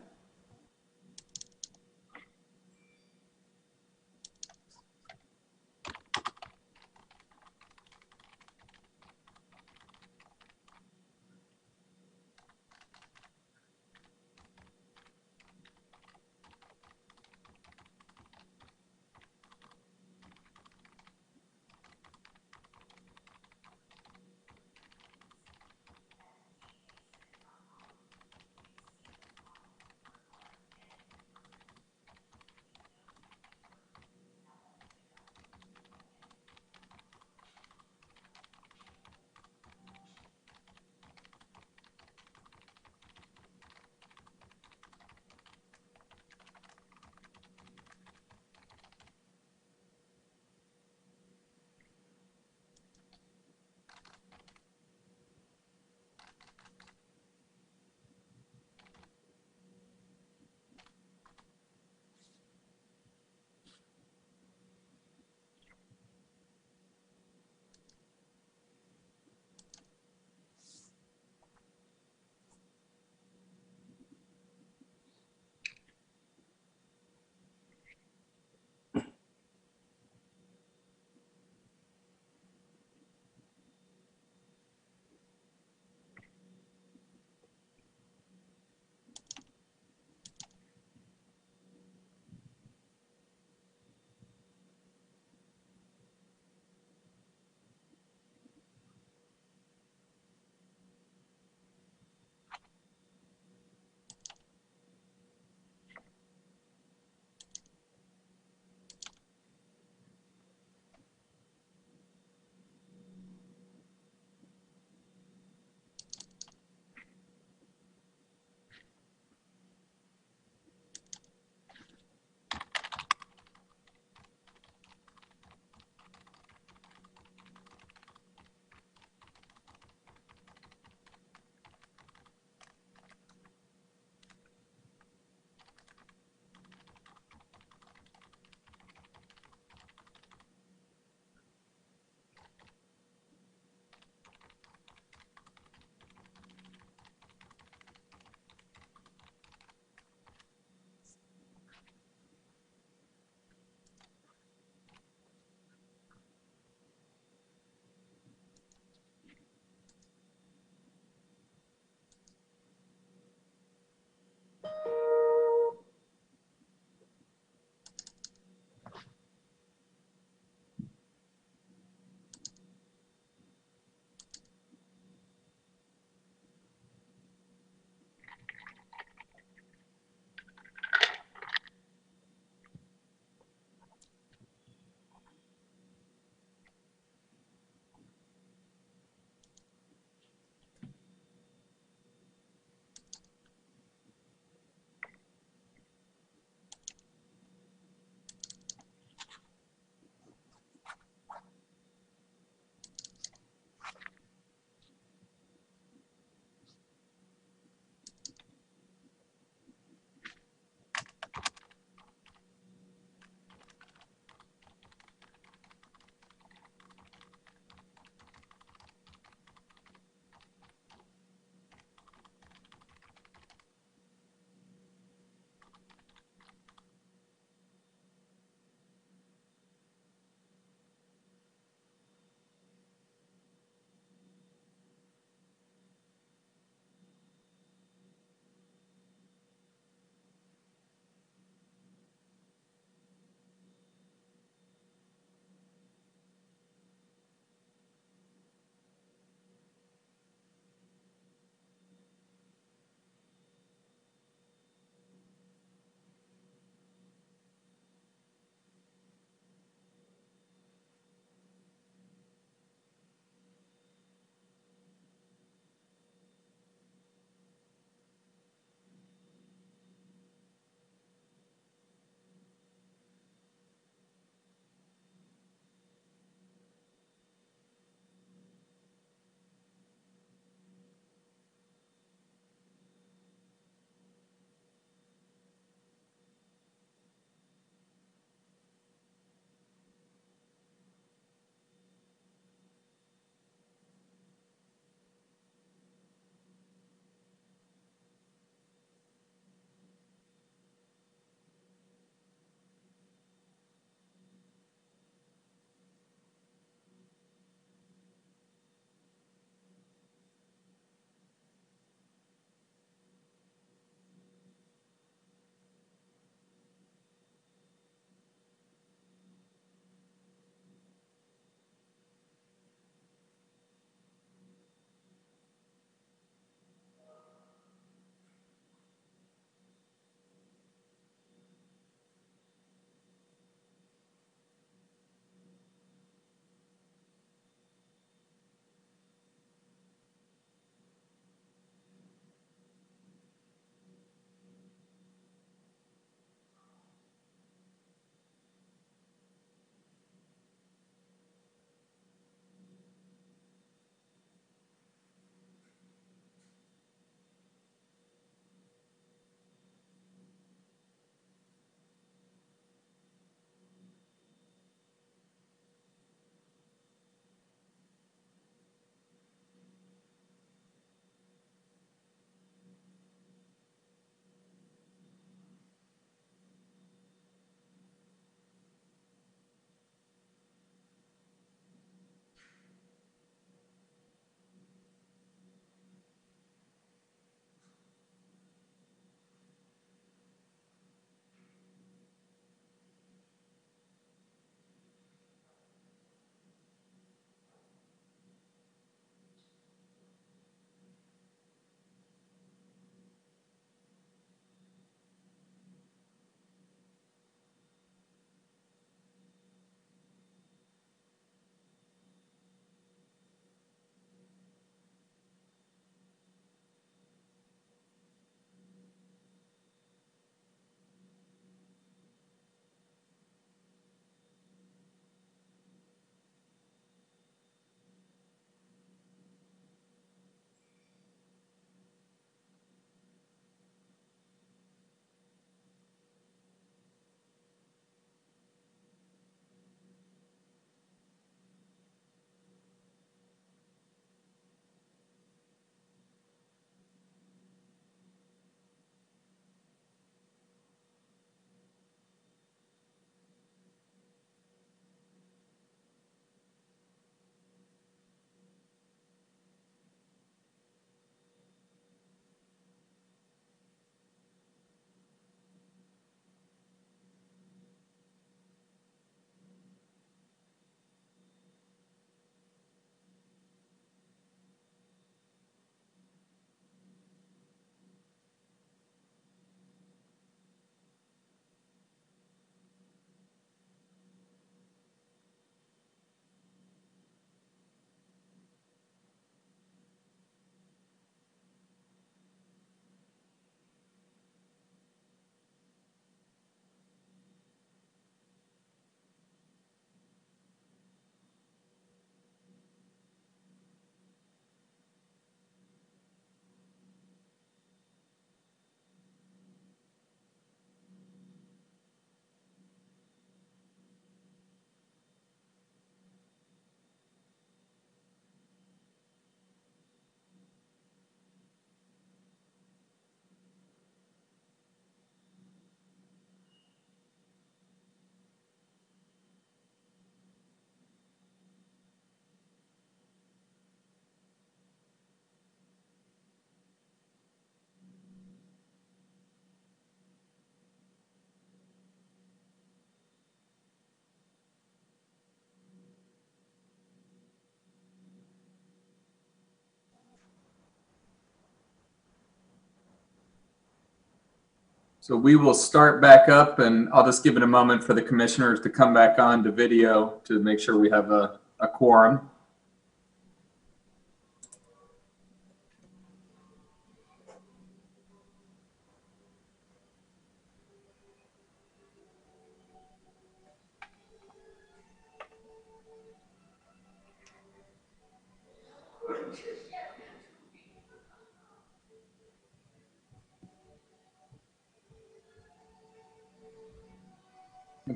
So we will start back up, and I'll just give it a moment for the commissioners to come back on to video to make sure we have a quorum.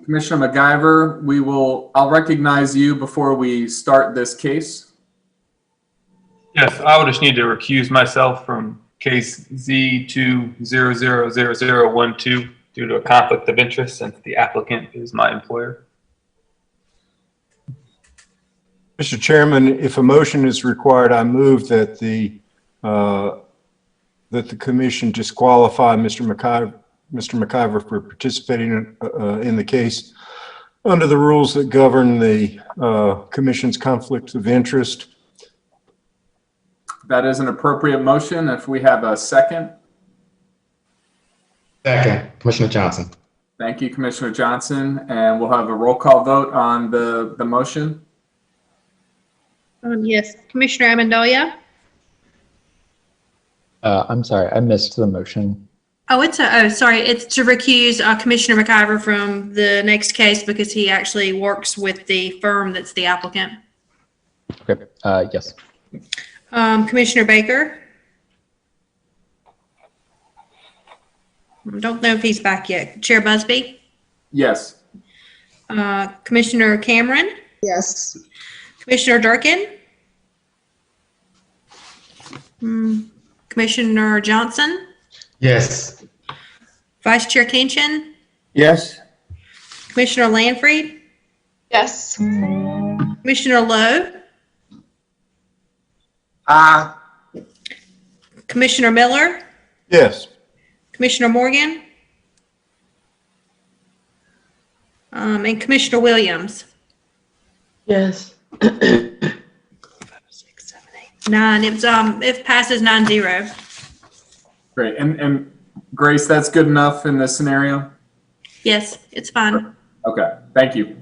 Commissioner MacGyver, I'll recognize you before we start this case. Yes, I would just need to recuse myself from case Z2000010 due to a conflict of interest since the applicant is my employer. Mr. Chairman, if a motion is required, I move that the commission disqualify Mr. MacIver for participating in the case under the rules that govern the commission's conflicts of interest. That is an appropriate motion. If we have a second. Second, Commissioner Johnson. Thank you, Commissioner Johnson. And we'll have a roll call vote on the motion. Yes, Commissioner Amendolia. I'm sorry, I missed the motion. Oh, sorry. It's to recuse Commissioner MacIver from the next case because he actually works with the firm that's the applicant. Okay, yes. Commissioner Baker. I don't know if he's back yet. Chair Busby. Yes. Commissioner Cameron. Yes. Commissioner Durkin. Commissioner Johnson. Yes. Vice Chair Kinchin. Yes. Commissioner Lanfried. Yes. Commissioner Lowe. Commissioner Miller. Yes. Commissioner Morgan. And Commissioner Williams. Yes. 9. It passes 9-0. Great. And Grace, that's good enough in this scenario? Yes, it's fine. Okay, thank you.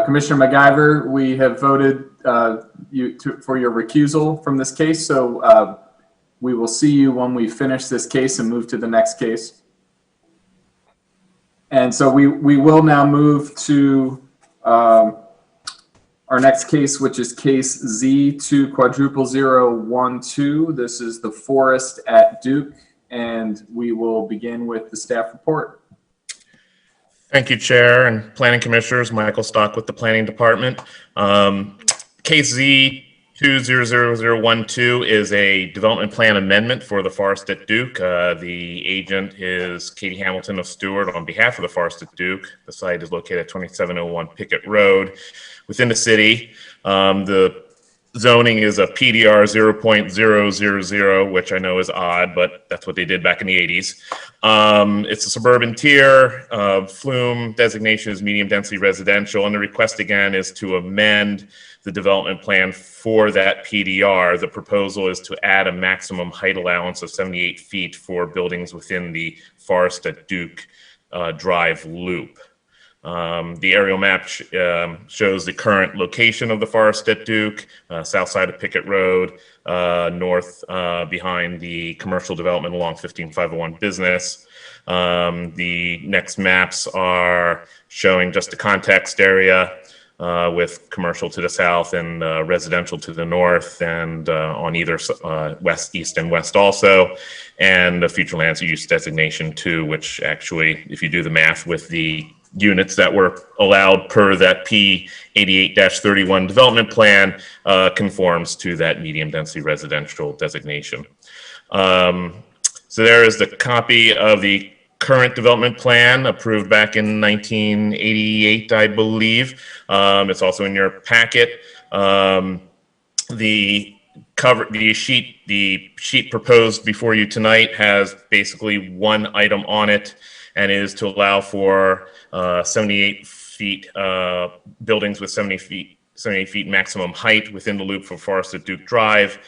Commissioner MacGyver, we have voted for your recusal from this case, so we will see you when we finish this case and move to the next case. And so we will now move to our next case, which is case Z2000010. This is the forest at Duke, and we will begin with the staff report. Thank you, Chair and Planning Commissioners. Michael Stock with the Planning Department. Case Z2000010 is a development plan amendment for the forest at Duke. The agent is Katie Hamilton of Stewart on behalf of the forest at Duke. The site is located at 2701 Pickett Road within the city. The zoning is a PDR 0.000, which I know is odd, but that's what they did back in the 80s. It's a suburban tier. Flume designation is medium density residential, and the request again is to amend the development plan for that PDR. The proposal is to add a maximum height allowance of 78 feet for buildings within the Forest at Duke Drive loop. The aerial map shows the current location of the forest at Duke, south side of Pickett Road, north behind the commercial development along 15501 Business. The next maps are showing just a context area with commercial to the south and residential to the north, and on either west, east, and west also, and the future land use designation too, which actually, if you do the math with the units that were allowed per that P88-31 development plan, conforms to that medium density residential designation. So there is the copy of the current development plan approved back in 1988, I believe. It's also in your packet. The sheet proposed before you tonight has basically one item on it, and is to allow for 78 feet buildings with 78 feet maximum height within the loop for Forest at Duke Drive.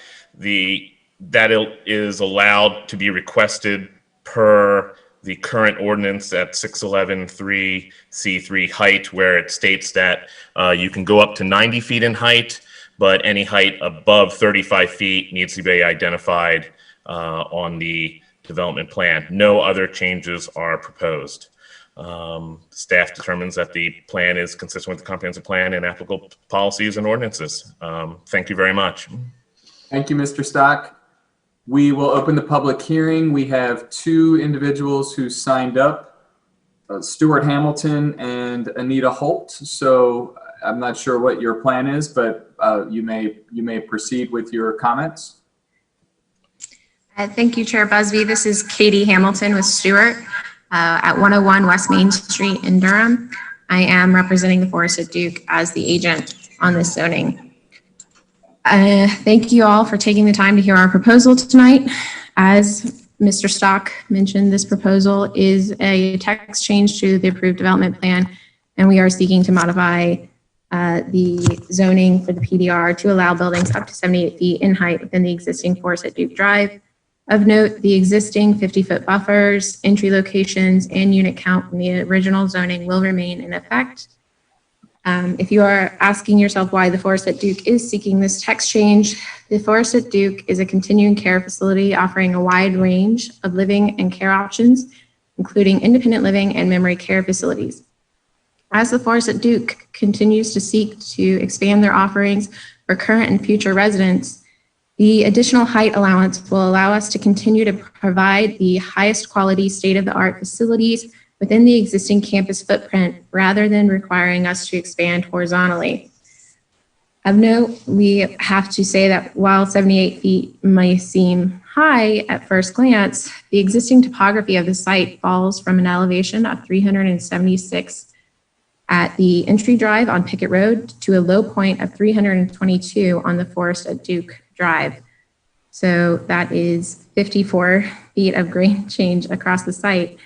That is allowed to be requested per the current ordinance at 611.3C3 height, where it states that you can go up to 90 feet in height, but any height above 35 feet needs to be identified on the development plan. No other changes are proposed. Staff determines that the plan is consistent with the comprehensive plan and applicable policies and ordinances. Thank you very much. Thank you, Mr. Stock. We will open the public hearing. We have two individuals who signed up, Stuart Hamilton and Anita Holt. So I'm not sure what your plan is, but you may proceed with your comments. Thank you, Chair Busby. This is Katie Hamilton with Stuart at 101 West Main Street in Durham. I am representing the Forest at Duke as the agent on this zoning. Thank you all for taking the time to hear our proposal tonight. As Mr. Stock mentioned, this proposal is a text change to the approved development plan, and we are seeking to modify the zoning for the PDR to allow buildings up to 78 feet in height within the existing Forest at Duke Drive. Of note, the existing 50-foot buffers, entry locations, and unit count from the original zoning will remain in effect. If you are asking yourself why the Forest at Duke is seeking this text change, the Forest at Duke is a continuing care facility offering a wide range of living and care options, including independent living and memory care facilities. As the Forest at Duke continues to seek to expand their offerings for current and future residents, the additional height allowance will allow us to continue to provide the highest quality state-of-the-art facilities within the existing campus footprint rather than requiring us to expand horizontally. Of note, we have to say that while 78 feet may seem high at first glance, the existing topography of the site falls from an elevation of 376 at the entry drive on Pickett Road to a low point of 322 on the Forest at Duke Drive. So that is 54 feet of grade change across the site.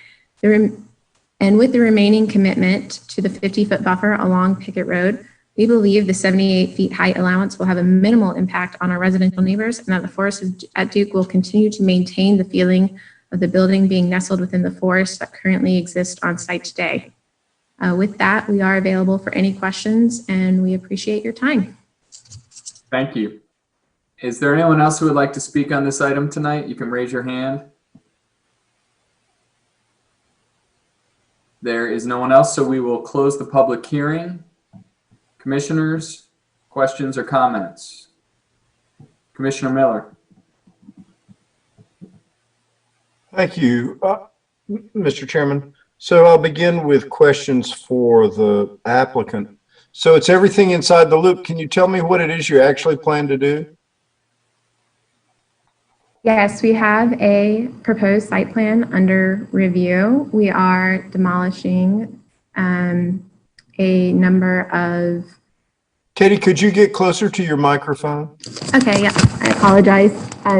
And with the remaining commitment to the 50-foot buffer along Pickett Road, we believe the 78 feet height allowance will have a minimal impact on our residential neighbors, and that the Forest at Duke will continue to maintain the feeling of the building being nestled within the forest that currently exists on site today. With that, we are available for any questions, and we appreciate your time. Thank you. Is there anyone else who would like to speak on this item tonight? You can raise your hand. There is no one else, so we will close the public hearing. Commissioners, questions or comments? Commissioner Miller. Thank you, Mr. Chairman. So I'll begin with questions for the applicant. So it's everything inside the loop. Can you tell me what it is you actually plan to do? Yes, we have a proposed site plan under review. We are demolishing a number of... Katie, could you get closer to your microphone? Okay, yeah, I apologize.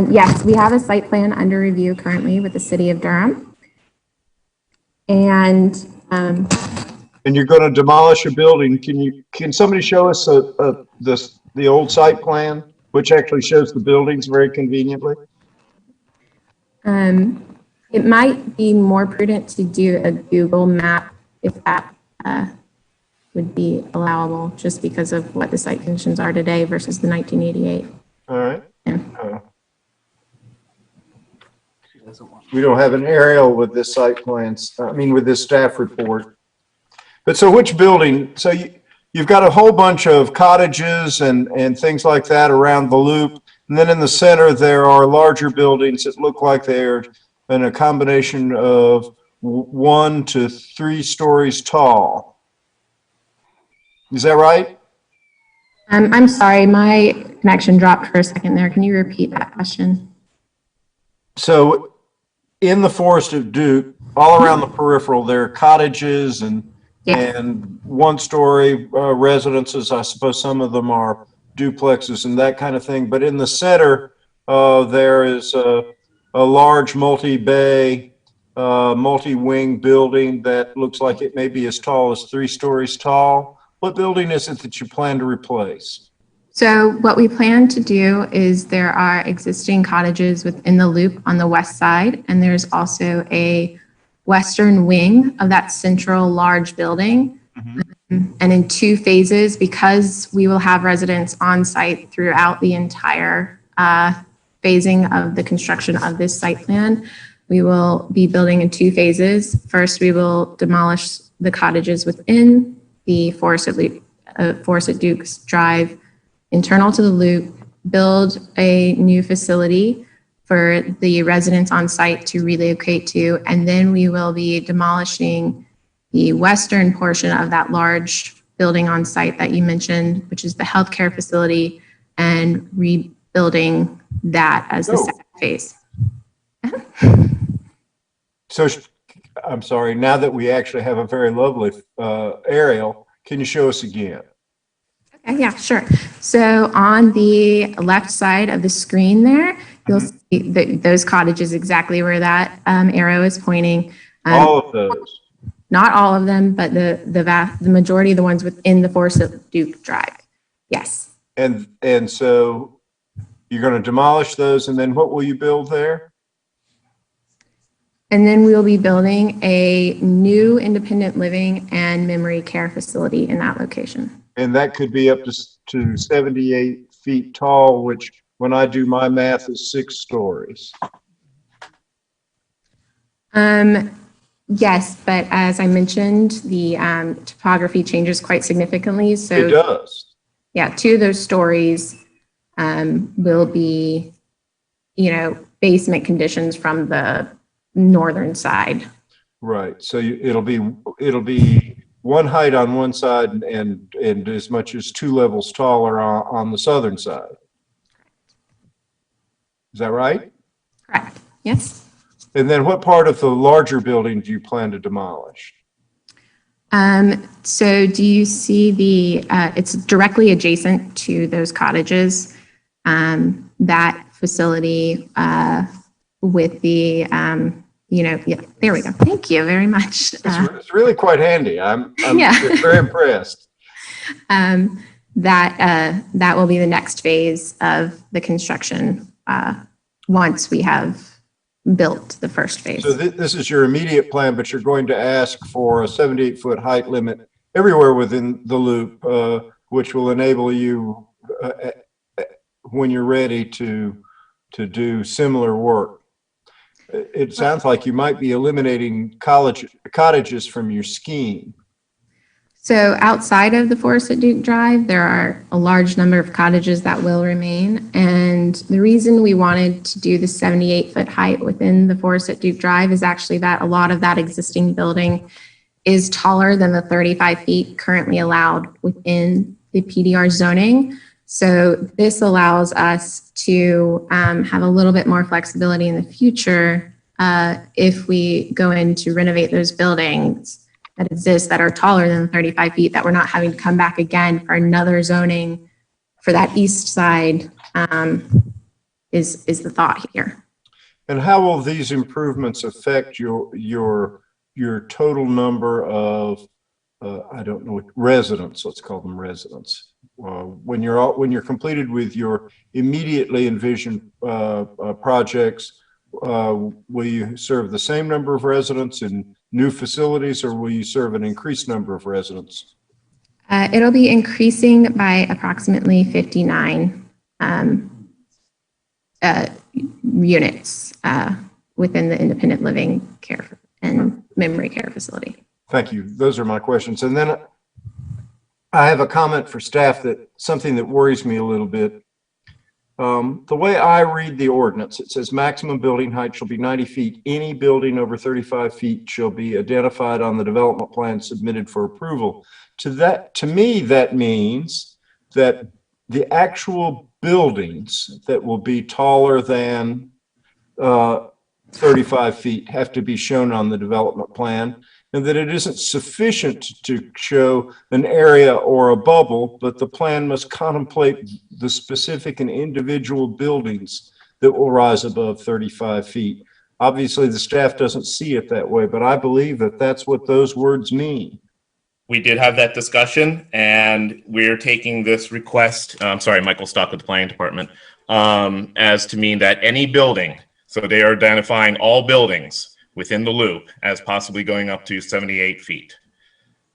Yes, we have a site plan under review currently with the city of Durham. And you're going to demolish a building. Can somebody show us the old site plan, which actually shows the buildings very conveniently? It might be more prudent to do a Google map if that would be allowable, just because of what the site conditions are today versus the 1988. All right. Yeah. We don't have an aerial with this site plans, with this staff report. But so which building? So you've got a whole bunch of cottages and things like that around the loop. And then in the center, there are larger buildings that look like they're in a combination of 1 to 3 stories tall. Is that right? I'm sorry, my connection dropped for a second there. Can you repeat that question? So in the Forest of Duke, all around the peripheral, there are cottages and one-story residences. I suppose some of them are duplexes and that kind of thing. But in the center, there is a large multi-bay, multi-wing building that looks like it may be as tall as 3 stories tall. What building is it that you plan to replace? So what we plan to do is there are existing cottages within the loop on the west side, and there's also a western wing of that central large building. And in 2 phases, because we will have residents on site throughout the entire phasing of the construction of this site plan, we will be building in 2 phases. First, we will demolish the cottages within the Forest at Duke's Drive, internal to the loop, build a new facility for the residents on site to relocate to, and then we will be demolishing the western portion of that large building on site that you mentioned, which is the healthcare facility, and rebuilding that as the second phase. So, I'm sorry, now that we actually have a very lovely aerial, can you show us again? Okay, yeah, sure. So on the left side of the screen there, you'll see those cottages exactly where that arrow is pointing. All of those? Not all of them, but the majority of the ones within the Forest at Duke Drive. Yes. And so you're going to demolish those, and then what will you build there? And then we'll be building a new independent living and memory care facility in that location. And that could be up to 78 feet tall, which when I do my math is 6 stories. Yes, but as I mentioned, the topography changes quite significantly. So it does. Yeah, 2 of those stories will be, basement conditions from the northern side. Right. So it'll be one height on one side and as much as 2 levels taller on the southern side. Is that right? Correct. Yes. And then what part of the larger building do you plan to demolish? So do you see it's directly adjacent to those cottages, that facility with the, yeah, there we go. Thank you very much. It's really quite handy. I'm very impressed. That will be the next phase of the construction once we have built the first phase. So this is your immediate plan, but you're going to ask for a 78-foot height limit everywhere within the loop, which will enable you, when you're ready, to do similar work. It sounds like you might be eliminating cottages from your scheme. So outside of the Forest at Duke Drive, there are a large number of cottages that will remain. And the reason we wanted to do the 78-foot height within the Forest at Duke Drive is actually that a lot of that existing building is taller than the 35 feet currently allowed within the PDR zoning. So this allows us to have a little bit more flexibility in the future if we go in to renovate those buildings that exist that are taller than 35 feet, that we're not having to come back again for another zoning for that east side is the thought here. And how will these improvements affect your total number of I don't know, residents? Let's call them residents. When you're completed with your immediately envisioned projects, will you serve the same number of residents in new facilities, or will you serve an increased number of residents? It'll be increasing by approximately 59 units within the independent living care and memory care facility. Thank you. Those are my questions. And then I have a comment for staff, that something that worries me a little bit. The way I read the ordinance, it says maximum building height shall be 90 feet. Any building over 35 feet shall be identified on the development plan submitted for approval. To me, that means that the actual buildings that will be taller than 35 feet have to be shown on the development plan, and that it isn't sufficient to show an area or a bubble, but the plan must contemplate the specific and individual buildings that will rise above 35 feet. Obviously, the staff doesn't see it that way, but I believe that that's what those words mean. We did have that discussion, and we're taking this request, Michael Stock with the Planning Department, as to mean that any building, so they are identifying all buildings within the loop as possibly going up to 78 feet.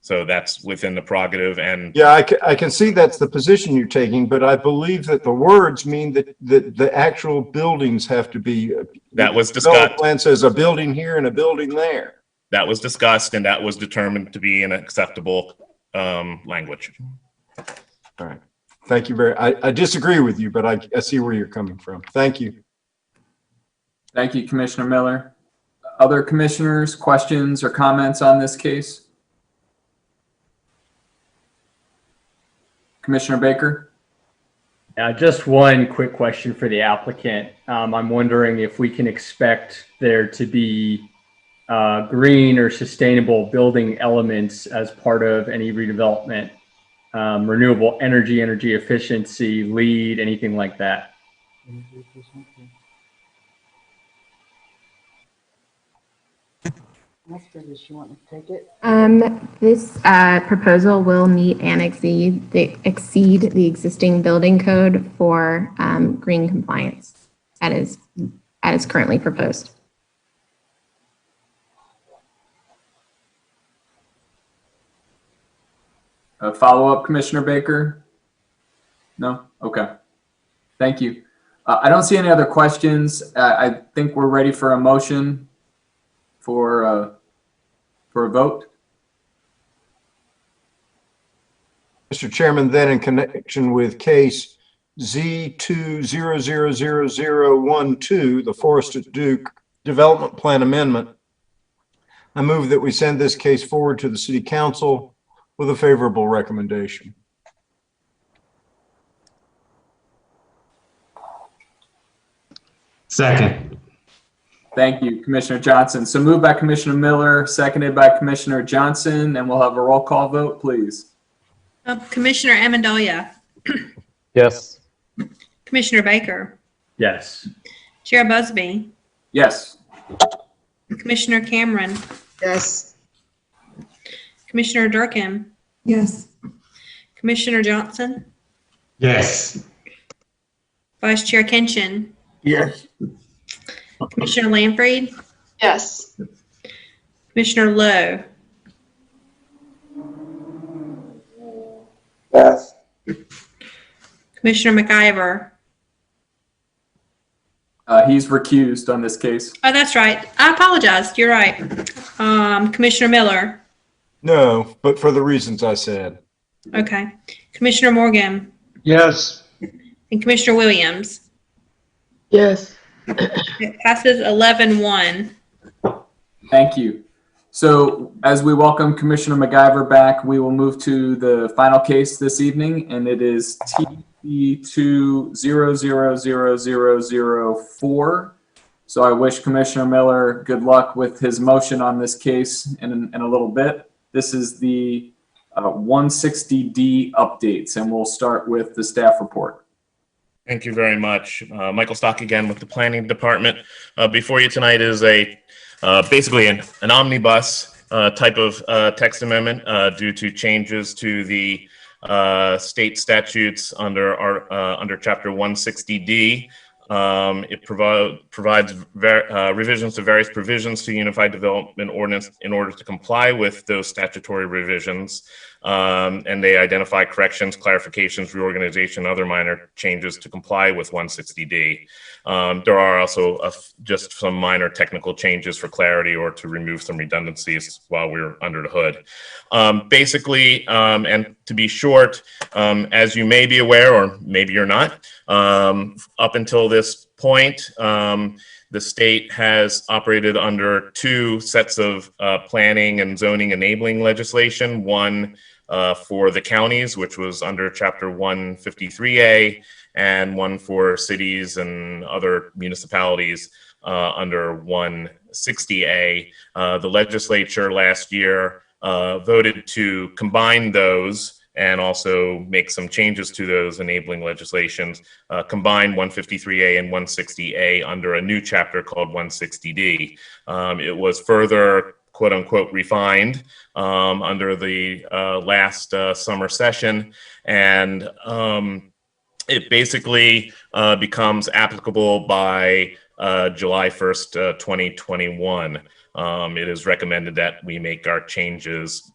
So that's within the prerogative. And yeah, I can see that's the position you're taking, but I believe that the words mean that the actual buildings have to be. That was The discussed. plan says a building here and a building there. That was discussed, and that was determined to be an acceptable language. All right. Thank you I disagree with you, but I see where you're coming from. Thank you. Thank you, Commissioner Miller. Other commissioners, questions or comments on this case? Commissioner Baker? Just one quick question for the applicant. I'm wondering if we can expect there to be green or sustainable building elements as part of any redevelopment, renewable energy, energy efficiency, LEED, anything like that. This proposal will meet and exceed the existing building code for green compliance that is currently proposed. A follow-up, Commissioner Baker? No? Okay. Thank you. I don't see any other questions. I think we're ready for a motion for a vote. Mr. Chairman, then in connection with case Z2000010, the Forest at Duke Development Plan Amendment, I move that we send this case forward to the City Council with a favorable recommendation. Second. Thank you, Commissioner Johnson. So moved by Commissioner Miller, seconded by Commissioner Johnson, and we'll have a roll call vote, please. Commissioner Amendolia. Yes. Commissioner Baker. Yes. Chair Busby. Yes. Commissioner Cameron. Yes. Commissioner Durham. Yes. Commissioner Johnson. Yes. Vice Chair Kinchin. Yes. Commissioner Lanfried. Yes. Commissioner Lowe. Yes. Commissioner McIver. He's recused on this case. Oh, that's right. I apologize. You're right. Commissioner Miller. No, but for the reasons I said. Okay. Commissioner Morgan. Yes. And Commissioner Williams. Yes. It passes 11-1. Thank you. So as we welcome Commissioner McIver back, we will move to the final case this evening, and it is TC2000004. So I wish Commissioner Miller good luck with his motion on this case in a little bit. This is the 160D updates, and we'll start with the staff report. Thank you very much. Michael Stock again with the Planning Department. Before you tonight is basically an omnibus type of text amendment due to changes to the state statutes under Chapter 160D. It provides revisions to various provisions to Unified Development Ordinance in order to comply with those statutory revisions. And they identify corrections, clarifications, reorganization, other minor changes to comply with 160D. There are also just some minor technical changes for clarity or to remove some redundancies while we're under the hood. Basically, and to be short, as you may be aware, or maybe you're not, up until this point, the state has operated under two sets of planning and zoning enabling legislation, one for the counties, which was under Chapter 153A, and one for cities and other municipalities under 160A. The legislature last year voted to combine those and also make some changes to those enabling legislations, combine 153A and 160A under a new chapter called 160D. It was further quote unquote refined under the last summer session, and it basically becomes applicable by July 1st, 2021. it is recommended that we make our changes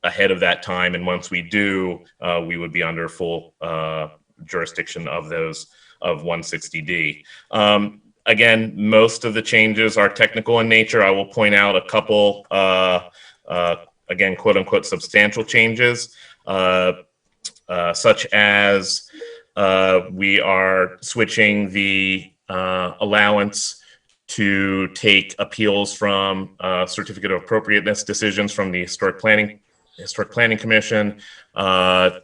ahead of that time. And once we do, we would be under full jurisdiction of those of 160D. Again, most of the changes are technical in nature. I will point out a couple, again, quote unquote, substantial changes, such as we are switching the allowance to take appeals from certificate of appropriateness decisions from the Historic Planning Commission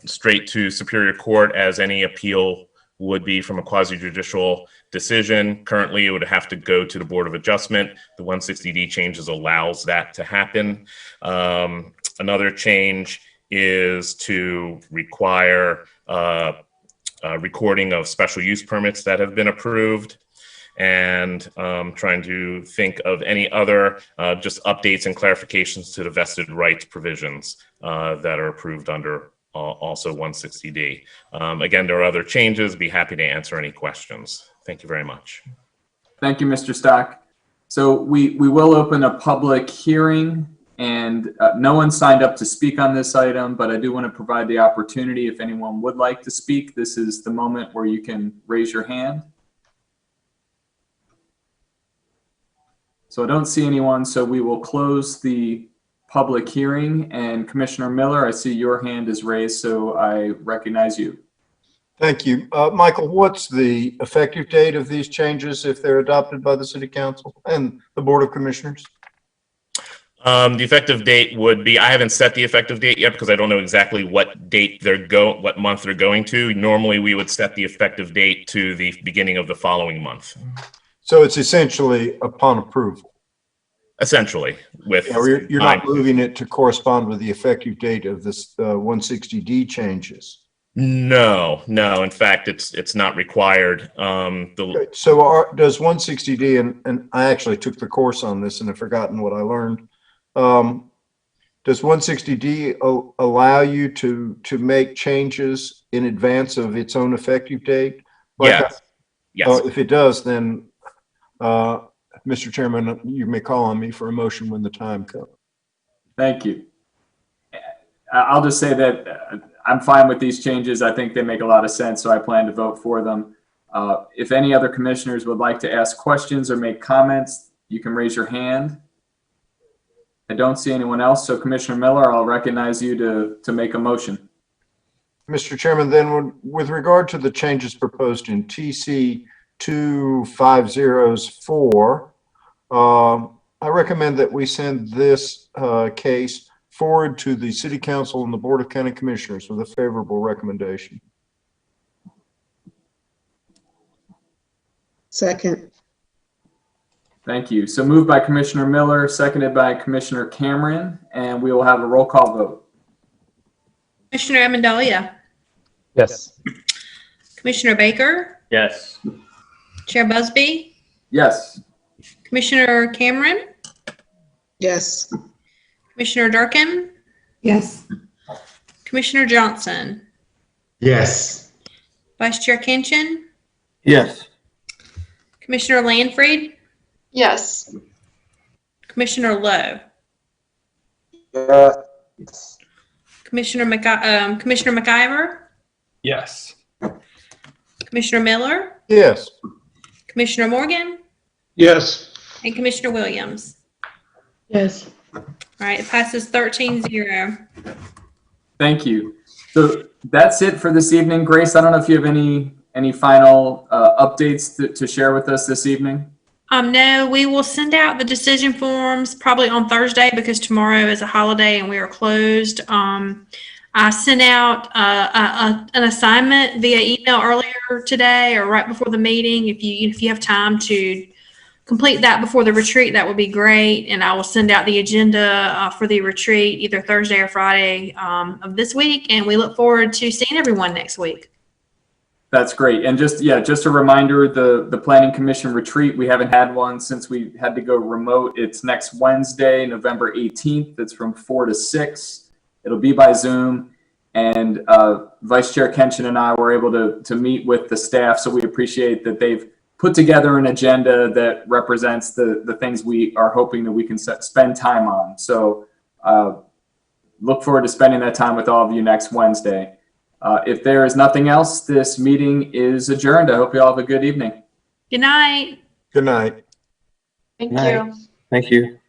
straight to Superior Court, as any appeal would be from a quasi-judicial decision. Currently, it would have to go to the Board of Adjustment. The 160D changes allows that to happen. Another change is to require recording of special use permits that have been approved, and trying to think of any other just updates and clarifications to the vested rights provisions that are approved under also 160D. Again, there are other changes. Be happy to answer any questions. Thank you very much. Thank you, Mr. Stock. So we will open a public hearing, and no one signed up to speak on this item, but I do want to provide the opportunity if anyone would like to speak. This is the moment where you can raise your hand. So I don't see anyone, so we will close the public hearing. And Commissioner Miller, I see your hand is raised, so I recognize you. Thank you. Michael, what's the effective date of these changes if they're adopted by the City Council and the Board of Commissioners? The effective date would be, I haven't set the effective date yet because I don't know exactly what date what month they're going to. Normally, we would set the effective date to the beginning of the following month. So it's essentially upon approval. Essentially, with you're not moving it to correspond with the effective date of this 160D changes. No. In fact, it's not required. Okay. So does 160D, and I actually took the course on this and have forgotten what I learned. Does 160D allow you to make changes in advance of its own effective date? Yes. Yes. If it does, then Mr. Chairman, you may call on me for a motion when the time comes. Thank you. I'll just say that I'm fine with these changes. I think they make a lot of sense, so I plan to vote for them. If any other commissioners would like to ask questions or make comments, you can raise your hand. I don't see anyone else, so Commissioner Miller, I'll recognize you to make a motion. Mr. Chairman, then with regard to the changes proposed in TC 25004, I recommend that we send this case forward to the City Council and the Board of County Commissioners with a favorable recommendation. Second. Thank you. So moved by Commissioner Miller, seconded by Commissioner Cameron, and we will have a roll call vote. Commissioner Amendolia. Yes. Commissioner Baker. Yes. Chair Busby. Yes. Commissioner Cameron. Yes. Commissioner Durkin. Yes. Commissioner Johnson. Yes. Vice Chair Kinchin. Yes. Commissioner Landfried. Yes. Commissioner Lowe. Yes. Commissioner McIver. Yes. Commissioner Miller. Yes. Commissioner Morgan. Yes. And Commissioner Williams. Yes. All right, it passes 13-0. Thank you. So that's it for this evening. Grace, I don't know if you have any final updates to share with us this evening. No, we will send out the decision forms probably on Thursday because tomorrow is a holiday and we are closed. I sent out an assignment via email earlier today or right before the meeting. If you have time to complete that before the retreat, that would be great. And I will send out the agenda for the retreat either Thursday or Friday of this week. And we look forward to seeing everyone next week. That's great. And just a reminder, the Planning Commission retreat, we haven't had one since we had to go remote. It's next Wednesday, November 18th. It's from 4 to 6. It'll be by Zoom. And Vice Chair Kenshin and I were able to meet with the staff. So we appreciate that they've put together an agenda that represents the things we are hoping that we can spend time on. So look forward to spending that time with all of you next Wednesday. If there is nothing else, this meeting is adjourned. I hope you all have a good evening. Good night. Good night. Thank Night. you. Thank you.